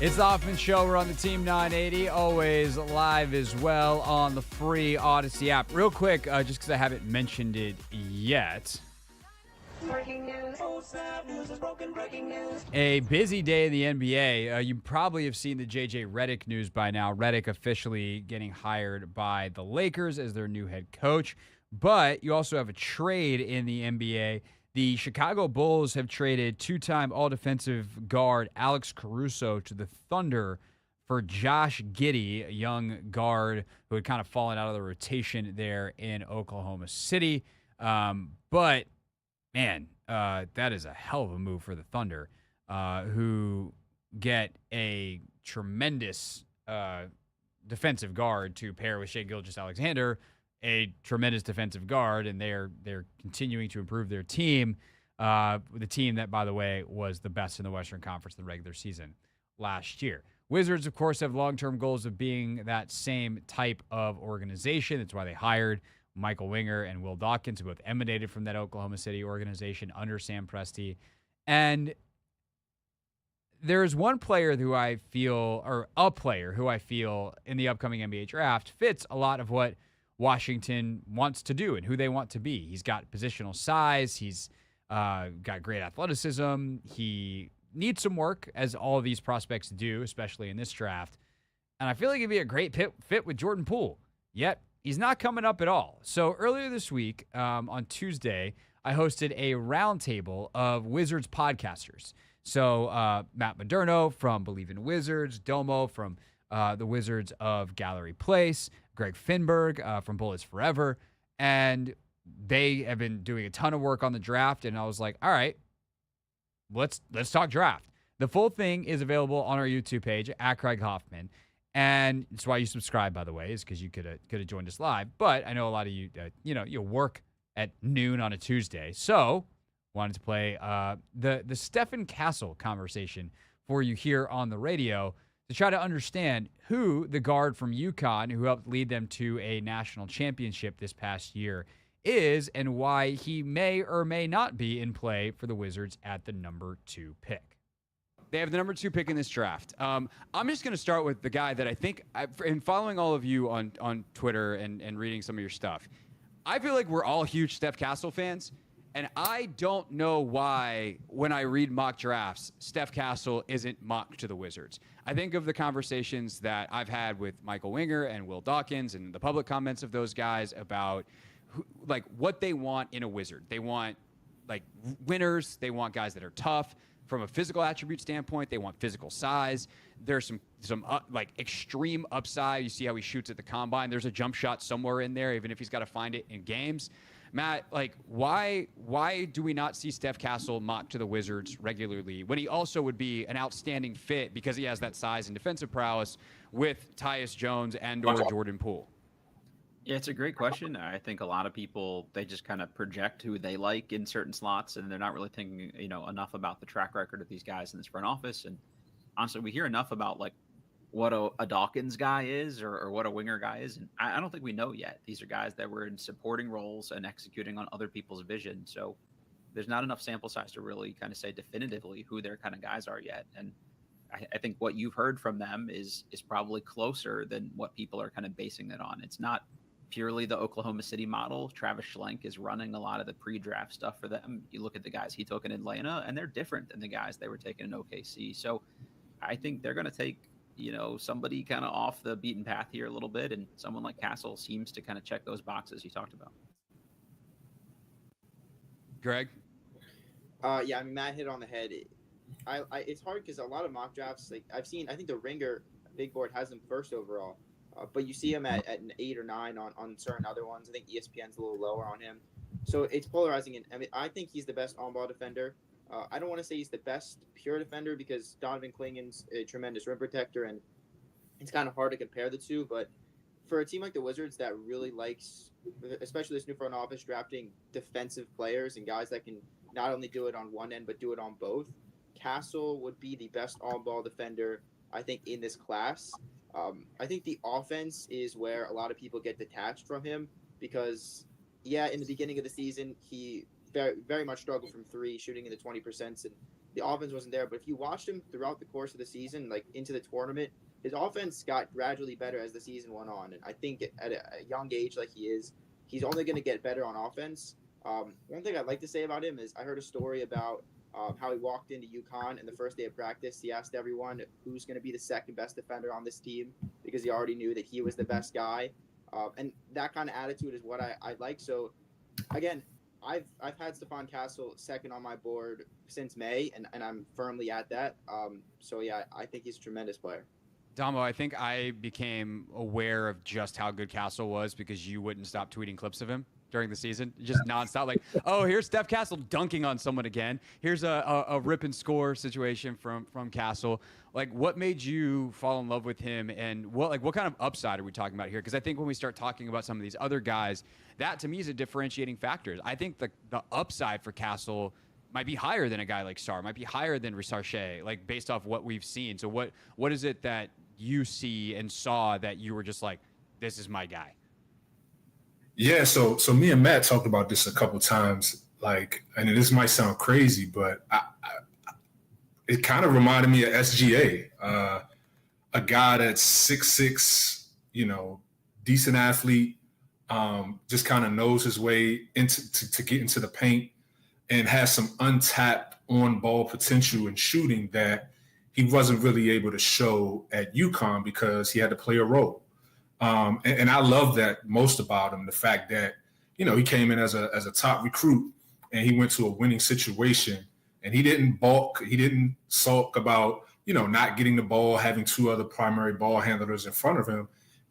It's the Hoffman Show. We're on the Team 980, always live as well on the free Odyssey app. Real quick, just because I haven't mentioned it yet. Breaking news. Oh, snap, news is broken. Breaking news. A busy day in the NBA. You probably have seen the J.J. Redick news by now. Redick officially getting hired by the Lakers as their new head coach. But you also have a trade in the NBA. The Chicago Bulls have traded two-time all-defensive guard Alex Caruso to the Thunder for Josh Giddey, a young guard who had kind of fallen out of the rotation there in Oklahoma City. But, man, that is a hell of a move for the Thunder, who get a tremendous defensive guard to pair with Shai Gilgeous-Alexander, a tremendous defensive guard, and they're continuing to improve their team. The team that, by the way, was the best in the Western Conference in the regular season last year. Wizards, of course, have long-term goals of being that same type of organization. That's why they hired Michael Winger and Will Dawkins, who both emanated from that Oklahoma City organization under Sam Presti. And there's one player who I feel, or a player who I feel in the upcoming NBA draft fits a lot of what Washington wants to do and who they want to be. He's got positional size. He's got great athleticism. He needs some work, as all of these prospects do, especially in this draft. And I feel like he'd be a great fit with Jordan Poole. Yet, he's not coming up at all. So earlier this week, on Tuesday, I hosted a roundtable of Wizards podcasters. So Matt Moderno from Believe in Wizards, Domo from the Wizards of Gallery Place, Greg Finberg from Bullets Forever, and they have been doing a ton of work on the draft, and I was like, all right, let's talk draft. The full thing is available on our YouTube page at Craig Hoffman, and it's why you subscribe, by the way, is because you could have joined us live, but I know a lot of you, you work at noon on a Tuesday, so wanted to play the Stephen Castle conversation for you here on the radio, to try to understand who the guard from UConn, who helped lead them to a national championship this past year, is, and why he may or may not be in play for the Wizards at the number 2 pick. They have the number 2 pick in this draft. I'm just going to start with the guy that I think, in following all of you on Twitter and reading some of your stuff, I feel like we're all huge Steph Castle fans. And I don't know why, when I read mock drafts, Steph Castle isn't mocked to the Wizards. I think of the conversations that I've had with Michael Winger and Will Dawkins and the public comments of those guys about what they want in a Wizard. They want winners. They want guys that are tough. From a physical attribute standpoint, they want physical size. There's some extreme upside. You see how he shoots at the combine. There's a jump shot somewhere in there, even if he's got to find it in games. Matt, why do we not see Steph Castle mocked to the Wizards regularly when he also would be an outstanding fit because he has that size and defensive prowess with Tyus Jones and/or Jordan Poole? Yeah, it's a great question. I think a lot of people, they just kind of project who they like in certain slots, and they're not really thinking, enough about the track record of these guys in this front office. And honestly, we hear enough about what a Dawkins guy is or what a Winger guy is. And I don't think we know yet. These are guys that were in supporting roles and executing on other people's vision. So there's not enough sample size to really kind of say definitively who their kind of guys are yet. And I think what you've heard from them is probably closer than what people are kind of basing it on. It's not purely the Oklahoma City model. Travis Schlenk is running a lot of the pre-draft stuff for them. You look at the guys he took in Atlanta, and they're different than the guys they were taking in OKC. So I think they're going to take somebody kind of off the beaten path here a little bit, and someone like Castle seems to kind of check those boxes you talked about. Greg? Yeah, I mean, Matt hit on the head. It's hard because a lot of mock drafts, I think the Ringer big board has him first overall, but you see him at an 8 or 9 on certain other ones. I think ESPN's a little lower on him. So it's polarizing. And I mean, I think he's the best on-ball defender. I don't want to say he's the best pure defender because Donovan Clingan's a tremendous rim protector, and it's kind of hard to compare the two. But for a team like the Wizards that really likes, especially this new front office, drafting defensive players and guys that can not only do it on one end but do it on both, Castle would be the best on-ball defender, I think, in this class. I think the offense is where a lot of people get detached from him because, yeah, in the beginning of the season, he very, very much struggled from 3, shooting in the 20% and the offense wasn't there. But if you watched him throughout the course of the season, like into the tournament, his offense got gradually better as the season went on. And I think at a young age like he is, he's only going to get better on offense. One thing I'd like to say about him is I heard a story about how he walked into UConn, and the first day of practice, he asked everyone who's going to be the second best defender on this team because he already knew that he was the best guy. And that kind of attitude is what I like. So, again, I've had Stephon Castle second on my board since May, and I'm firmly at that. So, yeah, I think he's a tremendous player. Damo, I think I became aware of just how good Castle was because you wouldn't stop tweeting clips of him during the season, just nonstop. Like, oh, here's Steph Castle dunking on someone again. Here's a rip and score situation from Castle. Like, what made you fall in love with him, and what kind of upside are we talking about here? Because I think when we start talking about some of these other guys, that to me is a differentiating factor. I think the upside for Castle might be higher than a guy like Sarr, might be higher than Risarche, like based off what we've seen. So what is it that you see and saw that you were just like, this is my guy? Yeah, so me and Matt talked about this a couple times, like, and this might sound crazy, but it kind of reminded me of SGA, a guy that's 6'6", decent athlete, just kind of knows his way to get into the paint and has some untapped on-ball potential and shooting that he wasn't really able to show at UConn because he had to play a role. And I love that most about him, the fact that, he came in as a top recruit and he went to a winning situation and he didn't balk. He didn't sulk about, not getting the ball, having two other primary ball handlers in front of him.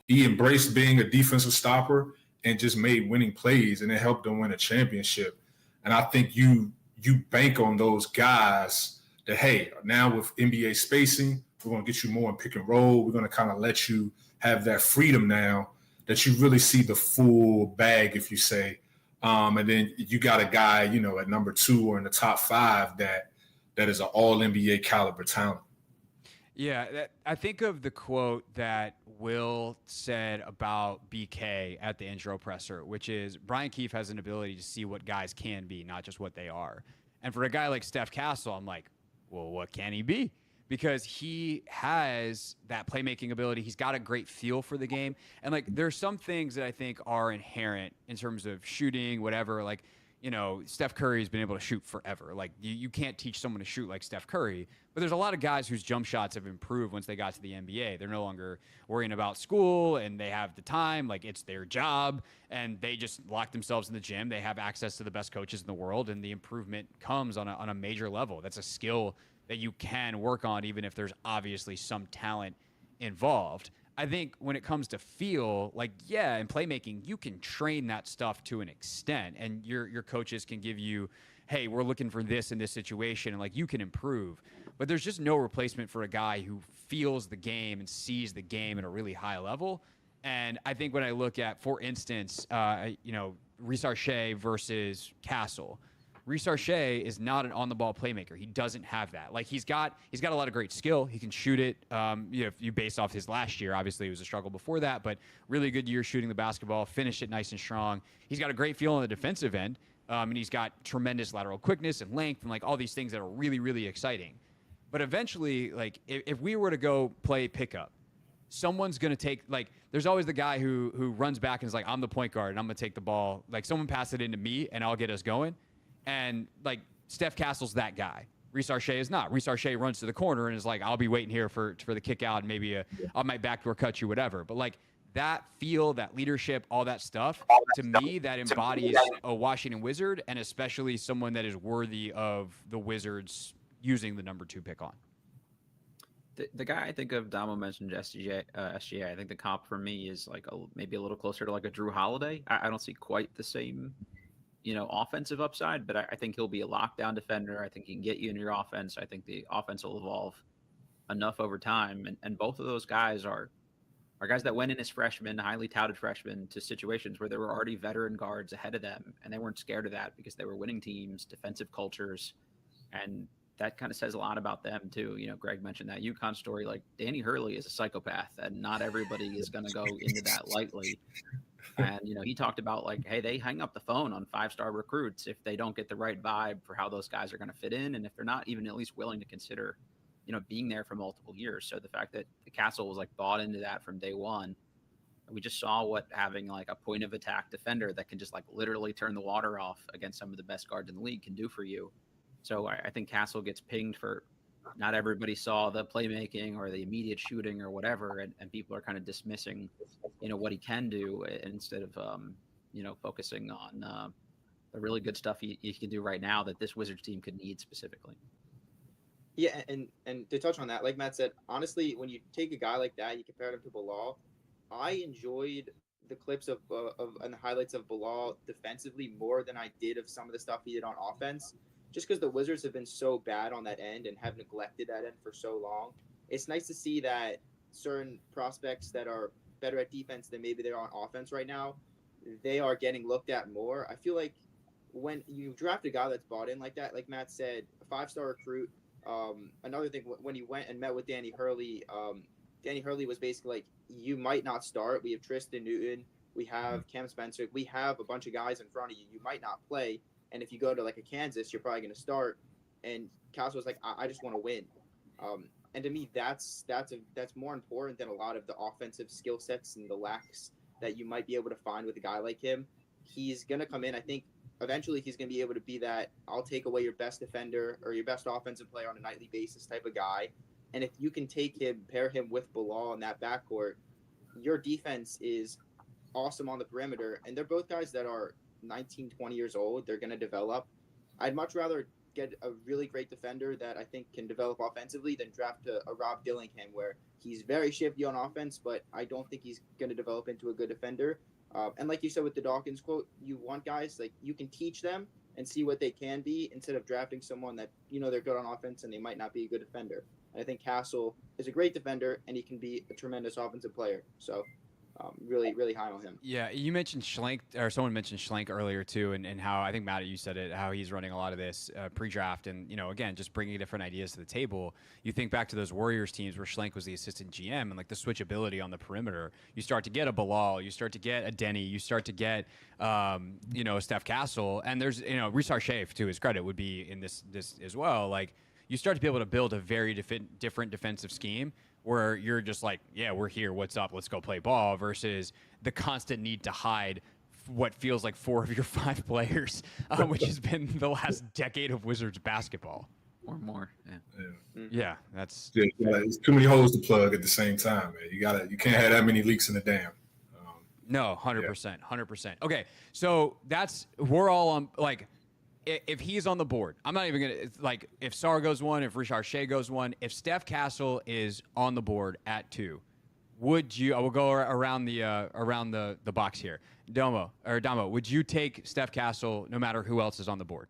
He embraced being a defensive stopper and just made winning plays, and it helped him win a championship. And I think you bank on those guys that, hey, now with NBA spacing, we're going to get you more in pick and roll. We're going to kind of let you have that freedom now that you really see the full bag, if you say. And then you got a guy, at number 2 or in the top 5 that is an all NBA caliber talent. Yeah, I think of the quote that Will said about BK at the intro presser, which is Brian Keefe has an ability to see what guys can be, not just what they are. And for a guy like Steph Castle, I'm like, well, what can he be? Because he has that playmaking ability. He's got a great feel for the game. And, like, there's some things that I think are inherent in terms of shooting, whatever. Like, Steph Curry has been able to shoot forever. Like, you can't teach someone to shoot like Steph Curry. But there's a lot of guys whose jump shots have improved once they got to the NBA. They're no longer worrying about school, and they have the time. Like, it's their job, and they just lock themselves in the gym. They have access to the best coaches in the world, and the improvement comes on a major level. That's a skill that you can work on, even if there's obviously some talent involved. I think when it comes to feel, like, yeah, in playmaking, you can train that stuff to an extent, and your coaches can give you, hey, we're looking for this in this situation, and, like, you can improve. But there's just no replacement for a guy who feels the game and sees the game at a really high level. And I think when I look at, for instance, Risarche versus Castle, Risarche is not an on-the-ball playmaker. He doesn't have that. Like, he's got a lot of great skill. He can shoot it. If you base off his last year, obviously it was a struggle before that, but really good year shooting the basketball, finished it nice and strong. He's got a great feel on the defensive end, and he's got tremendous lateral quickness and length and, like, all these things that are really, really exciting. But eventually, like, if we were to go play pickup, someone's going to take, like, there's always the guy who runs back and is like, I'm the point guard and I'm going to take the ball. Like, someone pass it into me and I'll get us going. And, like, Steph Castle's that guy. Risarche is not. Risarche runs to the corner and is like, I'll be waiting here for the kick out and maybe I might backdoor cut you, whatever. But, like, that feel, that leadership, all that stuff, to me, that embodies a Washington Wizard, and especially someone that is worthy of the Wizards using the number 2 pick on. The guy I think of, Damo mentioned SGA. I think the comp for me is like maybe a little closer to like a Drew Holiday. I don't see quite the same, offensive upside, but I think he'll be a lockdown defender. I think he can get you in your offense. I think the offense will evolve enough over time. And both of those guys are guys that went in as freshmen, highly touted freshmen, to situations where there were already veteran guards ahead of them, and they weren't scared of that because they were winning teams, defensive cultures, and that kind of says a lot about them too. Greg mentioned that UConn story. Like, Danny Hurley is a psychopath, and not everybody is going to go into that lightly. And, he talked about like, hey, they hang up the phone on 5-star recruits if they don't get the right vibe for how those guys are going to fit in. And if they're not even at least willing to consider, being there for multiple years. So the fact that the Castle was like bought into that from day one, we just saw what having like a point of attack defender that can just like literally turn the water off against some of the best guards in the league can do for you. So I think Castle gets pinged for not everybody saw the playmaking or the immediate shooting or whatever. And people are kind of dismissing, what he can do instead of, focusing on the really good stuff he can do right now that this Wizards team could need specifically. Yeah, and to touch on that, like Matt said, honestly, when you take a guy like that, you compare him to Bilal. I enjoyed the clips of and the highlights of Bilal defensively more than I did of some of the stuff he did on offense, just because the Wizards have been so bad on that end and have neglected that end for so long. It's nice to see that certain prospects that are better at defense than maybe they're on offense right now, they are getting looked at more. I feel like when you draft a guy that's bought in like that, like Matt said, a 5-star recruit. Another thing, when he went and met with Danny Hurley, Danny Hurley was basically like, you might not start. We have Tristan Newton. We have Cam Spencer. We have a bunch of guys in front of you. You might not play. And if you go to like a Kansas, you're probably going to start. And Castle was like, I just want to win. And to me, that's more important than a lot of the offensive skill sets and the lacks that you might be able to find with a guy like him. He's going to come in. I think eventually he's going to be able to be that I'll take away your best defender or your best offensive player on a nightly basis type of guy. And if you can pair him with Bilal in that backcourt, your defense is awesome on the perimeter. And they're both guys that are 19, 20 years old. They're going to develop. I'd much rather get a really great defender that I think can develop offensively than draft a Rob Dillingham, where he's very shifty on offense, but I don't think he's going to develop into a good defender. And like you said with the Dawkins quote, you want guys like you can teach them and see what they can be instead of drafting someone that, they're good on offense and they might not be a good defender. And I think Castle is a great defender and he can be a tremendous offensive player. So really, really high on him. Yeah, you mentioned Schlenk, or someone mentioned Schlenk earlier too, and how I think, Matt, you said it, how he's running a lot of this pre-draft and, again, just bringing different ideas to the table. You think back to those Warriors teams where Schlenk was the assistant GM and like the switchability on the perimeter. You start to get a Bilal, you start to get a Denny, you start to get, Steph Castle, and there's, Risar Shafe, to his credit, would be in this as well. Like, you start to be able to build a very different defensive scheme where you're just like, yeah, we're here, what's up, let's go play ball, versus the constant need to hide what feels like 4 of your 5 players, which has been the last decade of Wizards basketball. Or more, yeah. That's it's too many holes to plug at the same time, man. You can't have that many leaks in the dam. No, 100%, 100%. Okay, so we're all on, like, if he's on the board, I'm not even going to, like, if Sarr goes 1, if Risar Shea goes 1, if Steph Castle is on the board at 2, I will go around the box here. Damo, would you take Steph Castle no matter who else is on the board?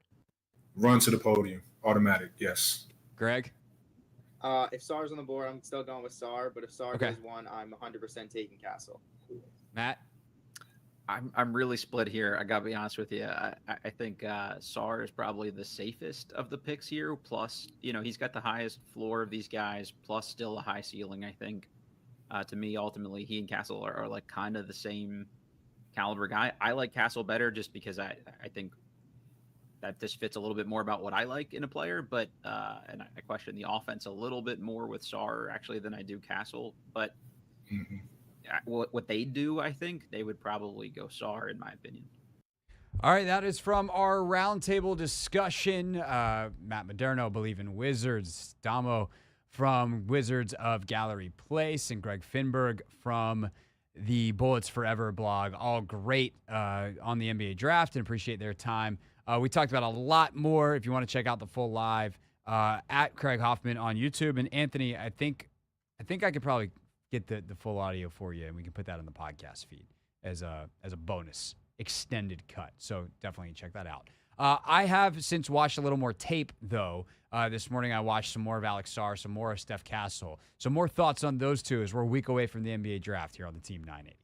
Run to the podium. Automatic, yes. Greg? If Sarr's on the board, I'm still going with Sarr, but if Sarr goes 1, I'm 100% taking Castle. Matt? I'm really split here. I gotta be honest with you. I think Sarr is probably the safest of the picks here. Plus, he's got the highest floor of these guys. Plus, still a high ceiling. I think. To me, ultimately, he and Castle are like kind of the same caliber guy. I like Castle better just because I think that this fits a little bit more about what I like in a player. But and I question the offense a little bit more with Sarr actually than I do Castle. But. Mm-hmm. What they do, I think they would probably go Sarr, in my opinion. All right, that is from our roundtable discussion. Matt Moderno, Believe in Wizards. Damo from Wizards of Gallery Place, and Greg Finberg from the Bullets Forever blog. All great on the NBA draft, and appreciate their time. We talked about a lot more. If you want to check out the full live, at Craig Hoffman on YouTube. And Anthony, I think I could probably get the full audio for you, and we can put that in the podcast feed as a bonus extended cut. So definitely check that out. I have since watched a little more tape, though. This morning I watched some more of Alex Sarr, some more of Steph Castle. Some more thoughts on those two as we're a week away from the NBA draft here on the Team 980.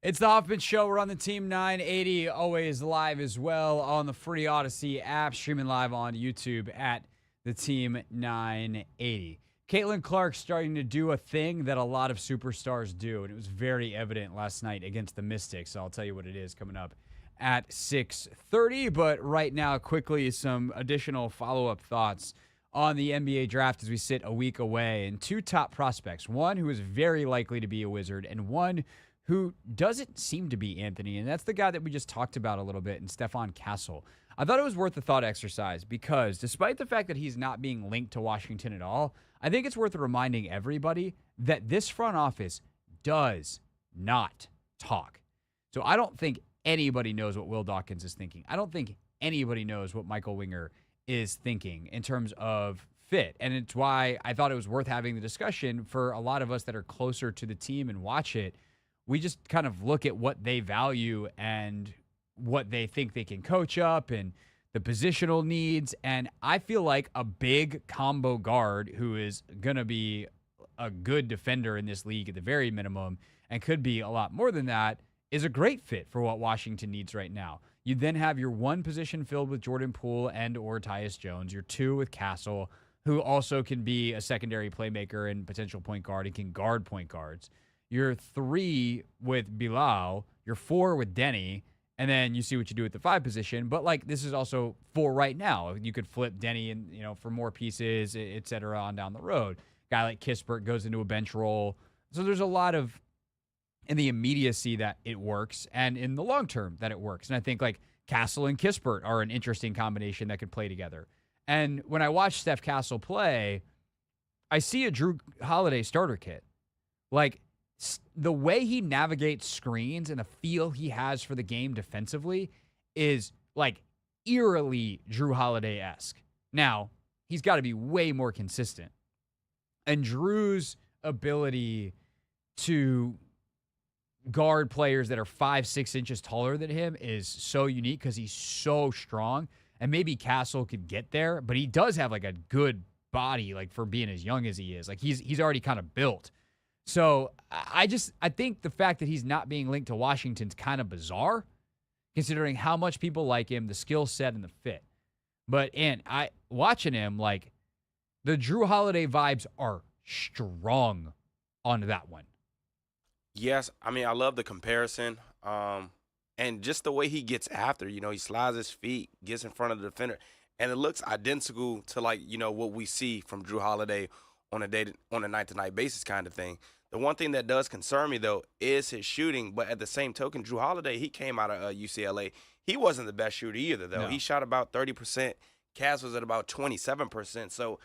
It's the Hoffman Show. We're on the Team 980, always live as well on the free Odyssey app, streaming live on YouTube at the Team 980. Caitlin Clark starting to do a thing that a lot of superstars do, and it was very evident last night against the Mystics. So I'll tell you what it is coming up at 6:30. But right now, quickly, some additional follow-up thoughts on the NBA draft as we sit a week away. And two top prospects, one who is very likely to be a Wizard and one who doesn't seem to be Anthony, and that's the guy that we just talked about a little bit, and Stephon Castle. I thought it was worth the thought exercise because despite the fact that he's not being linked to Washington at all, I think it's worth reminding everybody that this front office does not talk. So I don't think anybody knows what Will Dawkins is thinking. I don't think anybody knows what Michael Winger is thinking in terms of fit. And it's why I thought it was worth having the discussion for a lot of us that are closer to the team and watch it. We just kind of look at what they value and what they think they can coach up and the positional needs. And I feel like a big combo guard who is going to be a good defender in this league at the very minimum and could be a lot more than that is a great fit for what Washington needs right now. You then have your one position filled with Jordan Poole and or Tyus Jones, your two with Castle, who also can be a secondary playmaker and potential point guard and can guard point guards. Your three with Bilal, your four with Denny, and then you see what you do at the five position. But, like, this is also for right now. You could flip Denny and, for more pieces, et cetera, on down the road. Guy like Kispert goes into a bench role. So there's a lot of, in the immediacy that it works and in the long term that it works. And I think, like, Castle and Kispert are an interesting combination that could play together. And when I watch Steph Castle play, I see a Drew Holiday starter kit. Like, the way he navigates screens and the feel he has for the game defensively is like eerily Drew Holiday-esque. Now, he's got to be way more consistent. And Drew's ability to guard players that are 5-6 inches taller than him is so unique because he's so strong. And maybe Castle could get there, but he does have like a good body, like for being as young as he is. Like he's already kind of built. So I think the fact that he's not being linked to Washington's kind of bizarre, considering how much people like him, the skill set, and the fit. But watching him, like, the Drew Holiday vibes are strong on that one. Yes, I mean, I love the comparison. And just the way he gets after, he slides his feet, gets in front of the defender, and it looks identical to, like, what we see from Drew Holiday on a night-to-night basis kind of thing. The one thing that does concern me, though, is his shooting. But at the same token, Drew Holiday, he came out of UCLA. He wasn't the best shooter either, though. No. He shot about 30%. Cass was at about 27%. So,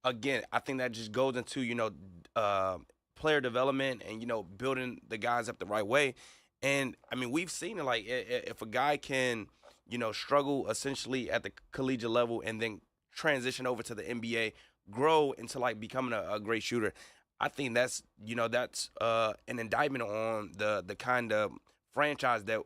again, I think that just goes into, player development and, building the guys up the right way. And, I mean, we've seen it, like, if a guy can, struggle essentially at the collegiate level and then transition over to the NBA, grow into, like, becoming a great shooter, I think that's an indictment on the kind of franchise that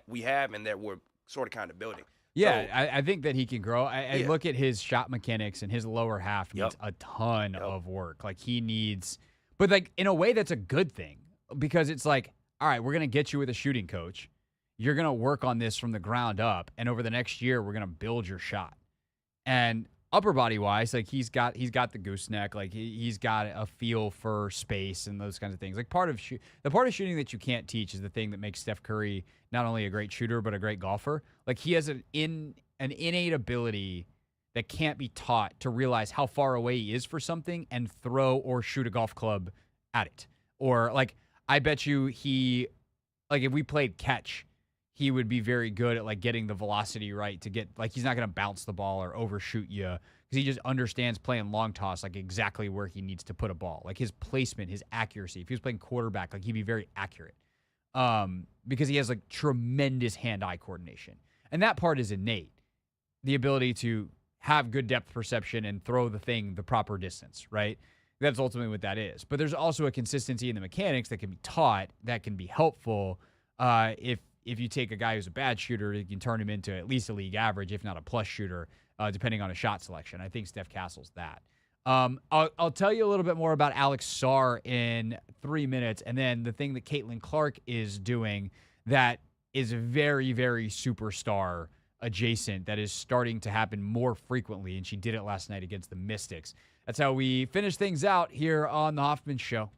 we have and that we're sort of kind of building. Yeah, so, I think that he can grow. I look at his shot mechanics and his lower half needs a ton of work. Like he needs, but like in a way that's a good thing because it's like, all right, we're going to get you with a shooting coach. You're going to work on this from the ground up. And over the next year, we're going to build your shot. And upper body wise, like he's got the gooseneck, like he's got a feel for space and those kinds of things. Like the part of shooting that you can't teach is the thing that makes Steph Curry not only a great shooter but a great golfer. Like he has an innate ability that can't be taught to realize how far away he is for something and throw or shoot a golf club at it. Or like I bet you if we played catch, he would be very good at like getting the velocity right to get, like, he's not going to bounce the ball or overshoot you because he just understands playing long toss, like exactly where he needs to put a ball, like his placement, his accuracy. If he was playing quarterback, like he'd be very accurate because he has like tremendous hand-eye coordination. And that part is innate. The ability to have good depth perception and throw the thing the proper distance, right? That's ultimately what that is. But there's also a consistency in the mechanics that can be taught that can be helpful if you take a guy who's a bad shooter, you can turn him into at least a league average, if not a plus shooter, depending on a shot selection. I think Steph Castle's that. I'll tell you a little bit more about Alex Sarr in 3 minutes, and then the thing that Caitlin Clark is doing that is very, very superstar adjacent that is starting to happen more frequently, and she did it last night against the Mystics. That's how we finish things out here on the Hoffman Show.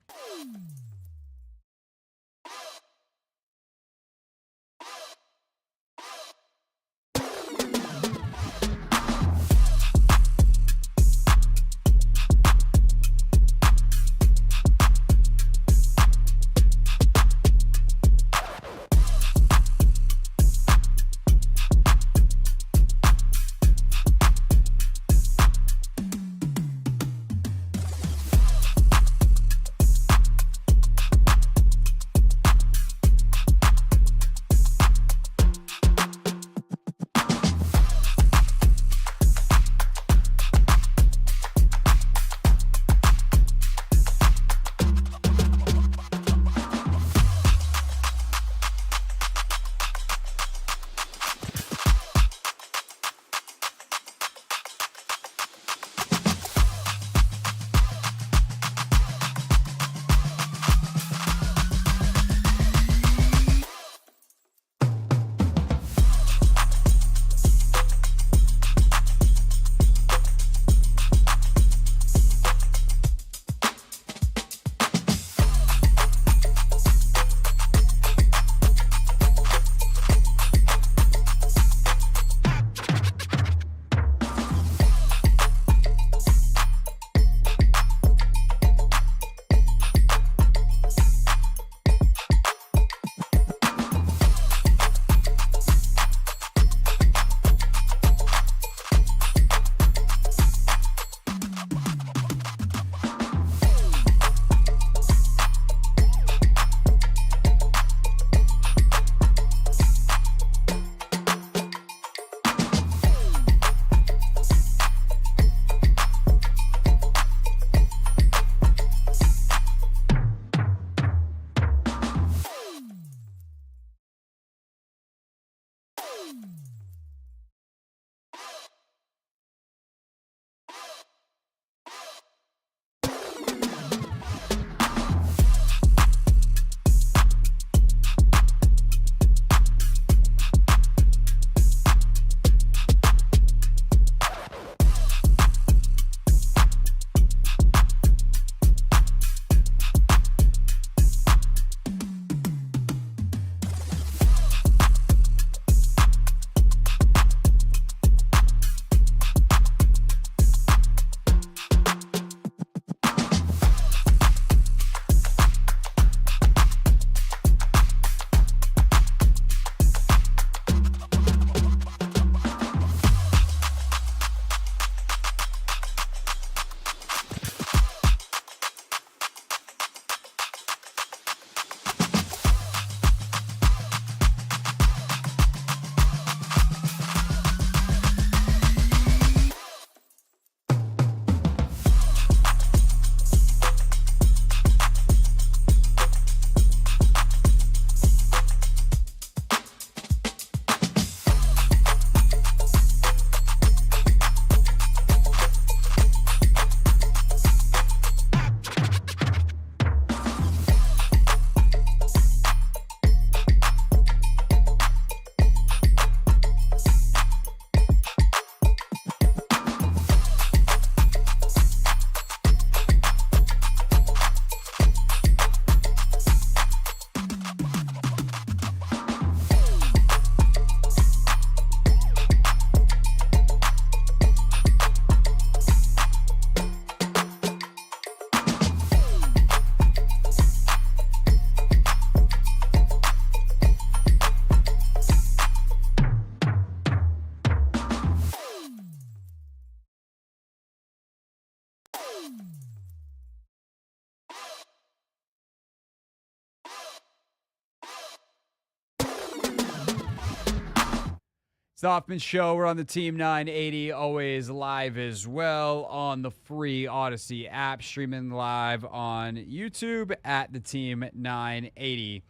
It's the Hoffman Show. We're on the Team 980, always live as well on the free Odyssey app, streaming live on YouTube at the Team 980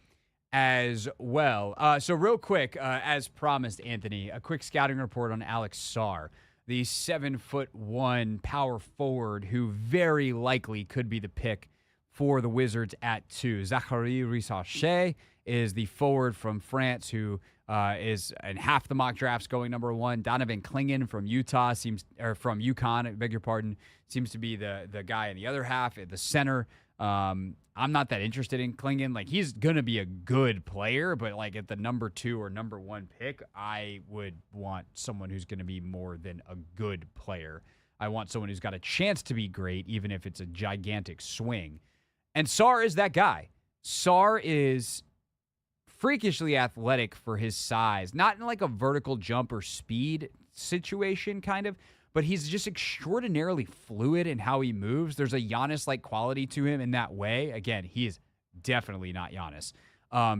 as well. So real quick, as promised, Anthony, a quick scouting report on Alex Sarr. the 7'1" power forward who very likely could be the pick for the Wizards at 2. Zachary Redick is the forward from France who is in half the mock drafts going number 1. Donovan Clingan from UConn, I beg your pardon, seems to be the guy in the other half at the center. I'm not that interested in Clingan. Like, he's going to be a good player, but like at the number 2 or number 1 pick, I would want someone who's going to be more than a good player. I want someone who's got a chance to be great, even if it's a gigantic swing. And Sarr is that guy. Sarr is freakishly athletic for his size, not in like a vertical jump or speed situation kind of, but he's just extraordinarily fluid in how he moves. There's a Giannis-like quality to him in that way. Again, he is definitely not Giannis,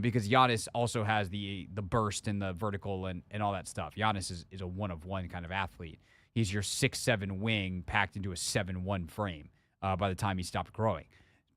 because Giannis also has the burst and the vertical and all that stuff. Giannis is a one-of-one kind of athlete. He's your 6'7" wing packed into a 7'1" frame by the time he stopped growing.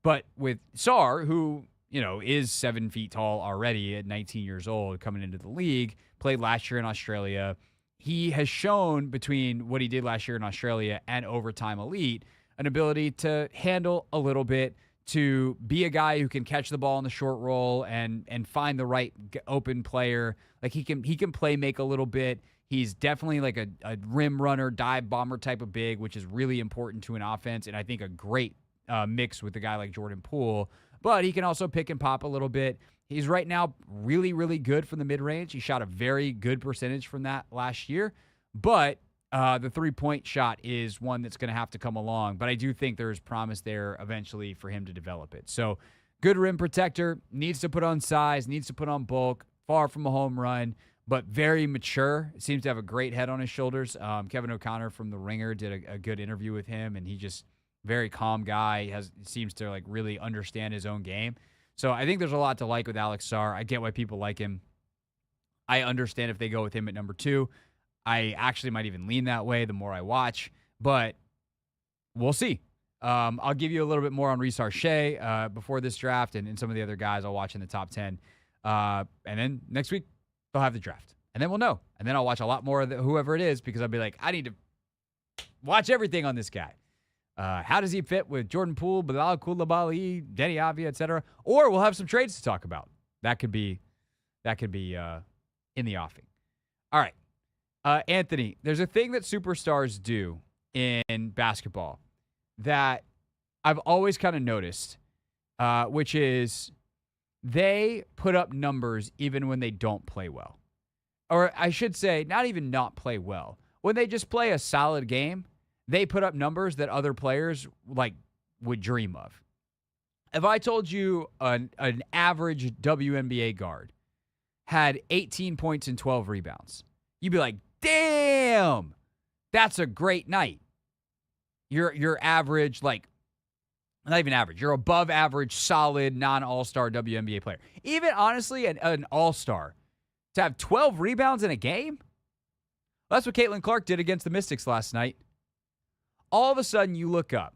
But with Sarr, who is 7 feet tall already at 19 years old, coming into the league, played last year in Australia. He has shown between what he did last year in Australia and Overtime Elite an ability to handle a little bit, to be a guy who can catch the ball in the short roll and find the right open player. Like he can play make a little bit. He's definitely like a rim runner, dive bomber type of big, which is really important to an offense, and I think a great mix with a guy like Jordan Poole. But he can also pick and pop a little bit. He's right now really, really good from the mid-range. He shot a very good percentage from that last year. But the three-point shot is one that's going to have to come along. But I do think there's promise there eventually for him to develop it. So good rim protector, needs to put on size, needs to put on bulk, far from a home run, but very mature. Seems to have a great head on his shoulders. Kevin O'Connor from The Ringer did a good interview with him, and he just very calm guy, seems to like really understand his own game. So I think there's a lot to like with Alex Sarr. I get why people like him. I understand if they go with him at number 2. I actually might even lean that way the more I watch, but we'll see. I'll give you a little bit more on Reece Shea before this draft and some of the other guys I'll watch in the top 10. And then next week, they'll have the draft. And then we'll know. And then I'll watch a lot more of whoever it is, because I'll be like, I need to watch everything on this guy. How does he fit with Jordan Poole, Bilal Coulibaly, Denny Avia, etc.? Or we'll have some trades to talk about. That could be in the offing. All right. Anthony, there's a thing that superstars do in basketball that I've always kind of noticed, which is they put up numbers even when they don't play well. Or I should say, not even not play well. When they just play a solid game, they put up numbers that other players like would dream of. If I told you an average WNBA guard had 18 points and 12 rebounds, you'd be like, damn, that's a great night. You're average, like, not even average. You're above average, solid, non-all-star WNBA player. Even, honestly, an all-star to have 12 rebounds in a game? That's what Caitlin Clark did against the Mystics last night. All of a sudden, you look up,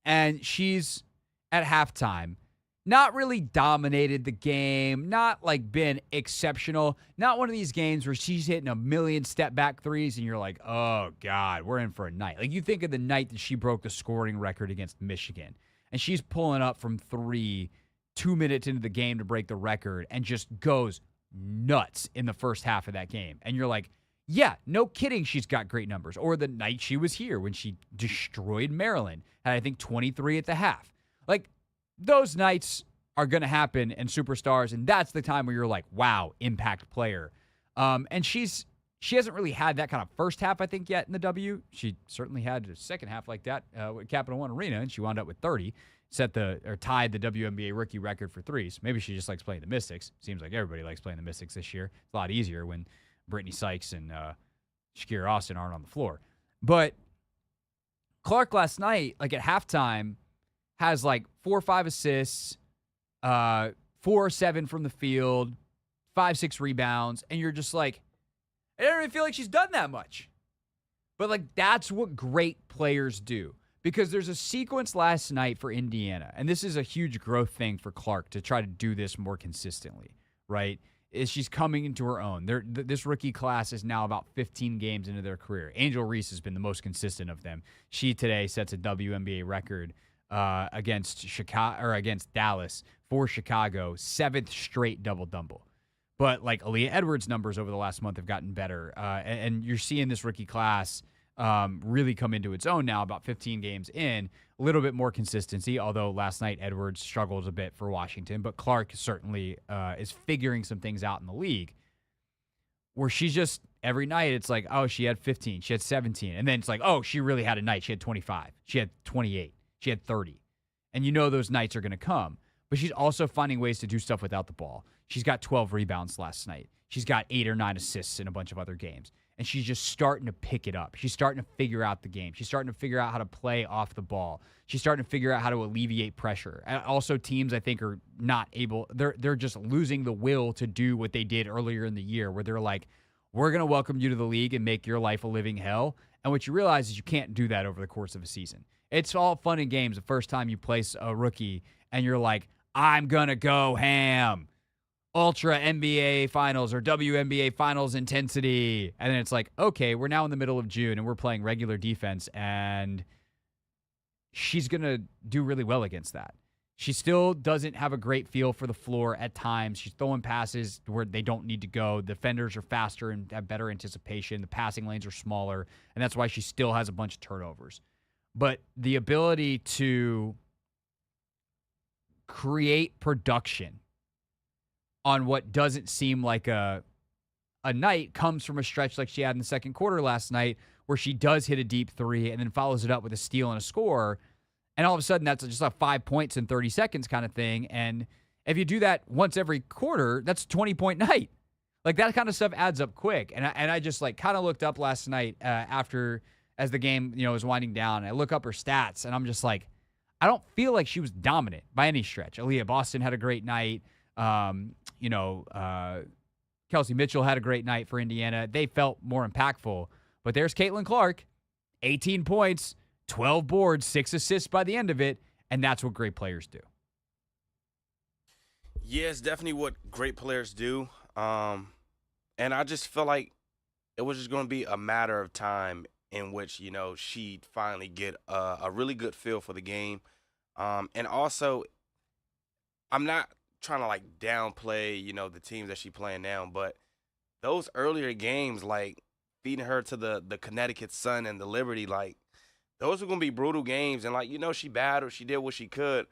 and she's at halftime, not really dominated the game, not like been exceptional, not one of these games where she's hitting a million step-back threes, and you're like, oh, God, we're in for a night. Like, you think of the night that she broke the scoring record against Michigan, and she's pulling up from 3 2 minutes into the game to break the record and just goes nuts in the first half of that game. And you're like, yeah, no kidding, she's got great numbers. Or the night she was here when she destroyed Maryland, had, I think, 23 at the half. Like, those nights are going to happen in superstars, and that's the time where you're like, wow, impact player. And she hasn't really had that kind of first half, I think, yet in the W. She certainly had a second half like that with Capital One Arena, and she wound up with 30, tied the WNBA rookie record for threes. Maybe she just likes playing the Mystics. Seems like everybody likes playing the Mystics this year. It's a lot easier when Brittany Sykes and Shakira Austin aren't on the floor. But Clark last night, like at halftime, has like 4 or 5 assists, 4 or 7 from the field, 5, 6 rebounds, and you're just like, I don't even feel like she's done that much. But like that's what great players do. Because there's a sequence last night for Indiana, and this is a huge growth thing for Clark to try to do this more consistently, right? is she's coming into her own. This rookie class is now about 15 games into their career. Angel Reese has been the most consistent of them. She today sets a WNBA record against Dallas for Chicago, 7th straight double-double. But like Aaliyah Edwards' numbers over the last month have gotten better, and you're seeing this rookie class really come into its own now, about 15 games in. A little bit more consistency, although last night Edwards struggled a bit for Washington, but Clark certainly is figuring some things out in the league where she's just, every night it's like, oh, she had 15, she had 17, and then it's like, oh, she really had a night. She had 25, she had 28, she had 30. And you know those nights are going to come. But she's also finding ways to do stuff without the ball. She's got 12 rebounds last night. She's got 8 or 9 assists in a bunch of other games. And she's just starting to pick it up. She's starting to figure out the game. She's starting to figure out how to play off the ball. She's starting to figure out how to alleviate pressure. And also, teams, I think, are not able, they're just losing the will to do what they did earlier in the year, where they're like, we're going to welcome you to the league and make your life a living hell. And what you realize is you can't do that over the course of a season. It's all fun and games the first time you place a rookie and you're like, I'm going to go ham. Ultra NBA Finals or WNBA Finals intensity. And then it's like, okay, we're now in the middle of June and we're playing regular defense, and she's going to do really well against that. She still doesn't have a great feel for the floor at times. She's throwing passes where they don't need to go. Defenders are faster and have better anticipation. The passing lanes are smaller, and that's why she still has a bunch of turnovers. But the ability to create production on what doesn't seem like a night comes from a stretch like she had in the second quarter last night, where she does hit a deep three and then follows it up with a steal and a score. And all of a sudden, that's just like 5 points in 30 seconds kind of thing. And if you do that once every quarter, that's a 20-point night. Like, that kind of stuff adds up quick. And I just like kind of looked up last night as the game, was winding down. I look up her stats, and I'm just like, I don't feel like she was dominant by any stretch. Aaliyah Boston had a great night. Kelsey Mitchell had a great night for Indiana. They felt more impactful. But there's Caitlin Clark, 18 points, 12 boards, 6 assists by the end of it, and that's what great players do. Yeah, it's definitely what great players do. And I just feel like it was just going to be a matter of time in which, she'd finally get a really good feel for the game. And also, I'm not trying to like downplay, the teams that she's playing now, but those earlier games, like feeding her to the Connecticut Sun and the Liberty, like those are gonna be brutal games. And like, she battled, she did what she could,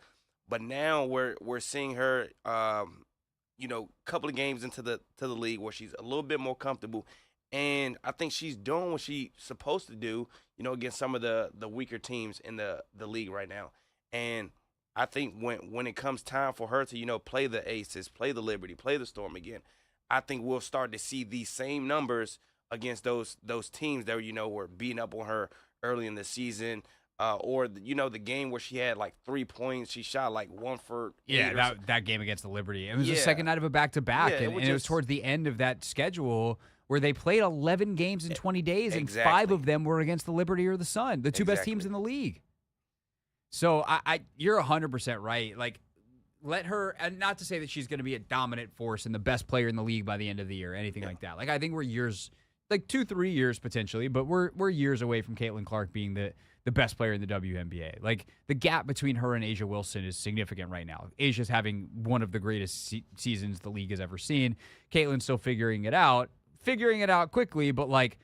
but now we're seeing her, couple of games into the league where she's a little bit more comfortable, and I think she's doing what she's supposed to do, against some of the weaker teams in the league right now. And I think when it comes time for her to, play the Aces, play the Liberty, play the Storm again, I think we'll start to see these same numbers against those teams that, were beating up on her early in the season. Or, the game where she had like 3 points, she shot like 1 for 8. Yeah, that game against the Liberty. It was the second night of a back-to-back, and it was towards the end of that schedule where they played 11 games in 20 days, and 5 of them were against the Liberty or the Sun, the two best teams in the league. So you're 100% right. Like, let her, and not to say that she's going to be a dominant force and the best player in the league by the end of the year or anything like that. Like, I think we're years, like 2-3 years potentially, but we're years away from Caitlin Clark being the best player in the WNBA. Like, the gap between her and A'ja Wilson is significant right now. A'ja's having one of the greatest seasons the league has ever seen. Caitlin's still figuring it out quickly, but like,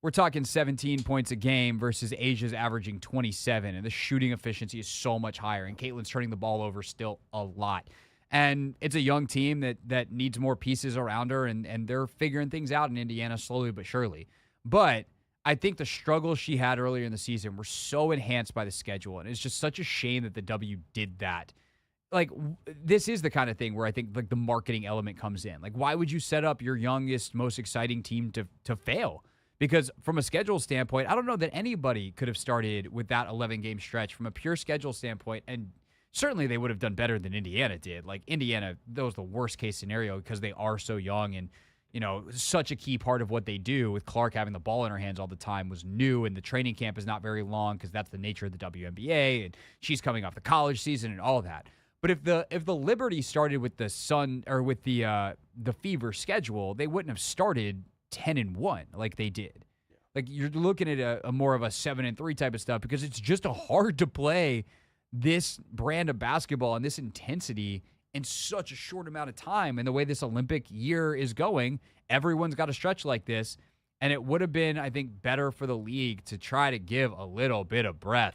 we're talking 17 points a game versus A'ja's averaging 27, and the shooting efficiency is so much higher, and Caitlin's turning the ball over still a lot. And it's a young team that needs more pieces around her, and they're figuring things out in Indiana slowly but surely. But I think the struggles she had earlier in the season were so enhanced by the schedule, and it's just such a shame that the W did that. Like, this is the kind of thing where I think like the marketing element comes in. Like, why would you set up your youngest, most exciting team to fail? Because from a schedule standpoint, I don't know that anybody could have started with that 11-game stretch from a pure schedule standpoint, and certainly they would have done better than Indiana did. Like, Indiana, that was the worst-case scenario because they are so young, and, such a key part of what they do with Clark having the ball in her hands all the time was new, and the training camp is not very long because that's the nature of the WNBA, and she's coming off the college season and all that. But if the Liberty started with the Sun or with the Fever schedule, they wouldn't have started 10-1 like they did. Like you're looking at a more of a 7-3 type of stuff because it's just hard to play this brand of basketball and this intensity in such a short amount of time. And the way this Olympic year is going, everyone's got to stretch like this. And it would have been, I think, better for the league to try to give a little bit of breath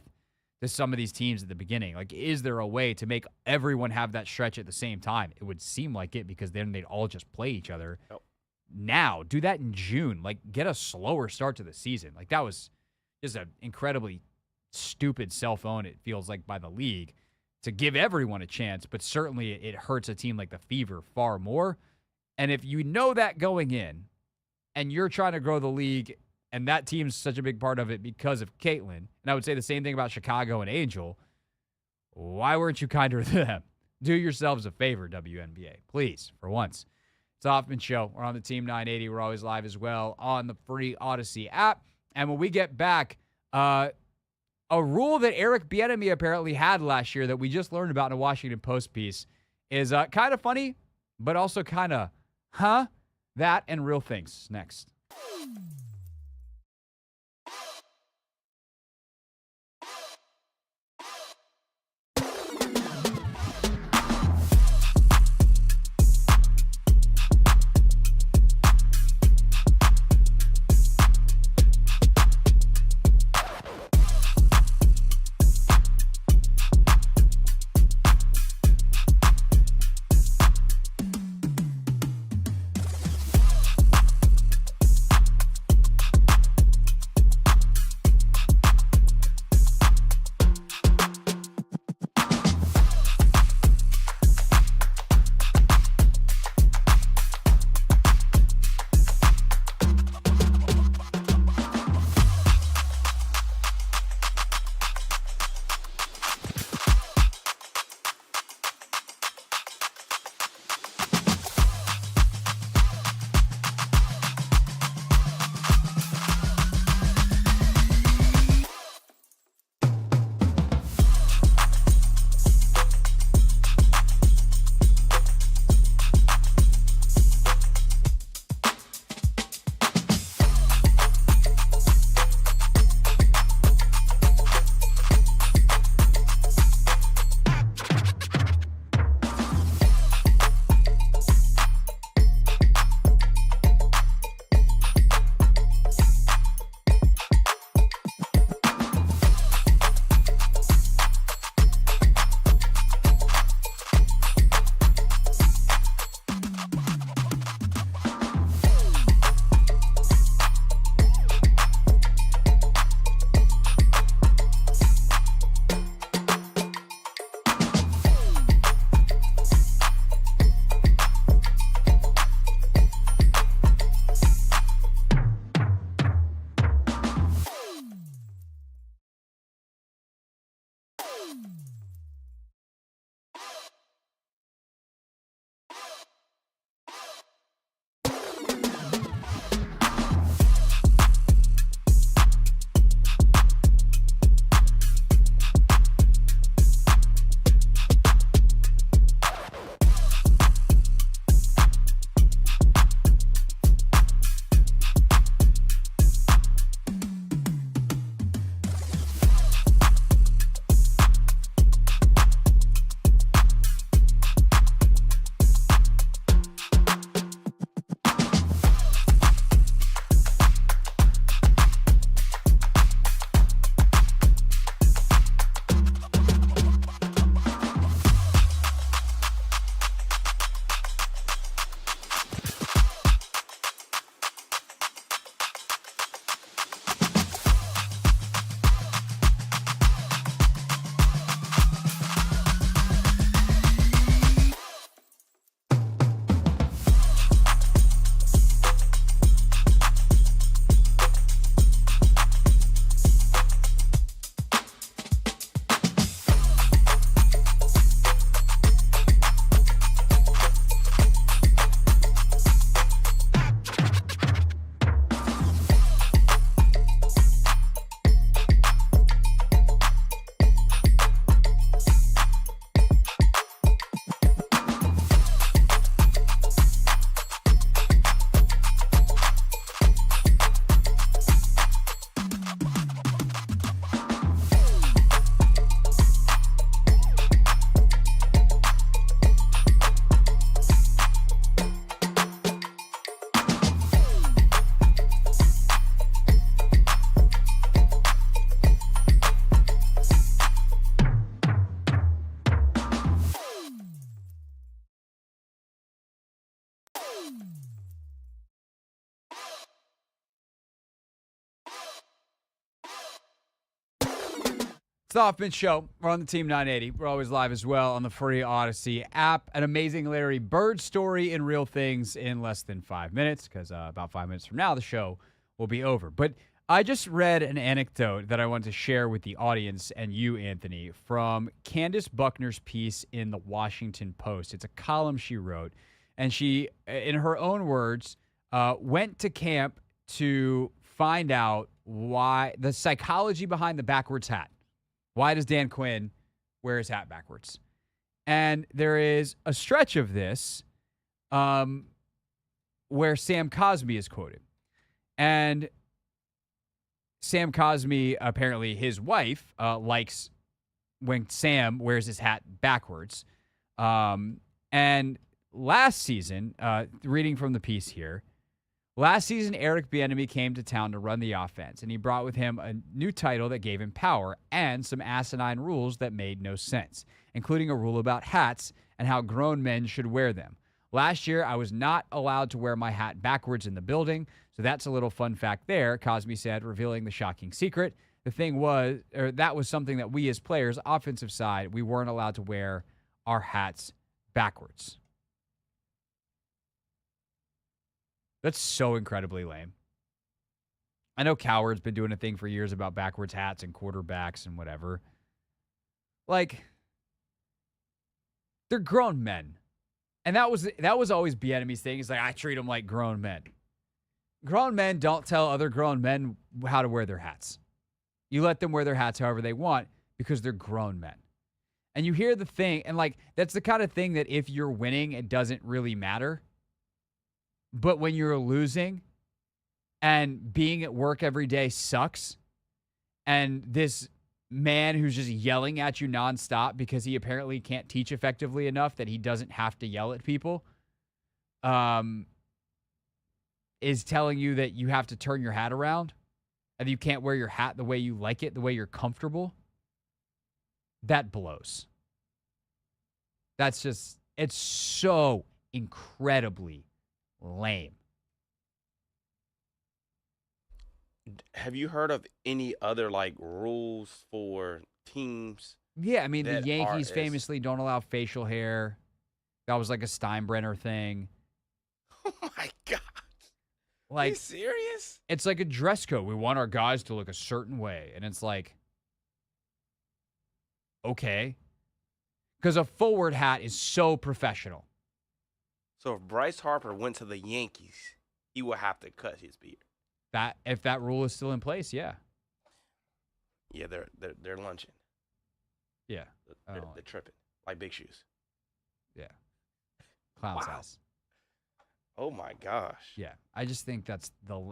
to some of these teams at the beginning. Like, is there a way to make everyone have that stretch at the same time? It would seem like it because then they'd all just play each other. Yep. Now, do that in June. Like, get a slower start to the season. Like, that was just an incredibly stupid cell phone, it feels like, by the league to give everyone a chance. But certainly it hurts a team like the Fever far more. And if you know that going in and you're trying to grow the league and that team's such a big part of it because of Caitlin, and I would say the same thing about Chicago and Angel, why weren't you kinder to them? Do yourselves a favor, WNBA. Please, for once. It's the Hoffman Show. We're on the Team 980. We're always live as well on the free Odyssey app. And when we get back, a rule that Eric Bieniemy apparently had last year that we just learned about in a Washington Post piece is kind of funny, but also kind of, that and real things next. It's the Hoffman Show. We're on the Team 980. We're always live as well on the free Odyssey app. An amazing Larry Bird story in Real Things in less than 5 minutes, because about 5 minutes from now, the show will be over. But I just read an anecdote that I want to share with the audience and you, Anthony, from Candace Buckner's piece in the Washington Post. It's a column she wrote, and she, in her own words, went to camp to find out why the psychology behind the backwards hat. Why does Dan Quinn wear his hat backwards? And there is a stretch of this where Sam Cosmi is quoted. And Sam Cosmi, apparently his wife, likes when Sam wears his hat backwards. And last season, reading from the piece here, last season, Eric Bieniemy came to town to run the offense, and he brought with him a new title that gave him power and some asinine rules that made no sense, including a rule about hats and how grown men should wear them. Last year, I was not allowed to wear my hat backwards in the building, so that's a little fun fact there, Cosmi said, revealing the shocking secret. The thing was, or that was something that we as players, offensive side, we weren't allowed to wear our hats backwards. That's so incredibly lame. I know Coward's been doing a thing for years about backwards hats and quarterbacks and whatever. Like, they're grown men. And that was always Bieniemy's thing. He's like, I treat them like grown men. Grown men don't tell other grown men how to wear their hats. You let them wear their hats however they want because they're grown men. And you hear the thing, and like, that's the kind of thing that if you're winning, it doesn't really matter. But when you're losing and being at work every day sucks, and this man who's just yelling at you nonstop because he apparently can't teach effectively enough that he doesn't have to yell at people, is telling you that you have to turn your hat around and you can't wear your hat the way you like it, the way you're comfortable, that blows. That's just, it's so incredibly lame. Have you heard of any other like rules for teams? Yeah, I mean, the that Yankees are famously don't allow facial hair. That was like a Steinbrenner thing. Oh my God. Are Like, you serious? it's like a dress code. We want our guys to look a certain way. And it's like, okay. Because a forward hat is so professional. So if Bryce Harper went to the Yankees, he would have to cut his beard. That if that rule is still in place, yeah. Yeah, they're lunching. Yeah. They're tripping like big shoes. Yeah. Clown's Wow. house. Oh my gosh. Yeah. I just think that's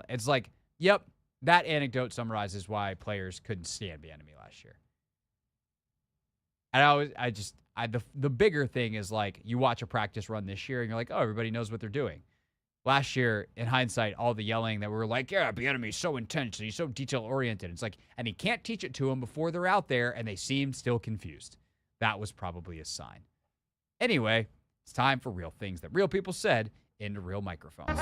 it's like, yep, that anecdote summarizes why players couldn't stand Bieniemy last year. And the bigger thing is like you watch a practice run this year and you're like, oh, everybody knows what they're doing. Last year, in hindsight, all the yelling that we were like, yeah, Bieniemy's so intense and he's so detail-oriented. It's like, and he can't teach it to them before they're out there, and they seem still confused. That was probably a sign. Anyway, it's time for real things that real people said into real microphones.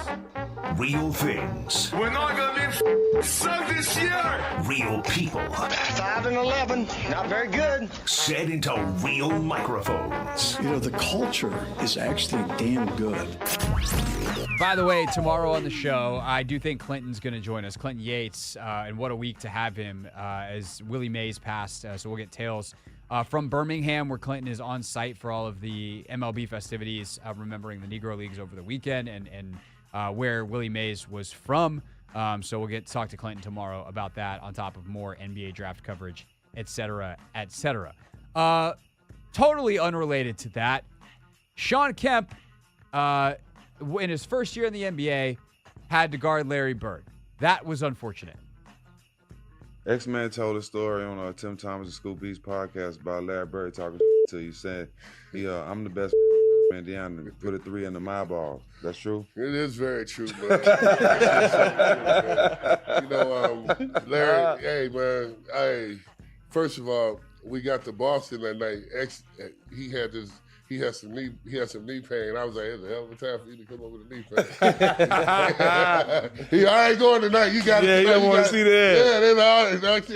Real things. We're not gonna be sucked this year. Real people. 5 and 11, not very good. Said into real microphones. You know, the culture is actually damn good. By the way, tomorrow on the show, I do think Clinton's going to join us. Clinton Yates, and what a week to have him as Willie Mays passed. So we'll get tales from Birmingham, where Clinton is on site for all of the MLB festivities, remembering the Negro Leagues over the weekend, and where Willie Mays was from. So we'll get to talk to Clinton tomorrow about that, on top of more NBA draft coverage, et cetera, et cetera. Totally unrelated to that, Sean Kemp, in his first year in the NBA, had to guard Larry Bird. That was unfortunate. X-Man told a story on Tim Thomas and Scoop Beats podcast about Larry Bird talking to you, saying, I'm the best in Indiana to put a 3 into my ball. That's true? It is very true, man. Larry, hey, man, hey, first of all, we got to Boston that night. He had this he had some knee pain. I was like, it's a hell of a time for you to come over with a knee pain. He, I ain't going tonight. You got it. Yeah, you don't want to see that. Yeah, then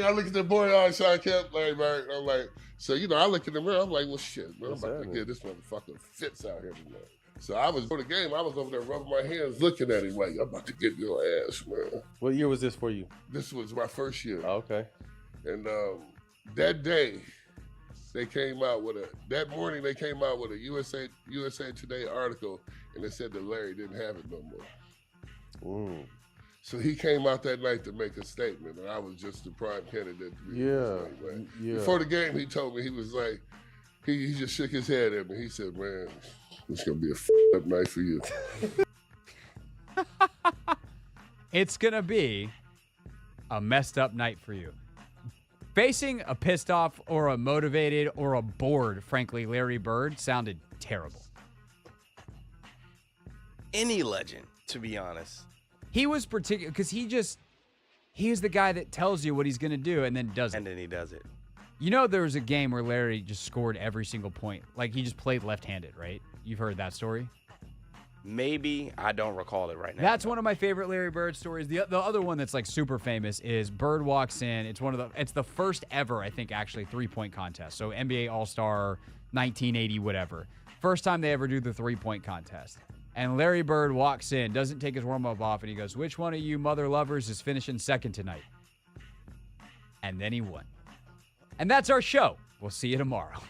I look at the boy, Sean Kemp, Larry Bird. I'm like, so I look in the mirror. I'm like, well, shit, man, I'm about to get this motherfucker fits out here tonight. So I was for the game. I was over there rubbing my hands, looking at him like, I'm about to get your ass, man. What year was this for you? This was my first year. Oh, okay. And that day, that morning they came out with a USA Today article, and they said that Larry didn't have it no more. So he came out that night to make a statement, and I was just the prime candidate. Yeah. Before the game, he told me, he was like, he just shook his head at me. He said, man, it's going to be a up night for you. It's going to be a messed up night for you. Facing a pissed off or a motivated or a bored, frankly, Larry Bird sounded terrible. Any legend, to be honest. He was particular because he's the guy that tells you what he's going to do and then does it. And then he does it. You know, there was a game where Larry just scored every single point. Like, he just played left-handed, right? You've heard that story? Maybe. I don't recall it right now. That's one of my favorite Larry Bird stories. The other one that's, like, super famous is Bird walks in. It's the first ever, I think, actually, three-point contest. So, NBA All-Star 1980, whatever. First time they ever do the three-point contest. And Larry Bird walks in, doesn't take his warm-up off, and he goes, which one of you mother lovers is finishing second tonight? And then he won. And that's our show. We'll see you tomorrow.